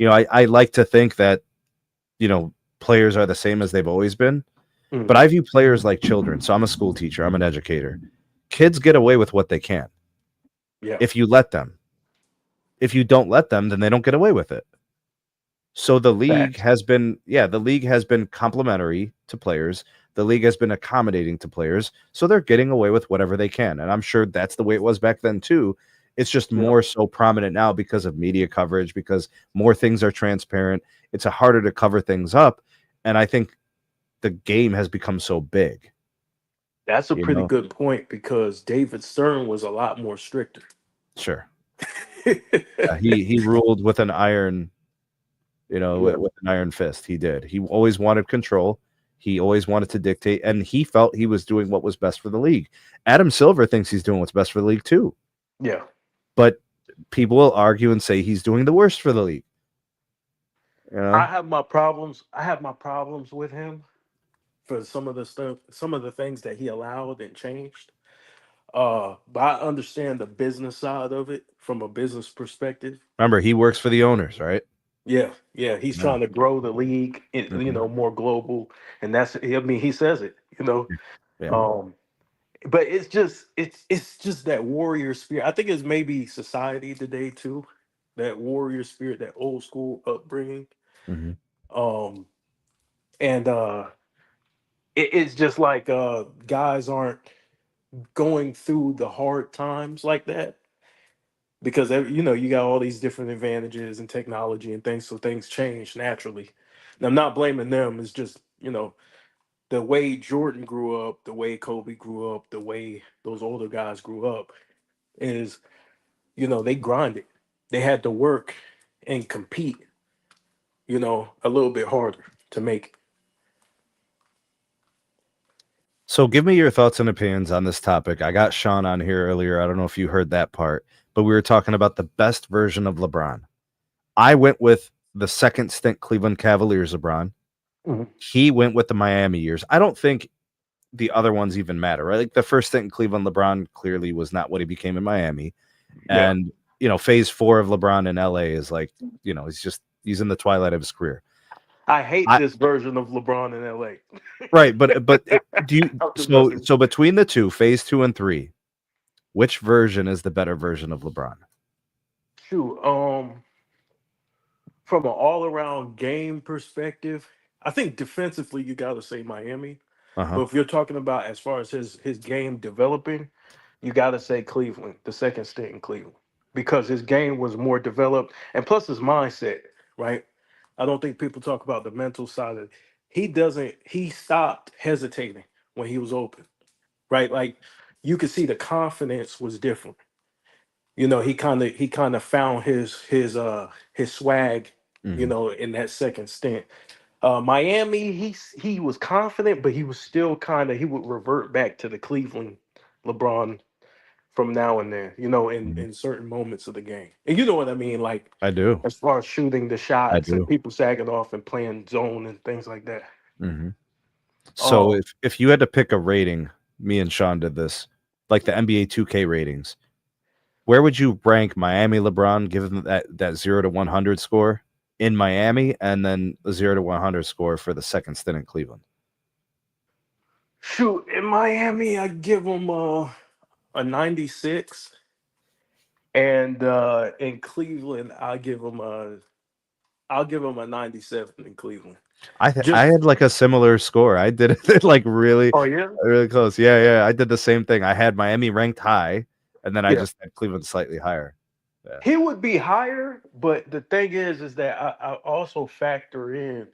I like to think that, players are the same as they've always been. But Hmm. I view players like children. So I'm a school teacher, I'm an educator. Kids get away with what they can Yeah. if you let them. If you don't let them, then they don't get away with it. So Facts. the league has been complimentary to players. The league has been accommodating to players. So they're getting away with whatever they can. And I'm sure that's the way it was back then too. It's just Yeah. more so prominent now because of media coverage, because more things are transparent. It's a harder to cover things up. And I think the game has become so big, That's a you pretty know? good point because David Stern was a lot more stricter. Sure. He ruled with an iron, Yeah. with an iron fist. He did. He always wanted control. He always wanted to dictate, and he felt he was doing what was best for the league. Adam Silver thinks he's doing what's best for the league too. Yeah. But people will argue and say he's doing the worst for the league. You know? I have my problems. I have my problems with him for some of the stuff, some of the things that he allowed and changed. But I understand the business side of it from a business perspective. Remember, he works for the owners, right? Yeah, yeah, he's Yeah. trying to grow the league, Mhm. more global, and that's. I mean, he says it. Yeah. Um, but it's just that warrior spirit. I think it's maybe society today too, that warrior spirit, that old school upbringing. Mhm. Um, and it's just like guys aren't going through the hard times like that because you got all these different advantages and technology and things, so things change naturally. And I'm not blaming them. It's just the way Jordan grew up, the way Kobe grew up, the way those older guys grew up is they grinded. They had to work and compete, a little bit harder to make it. So give me your thoughts and opinions on this topic. I got Sean on here earlier. I don't know if you heard that part, but we were talking about the best version of LeBron. I went with the second stint Cleveland Cavaliers LeBron. Mhm. He went with the Miami years. I don't think the other ones even matter, right? Like the first stint in Cleveland, LeBron clearly was not what he became in Miami. Yeah. And, phase 4 of LeBron in LA is like, he's in the twilight of his career. I hate I this version of LeBron in LA. Right, but do you I'm just messing. so between the two, phase 2 and 3, which version is the better version of LeBron? Shoot, from an all-around game perspective, I think defensively you got to say Miami. Uh-huh. But if you're talking about as far as his game developing, you got to say Cleveland, the second stint in Cleveland, because his game was more developed, and plus his mindset, right? I don't think people talk about the mental side of it. He doesn't. He stopped hesitating when he was open, right? Like you could see the confidence was different. He kind of found his swag, Mhm. in that second stint. Miami, he was confident, but he was still he would revert back to the Cleveland LeBron from now and then, Mhm. in certain moments of the game. And you know what I mean, like I do. as far as shooting the I shots and do. people sagging off and playing zone and things like that. Mhm. So Um, if you had to pick a rating, me and Sean did this, like the NBA 2K ratings, where would you rank Miami LeBron given that 0 to 100 score in Miami and then a 0 to 100 score for the second stint in Cleveland? Shoot, in Miami, I give him a 96. And in Cleveland, I'll give him a 97 in Cleveland. I Just had like a similar score. I did it like really, Oh yeah, really close. Yeah, yeah. I did the same thing. I had Miami ranked high, and then I yeah. just had Cleveland slightly higher. Yeah. He would be higher, but the thing is that I also factor in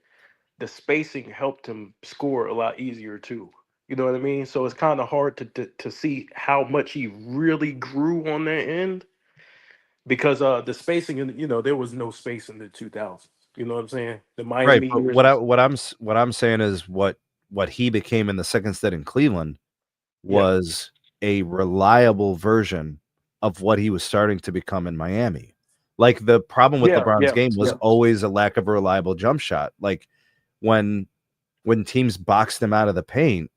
the spacing helped him score a lot easier too. You know what I mean? So it's kind of hard to see how much he really grew on that end because the spacing in there was no space in the 2000s. You know what I'm saying? The Right, Miami but years was what I'm saying is what he became in the second stint in Cleveland yeah, was a reliable version of what he was starting to become in Miami. Like the problem with yeah, LeBron's yeah, game was yeah, always a lack of a reliable jump shot. Like when teams boxed him out of the paint,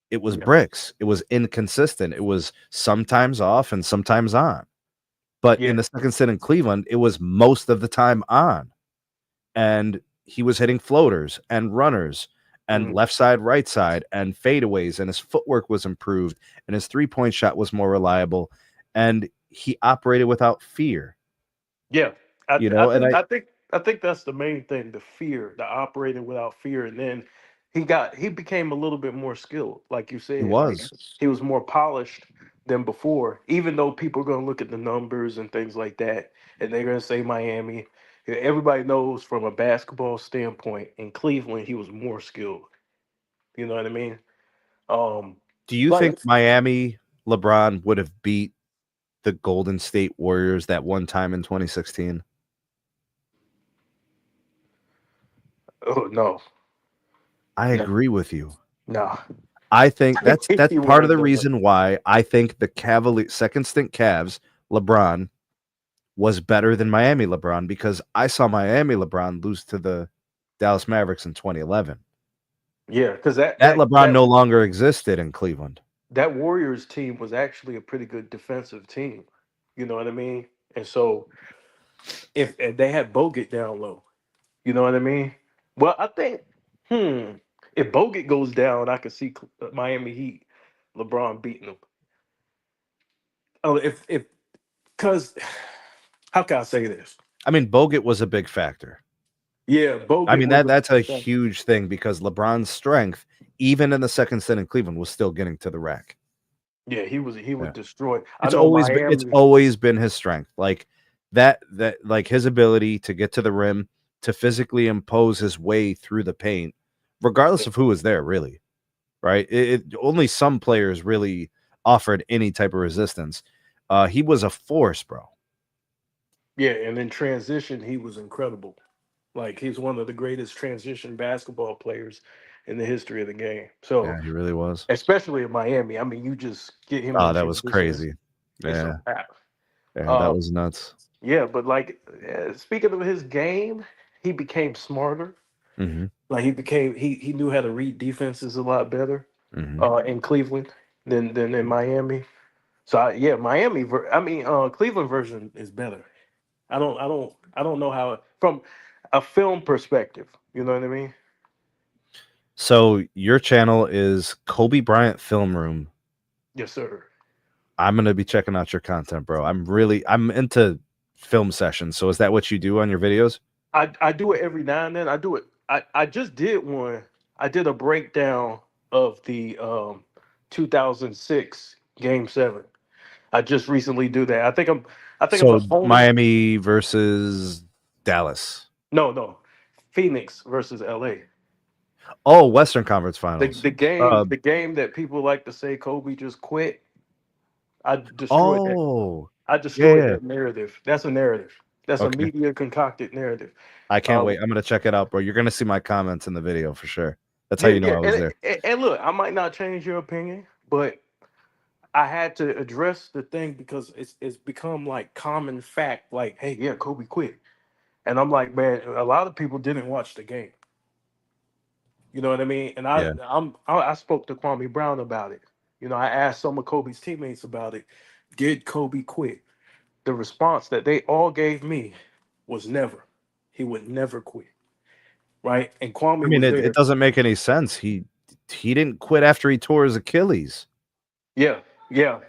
it was yeah, bricks. It was inconsistent. It was sometimes off and sometimes on. But in yeah. the second stint in Cleveland, it was most of the time on. And he was hitting floaters and runners and Mhm. left side, right side, and fadeaways, and his footwork was improved, and his 3-point shot was more reliable, and he operated without fear, Yeah, I, you th- I know. And think I think I think that's the main thing, the fear, the operating without fear, and then he became a little bit more skilled, like you he said, like was. he was more polished than before. Even though people are gonna look at the numbers and things like that, and they're gonna say Miami, everybody knows from a basketball standpoint in Cleveland he was more skilled. You know what I mean? Um, Do you think like Miami LeBron would have beat the Golden State Warriors that one time in 2016? oh no, I No, agree with you. no. I think that's He part wouldn't of have the done that. reason why I think the second stint Cavs LeBron was better than Miami LeBron, because I saw Miami LeBron lose to the Dallas Mavericks in 2011. Yeah, because that That that LeBron that no longer existed in Cleveland. that Warriors team was actually a pretty good defensive team. You know what I mean? And so if they had Bogut down low, you know what I mean? Well, I think, if Bogut goes down, I could see Miami Heat, LeBron beating them. Oh, if because how can I say this? I mean, Bogut was a big factor. Yeah, I Bogut mean, was that's a a huge thing, because LeBron's strength, even in the second stint in Cleveland, was still getting to the rack. yeah, he was Yeah. destroyed. I It's know always been it's Miami. always been his strength. Like that like his ability to get to the rim, to physically impose his way through the paint, regardless of who was there, really. Right? Only some players really offered any type of resistance. He was a force, bro. Yeah, and in transition, he was incredible. Like he's one of the greatest transition basketball players in the history of the game. So Yeah, he really was. especially in Miami, I mean, you just get him Oh, in that was transition. crazy. It's a Yeah. wrap. Yeah, that Uh, was nuts. yeah, but like speaking of his game, he became smarter. Mhm. Like he knew how to read defenses a lot better Mhm. in Cleveland than in Miami. So yeah, Cleveland version is better. I don't know how from a film perspective. You know what I mean? So your channel is Kobe Bryant Film Room. Yes, sir. I'm gonna be checking out your content, bro. I'm into film sessions. So is that what you do on your videos? I do it every now and then. I do it. I just did one. I did a breakdown of the 2006 Game 7. I just recently do that. I think I'm So the only. Miami versus Dallas. No, Phoenix versus LA. Oh, Western Conference The Finals. the game Uh, the game that people like to say Kobe just quit. I destroyed that. oh, I yeah, destroyed yeah. that narrative. That's a narrative. That's a Okay. media concocted narrative. I can't Um, wait. I'm gonna check it out, bro. You're gonna see my comments in the video for sure. That's how yeah, you know yeah, I was and, there. and look, I might not change your opinion, but I had to address the thing because it's become like common fact. Like, hey, yeah, Kobe quit, and I'm like, man, a lot of people didn't watch the game. You know what I mean? And Yeah. I spoke to Kwame Brown about it. You know, I asked some of Kobe's teammates about it. Did Kobe quit? The response that they all gave me was never. He would never quit. Right? And I Kwame mean, was it there. doesn't make any sense. He didn't quit after he tore his Achilles. Yeah, yeah.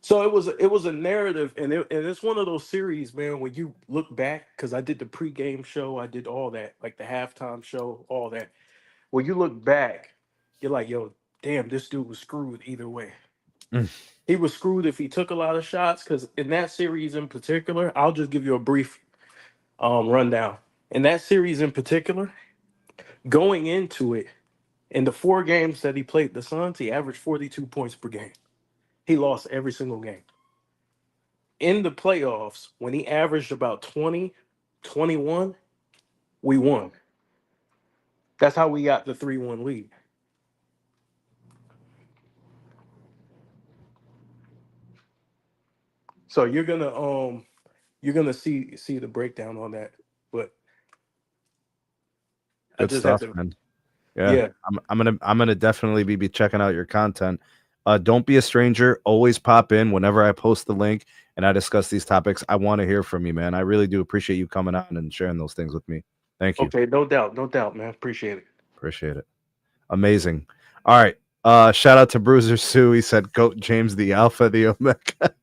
So it was a narrative, and it's one of those series, man. When you look back, because I did the pregame show, I did all that, like the halftime show, all that. When you look back, you're like, yo, damn, this dude was screwed either way. Mm. He was screwed if he took a lot of shots, because in that series in particular, I'll just give you a brief rundown. In that series in particular, going into it, in the 4 games that he played the Suns, he averaged 42 points per game. He lost every single game. In the playoffs, when he averaged about 20, 21, we won. That's how we got the 3-1 lead. So you're gonna see the breakdown on that. But I Good just had stuff, to. man. Yeah, Yeah. I'm gonna definitely be checking out your content. Don't be a stranger. Always pop in whenever I post the link and I discuss these topics. I want to hear from you, man. I really do appreciate you coming on and sharing those things with me. Thank you. Okay, no doubt, man. Appreciate it. Appreciate it. Amazing. All right. Shout out to Bruiser Sue. He said, "Goat James, the Alpha, the Omega."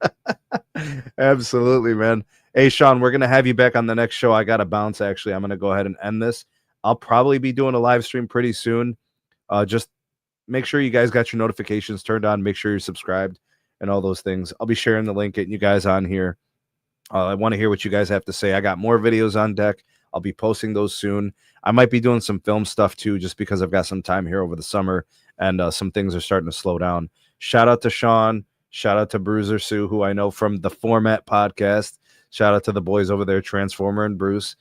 Absolutely, man. Hey, Sean, we're gonna have you back on the next show. I gotta bounce. Actually, I'm gonna go ahead and end this. I'll probably be doing a live stream pretty soon. Just make sure you guys got your notifications turned on. Make sure you're subscribed and all those things. I'll be sharing the link, getting you guys on here. I want to hear what you guys have to say. I got more videos on deck. I'll be posting those soon. I might be doing some film stuff too, just because I've got some time here over the summer and some things are starting to slow down. Shout out to Sean. Shout out to Bruiser Sue, who I know from the Format podcast. Shout out to the boys over there, Transformer and Bruce.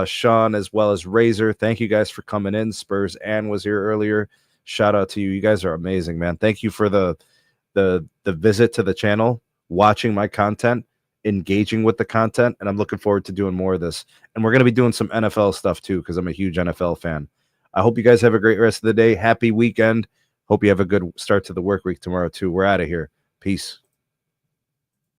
Sean, as well as Razor. Thank you guys for coming in. Spurs Ann was here earlier. Shout out to you. You guys are amazing, man. Thank you for the visit to the channel, watching my content, engaging with the content, and I'm looking forward to doing more of this. And we're going to be doing some NFL stuff too, because I'm a huge NFL fan. I hope you guys have a great rest of the day. Happy weekend. Hope you have a good start to the work week tomorrow too. We're out of here. Peace.